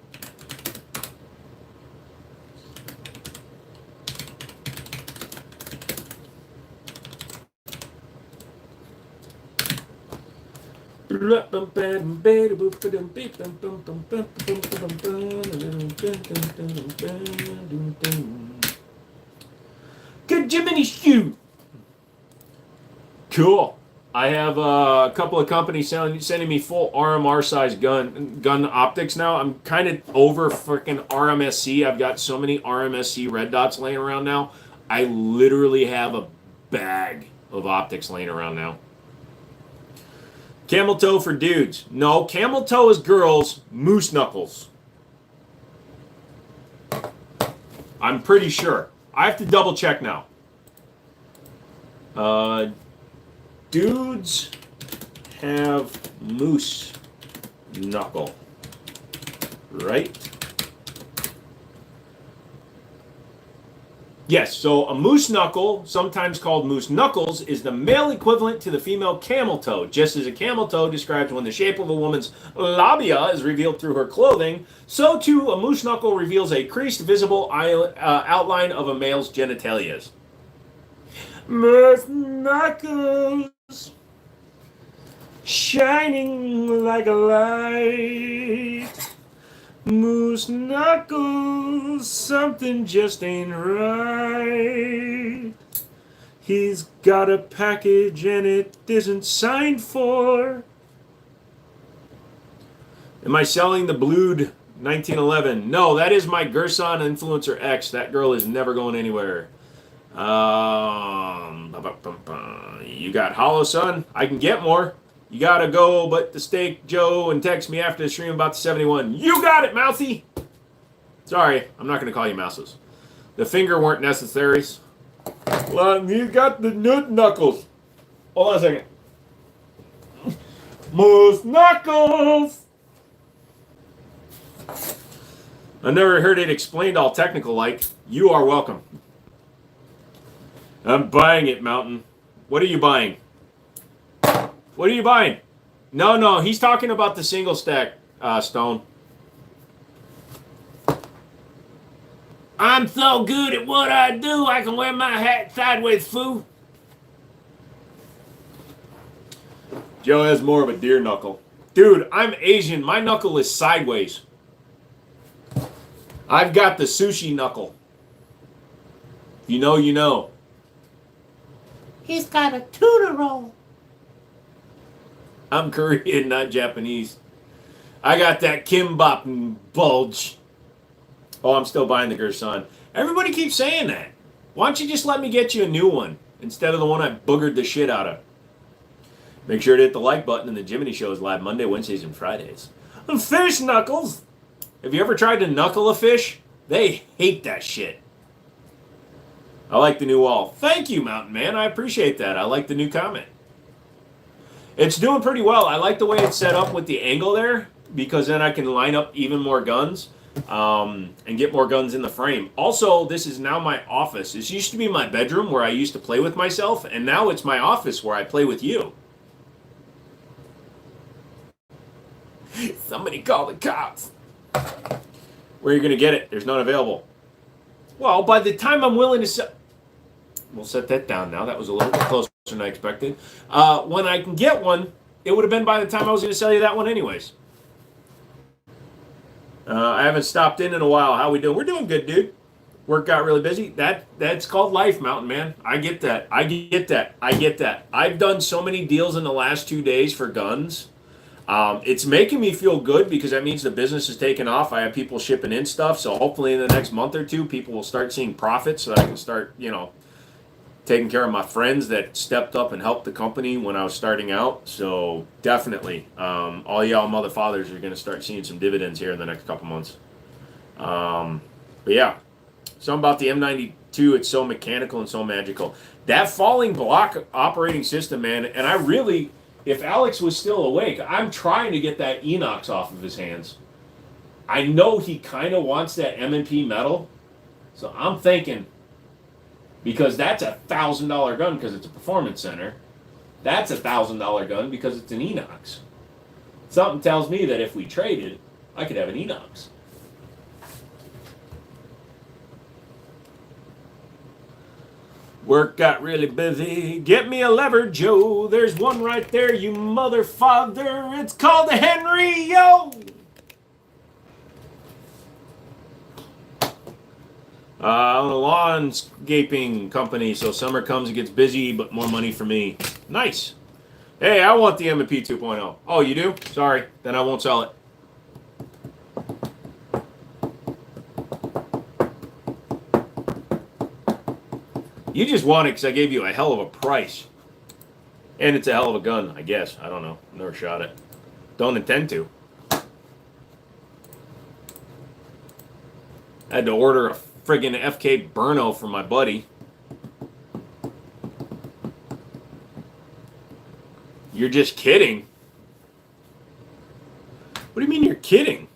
Good Jiminy Stew. Cool. I have a couple of companies sending me full RMR size gun optics now. I'm kind of over freaking RMSC. I've got so many RMSC red dots laying around now. I literally have a bag of optics laying around now. Camel toe for dudes. No, camel toe is girls. Moose knuckles. I'm pretty sure. I have to double check now. Dudes have moose knuckle, right? Yes, so a moose knuckle, sometimes called moose knuckles, is the male equivalent to the female camel toe. Just as a camel toe describes when the shape of a woman's labia is revealed through her clothing, so too a moose knuckle reveals a creased, visible outline of a male's genitalias. Moose knuckles, shining like a light. Moose knuckles, something just ain't right. He's got a package and it isn't signed for. Am I selling the blued 1911? No, that is my Gerson Influencer X. That girl is never going anywhere. You got Hollow Sun? I can get more. You gotta go, but the steak, Joe, and text me after the stream about the 71. You got it, Mousy! Sorry, I'm not gonna call you Mouses. The finger weren't necessaries. Well, you got the nut knuckles. Hold on a second. Moose knuckles! I never heard it explained all technical like. You are welcome. I'm buying it, Mountain. What are you buying? What are you buying? No, he's talking about the single stack, Stone. I'm so good at what I do, I can wear my hat sideways, fool. Joe has more of a deer knuckle. Dude, I'm Asian. My knuckle is sideways. I've got the sushi knuckle. You know, you know. He's got a tuna roll. I'm Korean, not Japanese. I got that kimbap bulge. Oh, I'm still buying the Gerson. Everybody keeps saying that. Why don't you just let me get you a new one instead of the one I boogered the shit out of? Make sure to hit the like button, and the Jiminy Show is live Monday, Wednesdays, and Fridays. Fish knuckles! Have you ever tried to knuckle a fish? They hate that shit. I like the new wall. Thank you, Mountain Man. I appreciate that. I like the new comment. It's doing pretty well. I like the way it's set up with the angle there, because then I can line up even more guns and get more guns in the frame. Also, this is now my office. This used to be my bedroom where I used to play with myself, and now it's my office where I play with you. Somebody call the cops. Where are you going to get it? There's none available. Well, by the time I'm willing to sell... We'll set that down now. That was a little bit closer than I expected. When I can get one, it would have been by the time I was going to sell you that one anyways. I haven't stopped in a while. How we doing? We're doing good, dude. Work got really busy. That's called life, Mountain Man. I get that. I get that. I've done so many deals in the last 2 days for guns. It's making me feel good because that means the business is taking off. I have people shipping in stuff, so hopefully in the next month or two, people will start seeing profits so that I can start, taking care of my friends that stepped up and helped the company when I was starting out. So definitely, all y'all mother fathers are going to start seeing some dividends here in the next couple months. But yeah, something about the M92, it's so mechanical and so magical. That falling block operating system, man, and I really... If Alex was still awake, I'm trying to get that Enox off of his hands. I know he kind of wants that M&P metal. So I'm thinking, because that's a $1,000 gun because it's a performance center. That's a $1,000 gun because it's an Enox. Something tells me that if we traded, I could have an Enox. Work got really busy. Get me a lever, Joe. There's one right there, you mother father. It's called a Henry, yo. I own a landscaping company, so summer comes, it gets busy, but more money for me. Nice. Hey, I want the M&P 2.0. Oh, you do? Sorry, then I won't sell it. You just want it because I gave you a hell of a price. And it's a hell of a gun, I guess. I don't know. Never shot it. Don't intend to. I had to order a friggin' FK Burno for my buddy. You're just kidding? What do you mean you're kidding?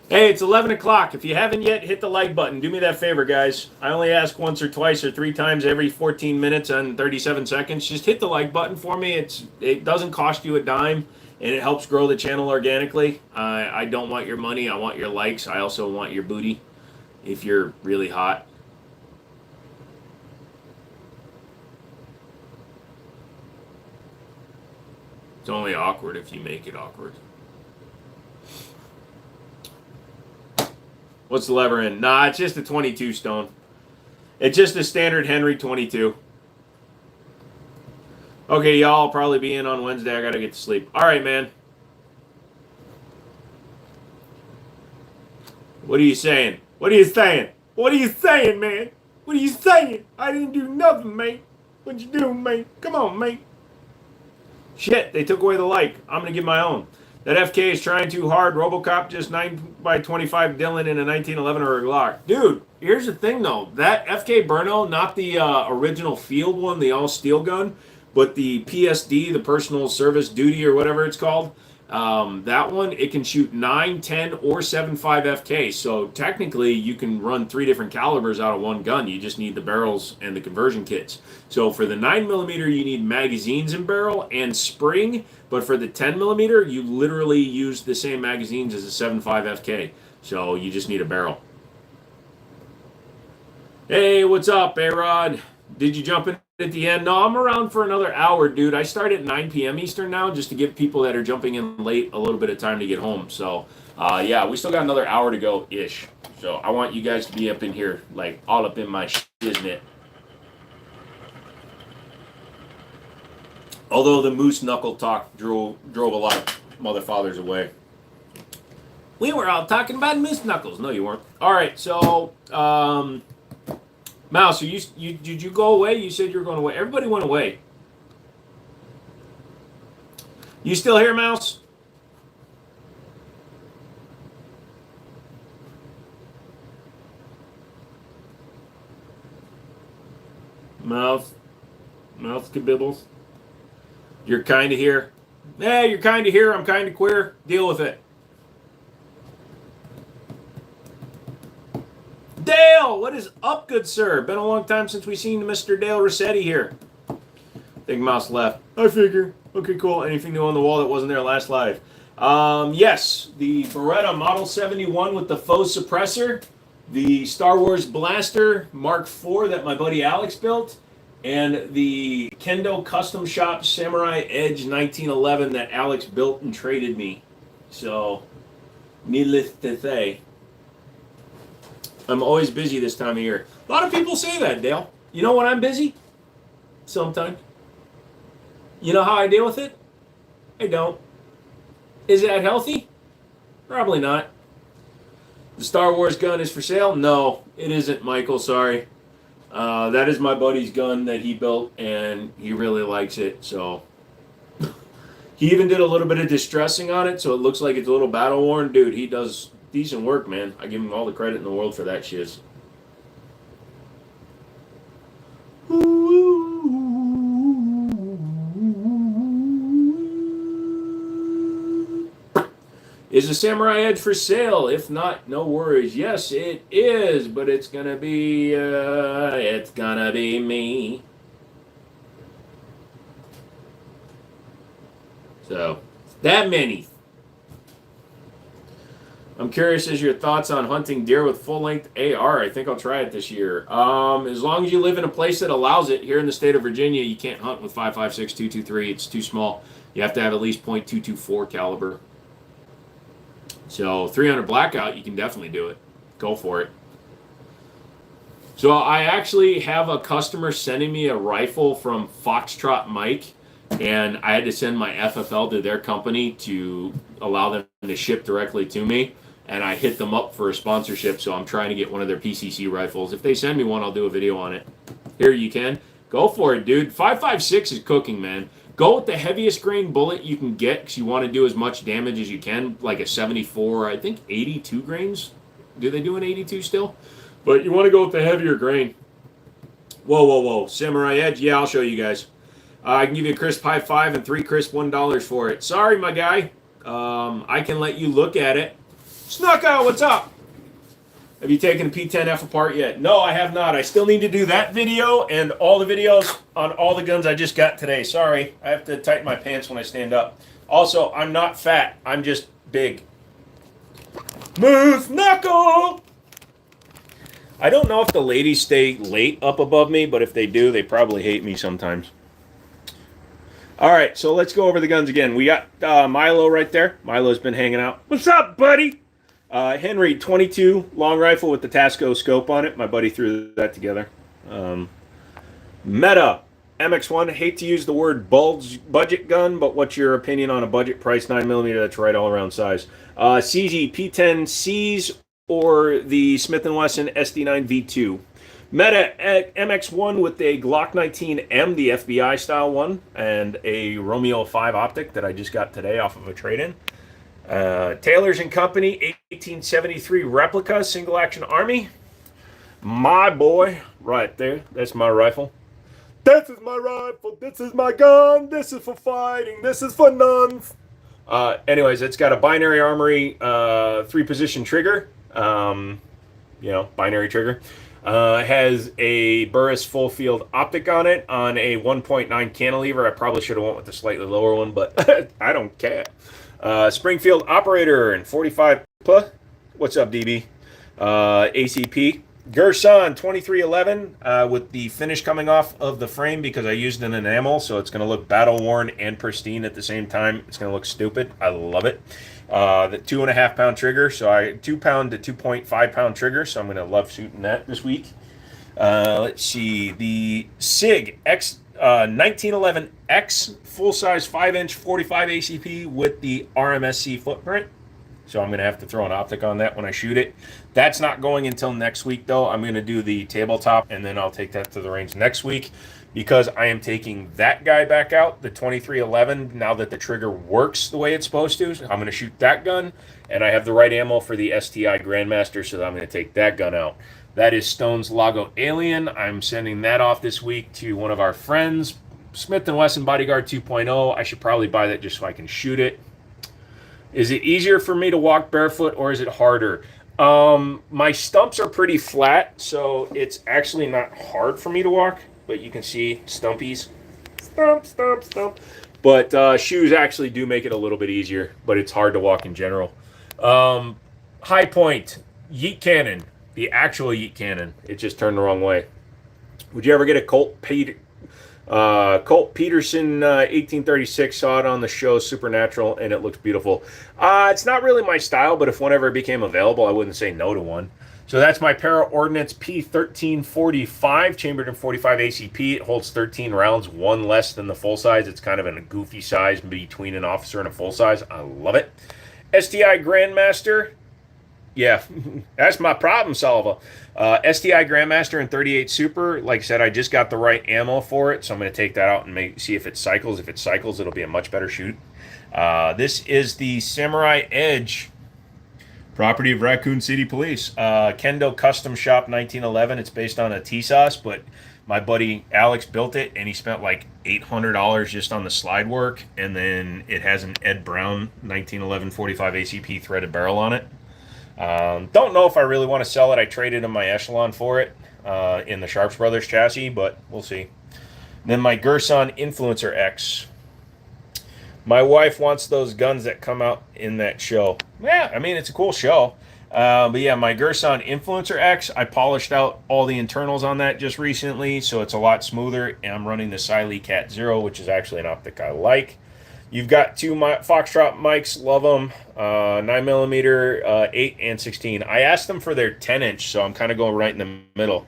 Hey, it's 11 o'clock. If you haven't yet, hit the like button. Do me that favor, guys. I only ask once or twice or 3 times every 14 minutes and 37 seconds. Just hit the like button for me. It doesn't cost you a dime, and it helps grow the channel organically. I don't want your money. I want your likes. I also want your booty if you're really hot. It's only awkward if you make it awkward. What's the lever in? Nah, it's just a 22 Stone. It's just a standard Henry 22. Okay, y'all, I'll probably be in on Wednesday. I gotta get to sleep. All right, man. What are you saying? What are you saying? What are you saying, man? What are you saying? I didn't do nothing, mate. What'd you do, mate? Come on, mate. Shit, they took away the like. I'm gonna give my own. That FK is trying too hard. RoboCop just 9x25 Dylan in a 1911 or a Glock. Dude, here's the thing though. That FK Burno, not the original field one, the all steel gun, But the PSD, the personal service duty or whatever it's called, that one, it can shoot 9, 10, or 7.5 FK. So technically, you can run 3 different calibers out of one gun. You just need the barrels and the conversion kits. So for the 9mm, you need magazines and barrel and spring. But for the 10mm, you literally use the same magazines as a 7.5 FK. So you just need a barrel. Hey, what's up, A-Rod? Did you jump in at the end? No, I'm around for another hour, dude. I start at 9 p.m. Eastern now just to give people that are jumping in late a little bit of time to get home. So, yeah, we still got another hour to go-ish. So I want you guys to be up in here, like, all up in my shiznit. Although the moose knuckle talk drove a lot of motherfathers away. We were all talking about moose knuckles. No, you weren't. All right, so, Mouse, did you go away? You said you were going away. Everybody went away. You still here, Mouse? Mouse kabibbles. You're kind of here. Hey, you're kind of here. I'm kind of queer. Deal with it. Dale, what is up, good sir? Been a long time since we've seen Mr. Dale Rossetti here. I think Mouse left. I figure. Okay, cool. Anything new on the wall that wasn't there last live? Yes, the Beretta Model 71 with the faux suppressor, the Star Wars Blaster Mark IV that my buddy Alex built, and the Kendo Custom Shop Samurai Edge 1911 that Alex built and traded me. So, needless to say, I'm always busy this time of year. A lot of people say that, Dale. You know when I'm busy? Sometimes. You know how I deal with it? I don't. Is that healthy? Probably not. The Star Wars gun is for sale? No, it isn't, Michael. Sorry. That is my buddy's gun that he built, and he really likes it. So he even did a little bit of distressing on it, so it looks like it's a little battle worn. Dude, he does decent work, man. I give him all the credit in the world for that shiz. Is the Samurai Edge for sale? If not, no worries. Yes, it is, but it's gonna be me. So, that many. I'm curious as your thoughts on hunting deer with full-length AR. I think I'll try it this year. As long as you live in a place that allows it. Here in the state of Virginia, you can't hunt with 5.56, 223. It's too small. You have to have at least .224 caliber. So 300 blackout, you can definitely do it. Go for it. So I actually have a customer sending me a rifle from Foxtrot Mike, and I had to send my FFL to their company to allow them to ship directly to me. And I hit them up for a sponsorship, so I'm trying to get one of their PCC rifles. If they send me one, I'll do a video on it. Here you can. Go for it, dude. 5.56 is cooking, man. Go with the heaviest grain bullet you can get because you want to do as much damage as you can, like a 74, I think 82 grains. Do they do an 82 still? But you want to go with the heavier grain. Whoa, whoa, whoa. Samurai Edge? Yeah, I'll show you guys. I can give you a crisp high five and 3 crisp $1 for it. Sorry, my guy. I can let you look at it. Snuck out, what's up? Have you taken P10F apart yet? No, I have not. I still need to do that video and all the videos on all the guns I just got today. Sorry, I have to tighten my pants when I stand up. Also, I'm not fat. I'm just big. Moose knuckle! I don't know if the ladies stay late up above me, but if they do, they probably hate me sometimes. All right, so let's go over the guns again. We got Milo right there. Milo's been hanging out. What's up, buddy? Henry 22 long rifle with the Tasco scope on it. My buddy threw that together. Meta MX1. Hate to use the word budget gun, but what's your opinion on a budget price 9mm that's right all around size? CZ P10Cs or the Smith & Wesson SD9 V2. Meta MX1 with a Glock 19M, the FBI style one, and a Romeo 5 optic that I just got today off of a trade-in. Taylor's & Company 1873 replica single action army. My boy, right there. That's my rifle. This is my rifle. This is my gun. This is for fighting. This is for nuns. Anyways, it's got a binary armory 3-position trigger. Binary trigger. Has a Burris full field optic on it on a 1.9 cantilever. I probably should have went with the slightly lower one, but I don't care. Springfield operator and 45. What's up, DB? ACP. Gerson 2311 with the finish coming off of the frame because I used an enamel, so it's going to look battle worn and pristine at the same time. It's going to look stupid. I love it. The 2.5 pound trigger, so 2 pound to 2.5 pound trigger, so I'm going to love shooting that this week. Let's see, the SIG X 1911X full size 5-inch 45 ACP with the RMSC footprint. So I'm going to have to throw an optic on that when I shoot it. That's not going until next week, though. I'm going to do the tabletop, and then I'll take that to the range next week because I am taking that guy back out, the 2311, now that the trigger works the way it's supposed to. So I'm going to shoot that gun, and I have the right ammo for the STI Grandmaster, so I'm going to take that gun out. That is Stone's Lago Alien. I'm sending that off this week to one of our friends, Smith & Wesson Bodyguard 2.0. I should probably buy that just so I can shoot it. Is it easier for me to walk barefoot or is it harder? My stumps are pretty flat, so it's actually not hard for me to walk, but you can see stumpies. Stump, stump, stump. But shoes actually do make it a little bit easier, but it's hard to walk in general. High Point, Yeet Cannon, the actual Yeet Cannon. It just turned the wrong way. Would you ever get a Colt Peterson 1836, saw it on the show Supernatural, and it looks beautiful. It's not really my style, but if one ever became available, I wouldn't say no to one. So that's my Para Ordnance P1345, chambered in 45 ACP. It holds 13 rounds, one less than the full size. It's kind of in a goofy size between an officer and a full size. I love it. STI Grandmaster. Yeah, that's my problem solver. STI Grandmaster and 38 Super. Like I said, I just got the right ammo for it, so I'm going to take that out and see if it cycles. If it cycles, it'll be a much better shoot. This is the Samurai Edge, property of Raccoon City Police. Kendo Custom Shop 1911. It's based on a T-Sauce, but my buddy Alex built it, and he spent like $800 just on the slide work, and then it has an Ed Brown 1911 45 ACP threaded barrel on it. Don't know if I really want to sell it. I traded in my Echelon for it in the Sharps Brothers chassis, but we'll see. Then my Gerson Influencer X. My wife wants those guns that come out in that show. Yeah, I mean, it's a cool show. But yeah, my Gerson Influencer X, I polished out all the internals on that just recently, so it's a lot smoother. And I'm running the Siley Cat Zero, which is actually an optic I like. You've got two Foxtrot mics, love them, 9mm, 8 and 16. I asked them for their 10-inch, so I'm kind of going right in the middle.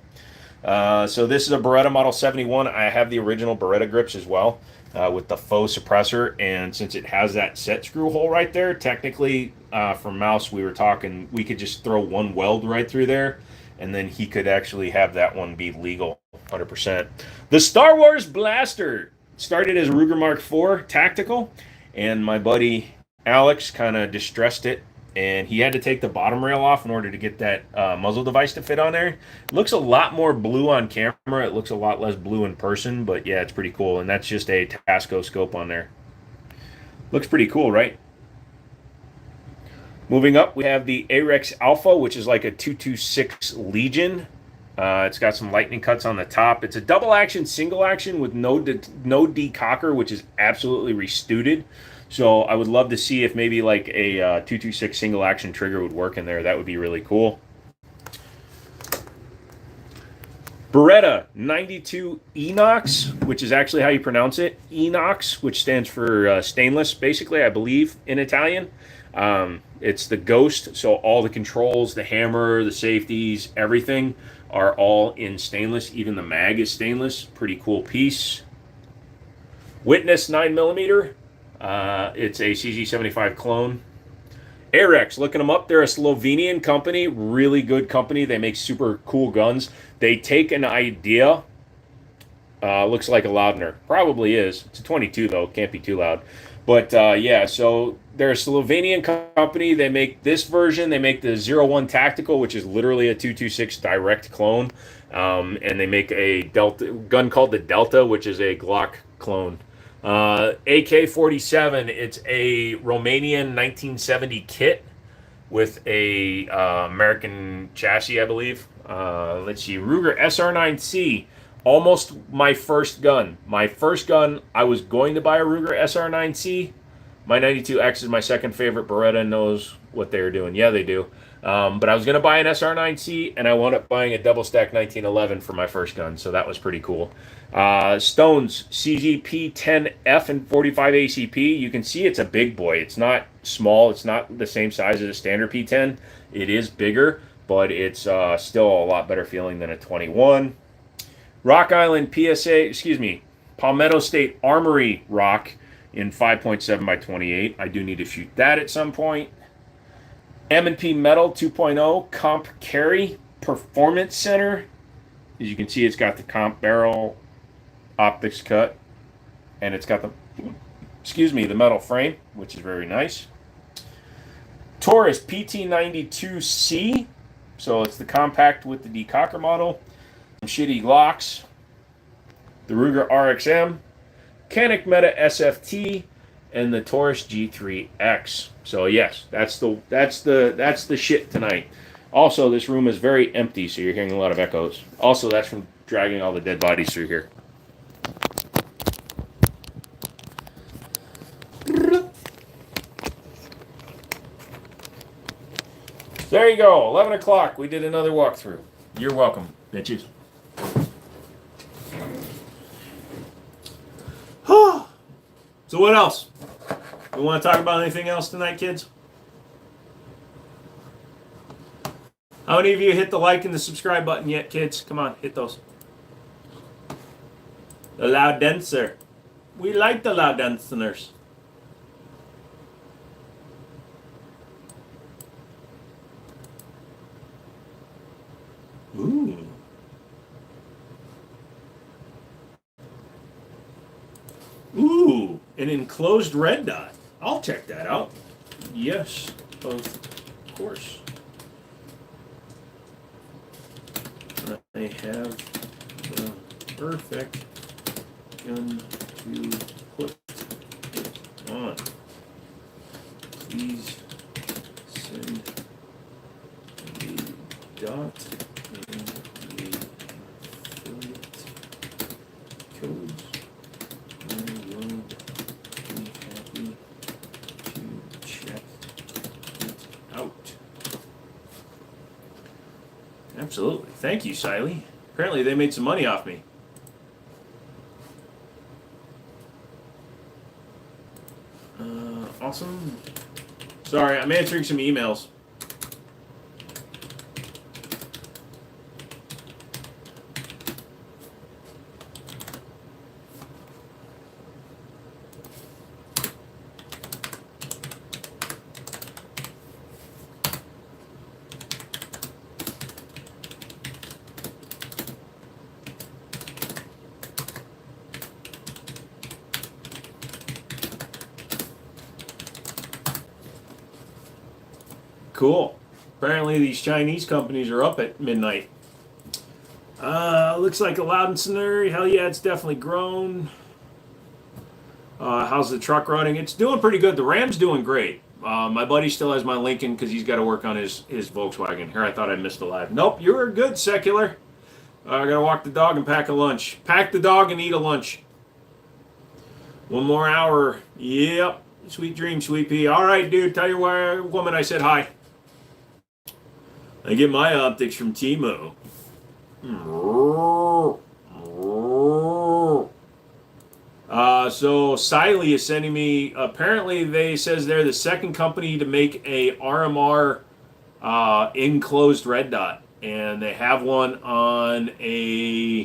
So this is a Beretta Model 71. I have the original Beretta grips as well with the faux suppressor, and since it has that set screw hole right there, technically for Mouse, we were talking, we could just throw one weld right through there, and then he could actually have that one be legal 100%. The Star Wars Blaster. Started as a Ruger Mark IV tactical, and my buddy Alex kind of distressed it, and he had to take the bottom rail off in order to get that muzzle device to fit on there. It looks a lot more blue on camera. It looks a lot less blue in person, but yeah, it's pretty cool, and that's just a Tasco scope on there. Looks pretty cool, right? Moving up, we have the Arex Alpha, which is like a 226 Legion. It's got some lightning cuts on the top. It's a double action, single action with no decocker, which is absolutely restuted. So I would love to see if maybe like a 226 single action trigger would work in there. That would be really cool. Beretta 92 Enox, which is actually how you pronounce it. Enox, which stands for stainless, basically, I believe, in Italian. It's the Ghost, so all the controls, the hammer, the safeties, everything are all in stainless. Even the mag is stainless. Pretty cool piece. Witness 9mm. It's a CZ75 clone. Arex, looking them up, they're a Slovenian company, really good company. They make super cool guns. They take an idea, looks like a Loudner. Probably is. It's a 22 though, can't be too loud. But yeah, so they're a Slovenian company. They make this version. They make the 01 Tactical, which is literally a 226 direct clone. And they make a gun called the Delta, which is a Glock clone. AK-47, it's a Romanian 1970 kit with a American chassis, I believe. Let's see, Ruger SR9C, almost my first gun. My first gun, I was going to buy a Ruger SR9C. My 92X is my second favorite. Beretta knows what they're doing. Yeah, they do. But I was going to buy an SR9C, and I wound up buying a double stack 1911 for my first gun, so that was pretty cool. Stone's CZP 10F and 45 ACP. You can see it's a big boy. It's not small. It's not the same size as a standard P10. It is bigger, but it's still a lot better feeling than a 21. Rock Island Palmetto State Armory Rock in 5.7 by 28. I do need to shoot that at some point. M&P Metal 2.0 Comp Carry Performance Center. As you can see, it's got the comp barrel optics cut, and it's got the metal frame, which is very nice. Taurus PT92C, so it's the compact with the decocker model. Some shitty Glocks. The Ruger RXM, Canik Meta SFT, and the Taurus G3X. So yes, that's the shit tonight. Also, this room is very empty, so you're hearing a lot of echoes. Also, that's from dragging all the dead bodies through here. There you go, 11 o'clock. We did another walkthrough. You're welcome, bitches. So what else? We want to talk about anything else tonight, kids? How many of you hit the like and the subscribe button yet, kids? Come on, hit those. The loud dancer. We like the loud dancers. Ooh. Ooh, an enclosed red dot. I'll check that out. Yes, of course. I have the perfect gun to put it on. Please send the dot and the affiliate codes. I will be happy to check it out. Absolutely. Thank you, Siley. Apparently they made some money off me. Awesome. Sorry, I'm answering some emails. Cool. Apparently these Chinese companies are up at midnight. Looks like a Loudonsoner. Hell yeah, it's definitely grown. How's the truck running? It's doing pretty good. The Ram's doing great. My buddy still has my Lincoln because he's got to work on his Volkswagen. Here, I thought I missed a live. Nope, you were good, Secular. I gotta walk the dog and pack a lunch. Pack the dog and eat a lunch. One more hour. Yep. Sweet dreams, Sweet Pea. All right, dude. Tell your woman I said hi. I get my optics from Timo. So Siley is sending me. Apparently, they says they're the second company to make a RMR enclosed red dot, and they have one on a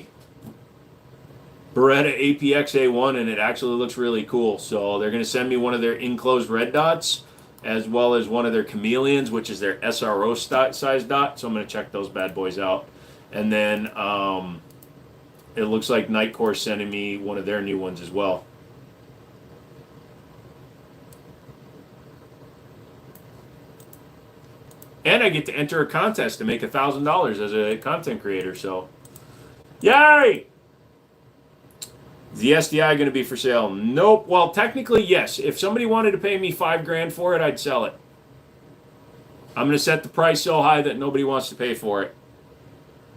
Beretta APX A1, and it actually looks really cool. So they're going to send me one of their enclosed red dots, as well as one of their chameleons, which is their SRO size dot. So I'm going to check those bad boys out. And then it looks like Nightcore sending me one of their new ones as well. And I get to enter a contest to make $1,000 as a content creator. So Yay! Is the SDI going to be for sale? Nope. Well, technically, yes. If somebody wanted to pay me $5,000 for it, I'd sell it. I'm going to set the price so high that nobody wants to pay for it.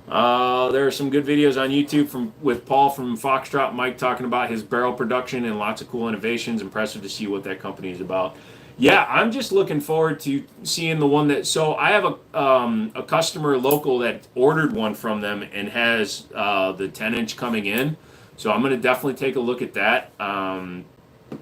There are some good videos on YouTube with Paul from Foxtrot Mike talking about his barrel production and lots of cool innovations. Impressive to see what that company is about. Yeah, I'm just looking forward to seeing the one that. So I have a customer local that ordered one from them and has the 10-inch coming in. So I'm going to definitely take a look at that. And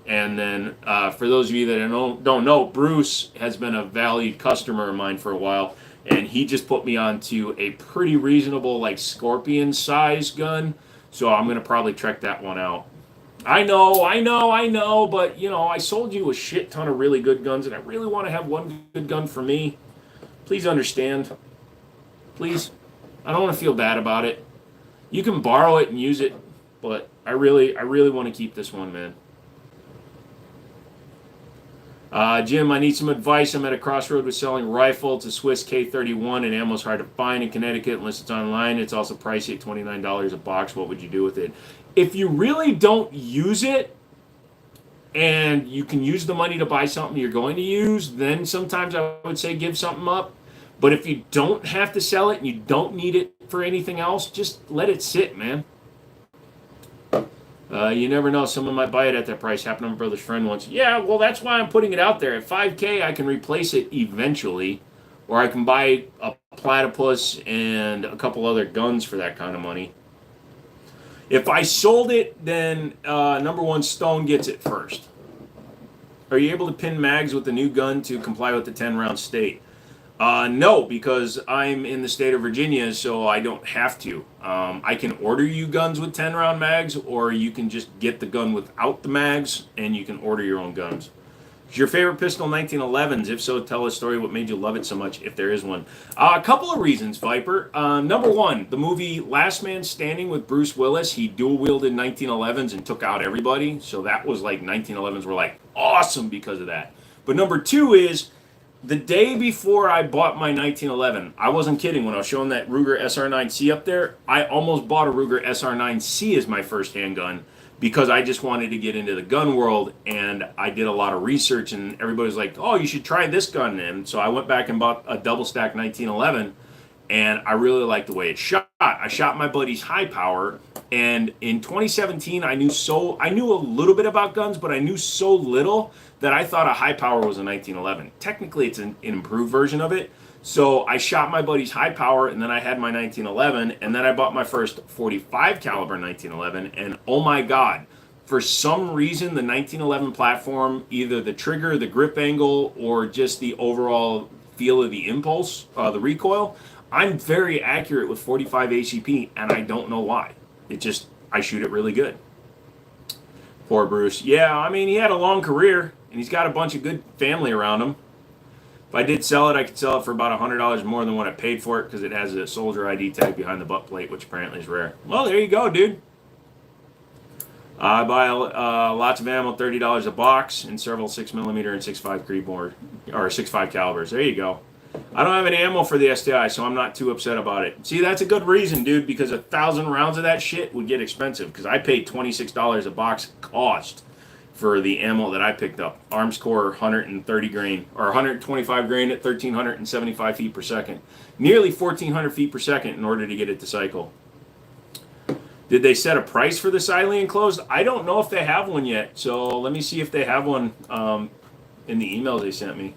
then for those of you that don't know, Bruce has been a valued customer of mine for a while, and he just put me onto a pretty reasonable, like, Scorpion size gun. So I'm going to probably check that one out. I know, but, you know, I sold you a shit ton of really good guns, and I really want to have one good gun for me. Please understand. Please. I don't want to feel bad about it. You can borrow it and use it, but I really want to keep this one, man. Jim, I need some advice. I'm at a crossroad with selling rifle. It's a Swiss K31, and ammo's hard to find in Connecticut unless it's online. It's also pricey at $29 a box. What would you do with it? If you really don't use it, and you can use the money to buy something you're going to use, then sometimes I would say give something up. But if you don't have to sell it and you don't need it for anything else, just let it sit, man. You never know. Someone might buy it at that price. Happened to my brother's friend once. Yeah, well, that's why I'm putting it out there. At $5,000, I can replace it eventually. Or I can buy a platypus and a couple other guns for that kind of money. If I sold it, then number one, Stone gets it first. Are you able to pin mags with the new gun to comply with the 10-round state? No, because I'm in the state of Virginia, so I don't have to. I can order you guns with 10-round mags, or you can just get the gun without the mags, and you can order your own guns. Is your favorite pistol 1911s? If so, tell a story. What made you love it so much, if there is one? A couple of reasons, Viper. Number one, the movie Last Man Standing with Bruce Willis. He dual-wielded 1911s and took out everybody. So that was like 1911s were like awesome because of that. But number two is the day before I bought my 1911, I wasn't kidding when I was showing that Ruger SR9C up there. I almost bought a Ruger SR9C as my first handgun, because I just wanted to get into the gun world, and I did a lot of research, and everybody was like, oh, you should try this gun. And so I went back and bought a double stack 1911, and I really liked the way it shot. I shot my buddy's high power, and in 2017, I knew a little bit about guns, but I knew so little that I thought a high power was a 1911. Technically, it's an improved version of it. So I shot my buddy's high power, and then I had my 1911, and then I bought my first 45 caliber 1911, and oh my God, for some reason, the 1911 platform, either the trigger, the grip angle, or just the overall feel of the impulse, the recoil, I'm very accurate with 45 ACP, and I don't know why. I shoot it really good. Poor Bruce. Yeah, I mean, he had a long career, and he's got a bunch of good family around him. If I did sell it, I could sell it for about $100 more than what I paid for it, because it has a soldier ID tag behind the butt plate, which apparently is rare. Well, there you go, dude. I buy lots of ammo, $30 a box, and several 6mm and 6.5 Creedmoor, or 6.5 calibers. There you go. I don't have any ammo for the STI, so I'm not too upset about it. See, that's a good reason, dude, because 1,000 rounds of that shit would get expensive, because I paid $26 a box cost for the ammo that I picked up. Arms Core 130 grain, or 125 grain at 1,375 feet per second. Nearly 1,400 feet per second in order to get it to cycle. Did they set a price for the Silene enclosed? I don't know if they have one yet, so let me see if they have one in the emails they sent me.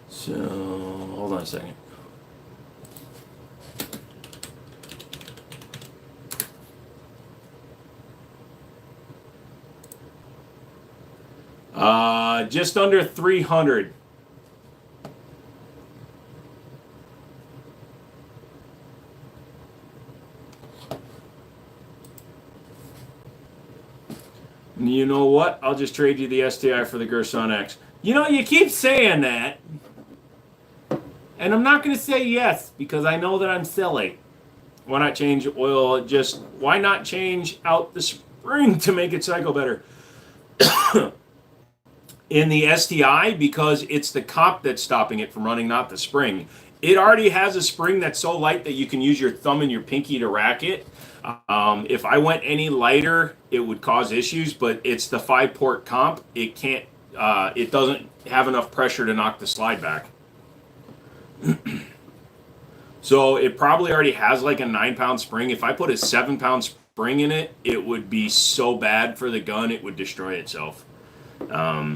So, hold on a second. Just under 300. You know what? I'll just trade you the STI for the Gerson X. You know, you keep saying that, and I'm not going to say yes because I know that I'm silly. Why not change oil? Why not change out the spring to make it cycle better? In the STI, because it's the comp that's stopping it from running, not the spring. It already has a spring that's so light that you can use your thumb and your pinky to rack it. If I went any lighter, it would cause issues, but it's the 5-port comp. It can't, it doesn't have enough pressure to knock the slide back. So it probably already has like a 9-pound spring. If I put a 7-pound spring in it, it would be so bad for the gun, it would destroy itself.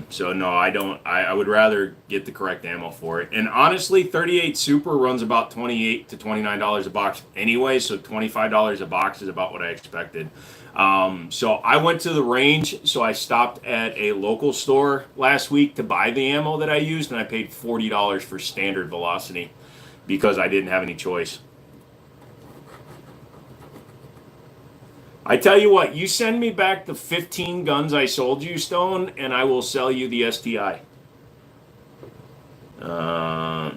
So no, I don't. I would rather get the correct ammo for it. And honestly, 38 Super runs about $28 to $29 a box anyway, so $25 a box is about what I expected. So I went to the range, so I stopped at a local store last week to buy the ammo that I used, and I paid $40 for standard velocity because I didn't have any choice. I tell you what, you send me back the 15 guns I sold you, Stone, and I will sell you the STI.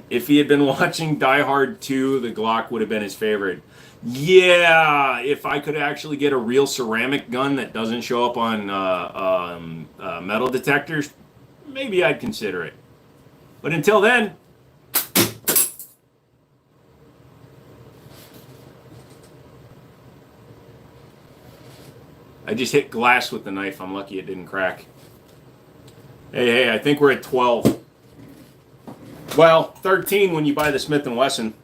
If he had been watching Die Hard 2, the Glock would have been his favorite. Yeah, if I could actually get a real ceramic gun that doesn't show up on metal detectors, maybe I'd consider it. But until then, I just hit glass with the knife. I'm lucky it didn't crack. Hey, I think we're at 12. Well, 13 when you buy the Smith & Wesson.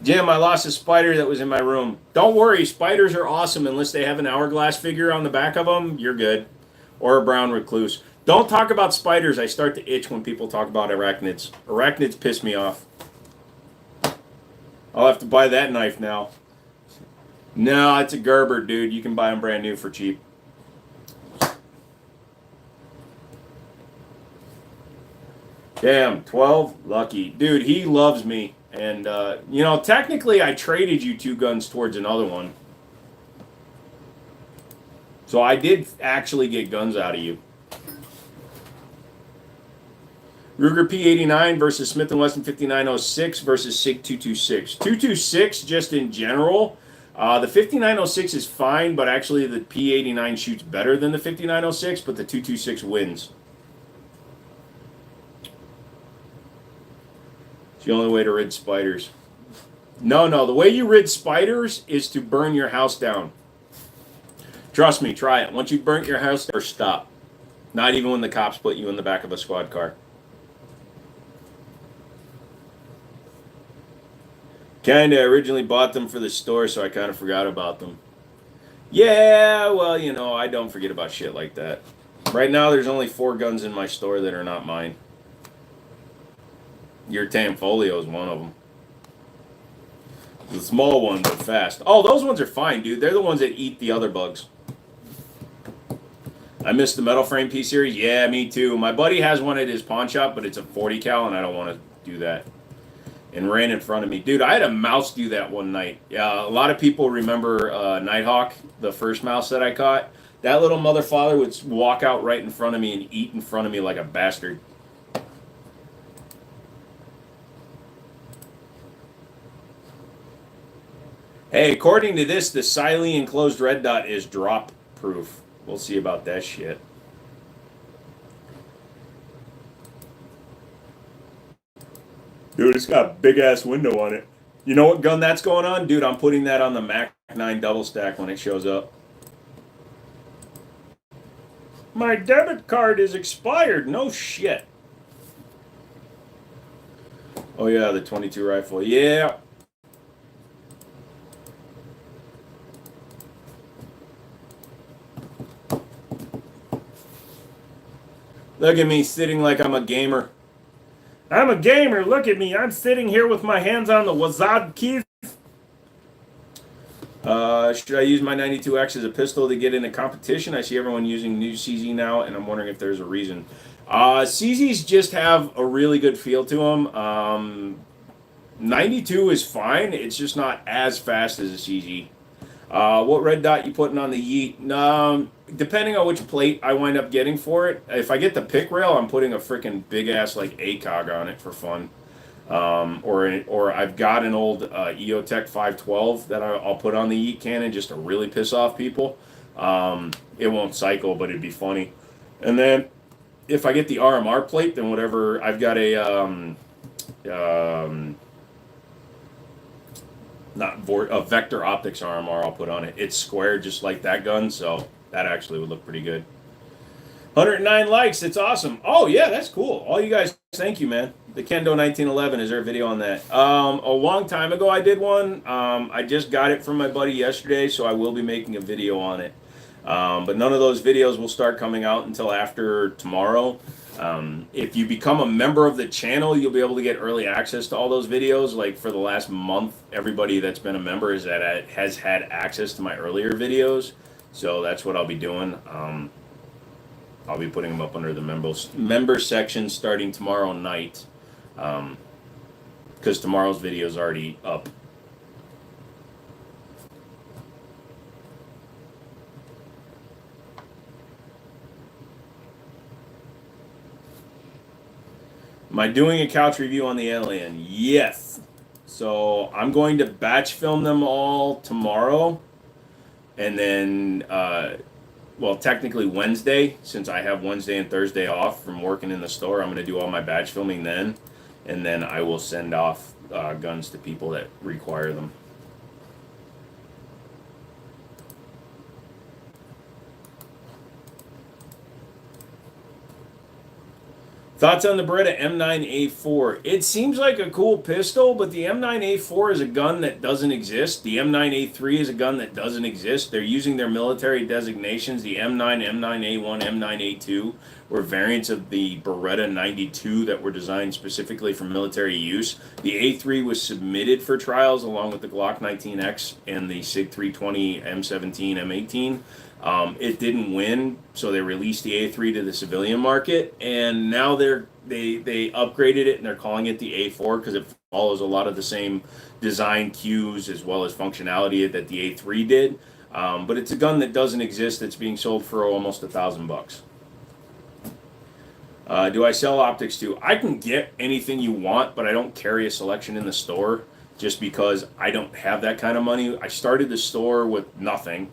Jim, I lost a spider that was in my room. Don't worry, spiders are awesome unless they have an hourglass figure on the back of them. You're good. Or a brown recluse. Don't talk about spiders. I start to itch when people talk about arachnids. Arachnids piss me off. I'll have to buy that knife now. No, it's a Gerber, dude. You can buy them brand new for cheap. Damn, 12? Lucky. Dude, he loves me. And, you know, technically I traded you 2 guns towards another one. So I did actually get guns out of you. Ruger P89 versus Smith & Wesson 5906 versus SIG 226. 226, just in general, the 5906 is fine, but actually the P89 shoots better than the 5906, but the 226 wins. It's the only way to rid spiders. No, the way you rid spiders is to burn your house down. Trust me, try it. Once you've burnt your house down, stop. Not even when the cops put you in the back of a squad car. Kinda originally bought them for the store, so I kind of forgot about them. Yeah, well, you know, I don't forget about shit like that. Right now, there's only 4 guns in my store that are not mine. Your Tamfolio is one of them. It's a small one, but fast. Oh, those ones are fine, dude. They're the ones that eat the other bugs. I missed the metal frame P series. Yeah, me too. My buddy has one at his pawn shop, but it's a 40 cal, and I don't want to do that. And ran in front of me. Dude, I had a mouse do that one night. A lot of people remember Nighthawk, the first mouse that I caught. That little motherfather would walk out right in front of me and eat in front of me like a bastard. Hey, according to this, the Siley enclosed red dot is drop proof. We'll see about that shit. Dude, it's got a big-ass window on it. You know what gun that's going on? Dude, I'm putting that on the Mac 9 double stack when it shows up. My debit card is expired. No shit. Oh, yeah, the 22 rifle. Yeah. Look at me sitting like I'm a gamer. I'm a gamer. Look at me. I'm sitting here with my hands on the Wazad keys. Should I use my 92X as a pistol to get into competition? I see everyone using new CZ now, and I'm wondering if there's a reason. CZs just have a really good feel to them. 92 is fine. It's just not as fast as a CZ. What red dot you putting on the Yeet? Depending on which plate I wind up getting for it. If I get the pick rail, I'm putting a freaking big ass like ACOG on it for fun. Or I've got an old EOTech 512 that I'll put on the Yeet cannon just to really piss off people. It won't cycle, but it'd be funny. And then if I get the RMR plate, then whatever. I've got a a Vector Optics RMR I'll put on it. It's square just like that gun, so that actually would look pretty good. 109 likes. It's awesome. Oh, yeah, that's cool. All you guys, thank you, man. The Kendo 1911, is there a video on that? A long time ago I did one. I just got it from my buddy yesterday, so I will be making a video on it. But none of those videos will start coming out until after tomorrow. If you become a member of the channel, you'll be able to get early access to all those videos. Like for the last month, everybody that's been a member has had access to my earlier videos. So that's what I'll be doing. I'll be putting them up under the member section starting tomorrow night, because tomorrow's video is already up. Am I doing a couch review on the Alien? Yes. So I'm going to batch film them all tomorrow, and then well, technically Wednesday, since I have Wednesday and Thursday off from working in the store. I'm going to do all my batch filming then, and then I will send off guns to people that require them. Thoughts on the Beretta M9A4? It seems like a cool pistol, but the M9A4 is a gun that doesn't exist. The M9A3 is a gun that doesn't exist. They're using their military designations. The M9, M9A1, M9A2 were variants of the Beretta 92 that were designed specifically for military use. The A3 was submitted for trials along with the Glock 19X and the SIG 320 M17, M18. It didn't win, so they released the A3 to the civilian market, and now they upgraded it and they're calling it the A4 because it follows a lot of the same design cues as well as functionality that the A3 did. But it's a gun that doesn't exist. It's being sold for almost $1,000. Do I sell optics too? I can get anything you want, but I don't carry a selection in the store just because I don't have that kind of money. I started the store with nothing.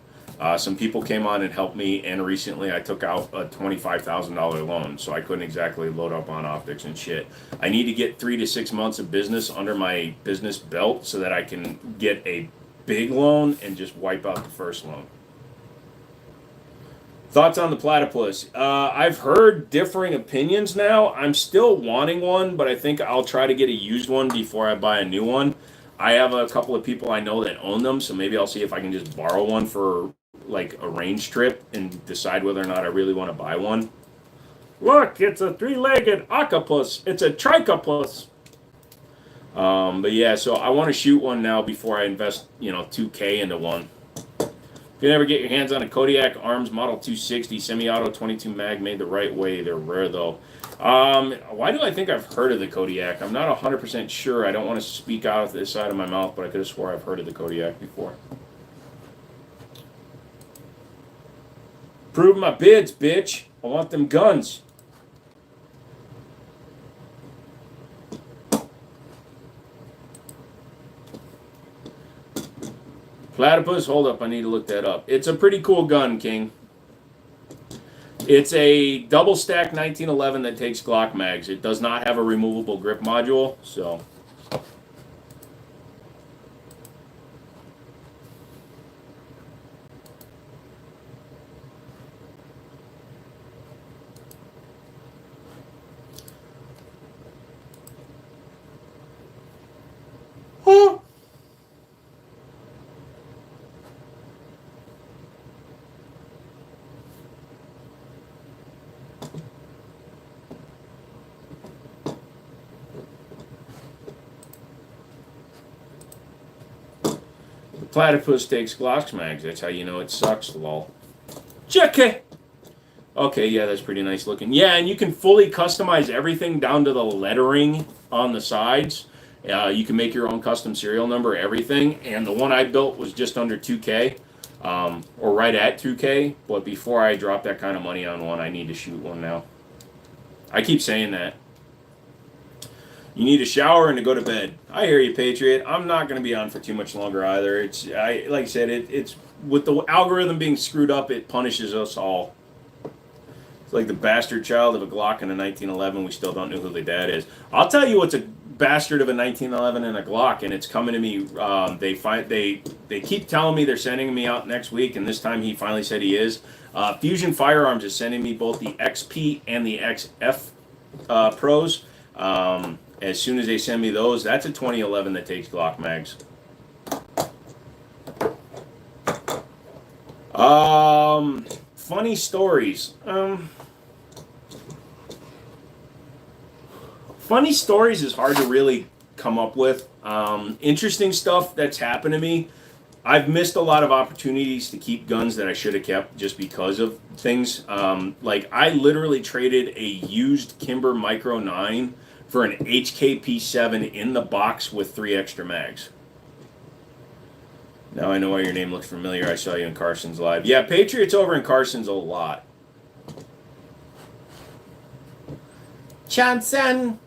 Some people came on and helped me, and recently I took out a $25,000 loan, so I couldn't exactly load up on optics and shit. I need to get 3 to 6 months of business under my business belt so that I can get a big loan and just wipe out the first loan. Thoughts on the platypus? I've heard differing opinions now. I'm still wanting one, but I think I'll try to get a used one before I buy a new one. I have a couple of people I know that own them, so maybe I'll see if I can just borrow one for like a range trip and decide whether or not I really want to buy one. Look, it's a 3-legged octopus. It's a trichopus. But yeah, so I want to shoot one now before I invest, $2K into one. If you never get your hands on a Kodiak Arms Model 260 semi-auto 22 mag made the right way, they're rare though. Why do I think I've heard of the Kodiak? I'm not 100% sure. I don't want to speak out of this side of my mouth, but I could have swore I've heard of the Kodiak before. Prove my bids, bitch. I want them guns. Platypus, hold up, I need to look that up. It's a pretty cool gun, King. It's a double stack 1911 that takes Glock mags. It does not have a removable grip module, so. Platypus takes Glock mags. That's how you know it sucks, lol. Check it! Okay, yeah, that's pretty nice looking. Yeah, and you can fully customize everything down to the lettering on the sides. You can make your own custom serial number, everything. And the one I built was just under 2K, or right at 2K. But before I drop that kind of money on one, I need to shoot one now. I keep saying that. You need a shower and to go to bed. I hear you, Patriot. I'm not going to be on for too much longer either. Like I said, it's with the algorithm being screwed up, it punishes us all. It's like the bastard child of a Glock and a 1911. We still don't know who the dad is. I'll tell you what's a bastard of a 1911 and a Glock, and it's coming to me. They keep telling me they're sending me out next week, and this time he finally said he is. Fusion Firearms is sending me both the XP and the XF Pros. As soon as they send me those, that's a 2011 that takes Glock mags. Funny stories. Funny stories is hard to really come up with. Interesting stuff that's happened to me. I've missed a lot of opportunities to keep guns that I should have kept just because of things. Like I literally traded a used Kimber Micro 9 for an HKP7 in the box with 3 extra mags. Now I know why your name looks familiar. I saw you in Carson's live. Yeah, Patriots over in Carson's a lot. Johnson.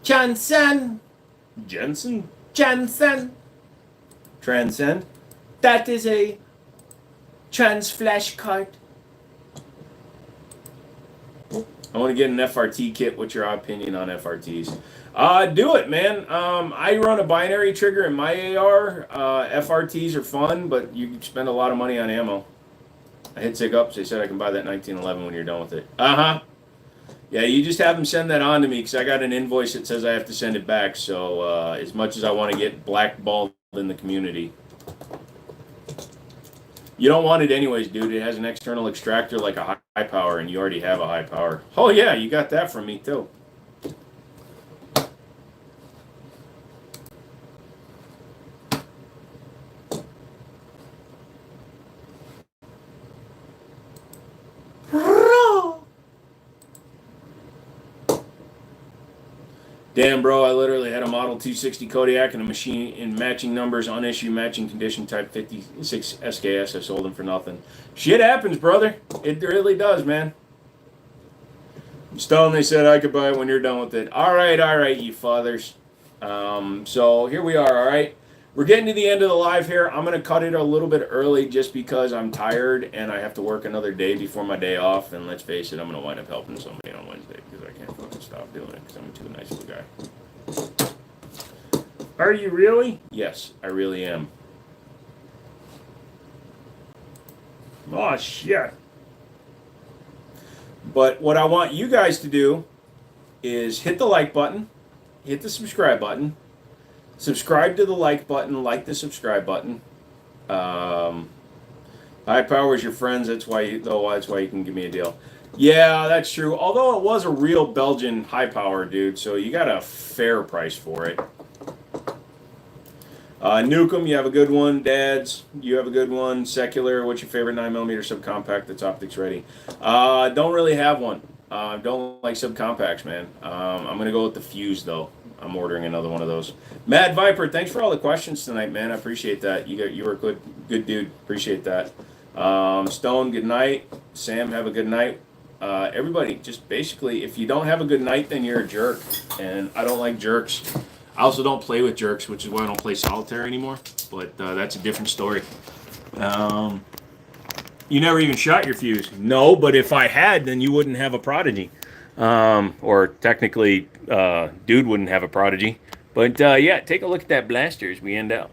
Jensen. Transcend. That is a trans flash card. I want to get an FRT kit. What's your opinion on FRTs? Do it, man. I run a binary trigger in my AR. FRTs are fun, but you spend a lot of money on ammo. I hit Sig Ups. They said I can buy that 1911 when you're done with it. Uh-huh. Yeah, you just have them send that on to me because I got an invoice that says I have to send it back. So as much as I want to get blackballed in the community. You don't want it anyways, dude. It has an external extractor like a high power, and you already have a high power. Oh, yeah, you got that from me, too. Damn, bro, I literally had a Model 260 Kodiak and a machine in matching numbers, unissued matching condition type 56 SKS. I sold them for nothing. Shit happens, brother. It really does, man. Stone, they said I could buy it when you're done with it. All right, you fathers. So here we are, all right? We're getting to the end of the live here. I'm going to cut it a little bit early just because I'm tired and I have to work another day before my day off. And let's face it, I'm going to wind up helping somebody on Wednesday because I can't fucking stop doing it because I'm too nice of a guy. Are you really? Yes, I really am. Oh, shit. But what I want you guys to do is hit the like button, hit the subscribe button, subscribe to the like button, like the subscribe button. High power is your friends. That's why you can give me a deal. Yeah, that's true. Although it was a real Belgian high power, dude, so you got a fair price for it. Nukem, you have a good one. Dads, you have a good one. Secular, what's your favorite 9mm subcompact that's optics ready? Don't really have one. Don't like subcompacts, man. I'm going to go with the Fuse, though. I'm ordering another one of those. Mad Viper, thanks for all the questions tonight, man. I appreciate that. You were a good dude. Appreciate that. Stone, good night. Sam, have a good night. Everybody, just basically, if you don't have a good night, then you're a jerk. And I don't like jerks. I also don't play with jerks, which is why I don't play solitaire anymore. But that's a different story. You never even shot your Fuse. No, but if I had, then you wouldn't have a Prodigy. Or technically, dude wouldn't have a Prodigy. But yeah, take a look at that blaster as we end out.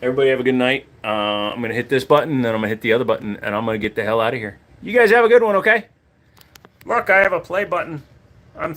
Everybody have a good night. I'm going to hit this button, then I'm going to hit the other button, and I'm going to get the hell out of here. You guys have a good one, okay? Look, I have a play button. I'm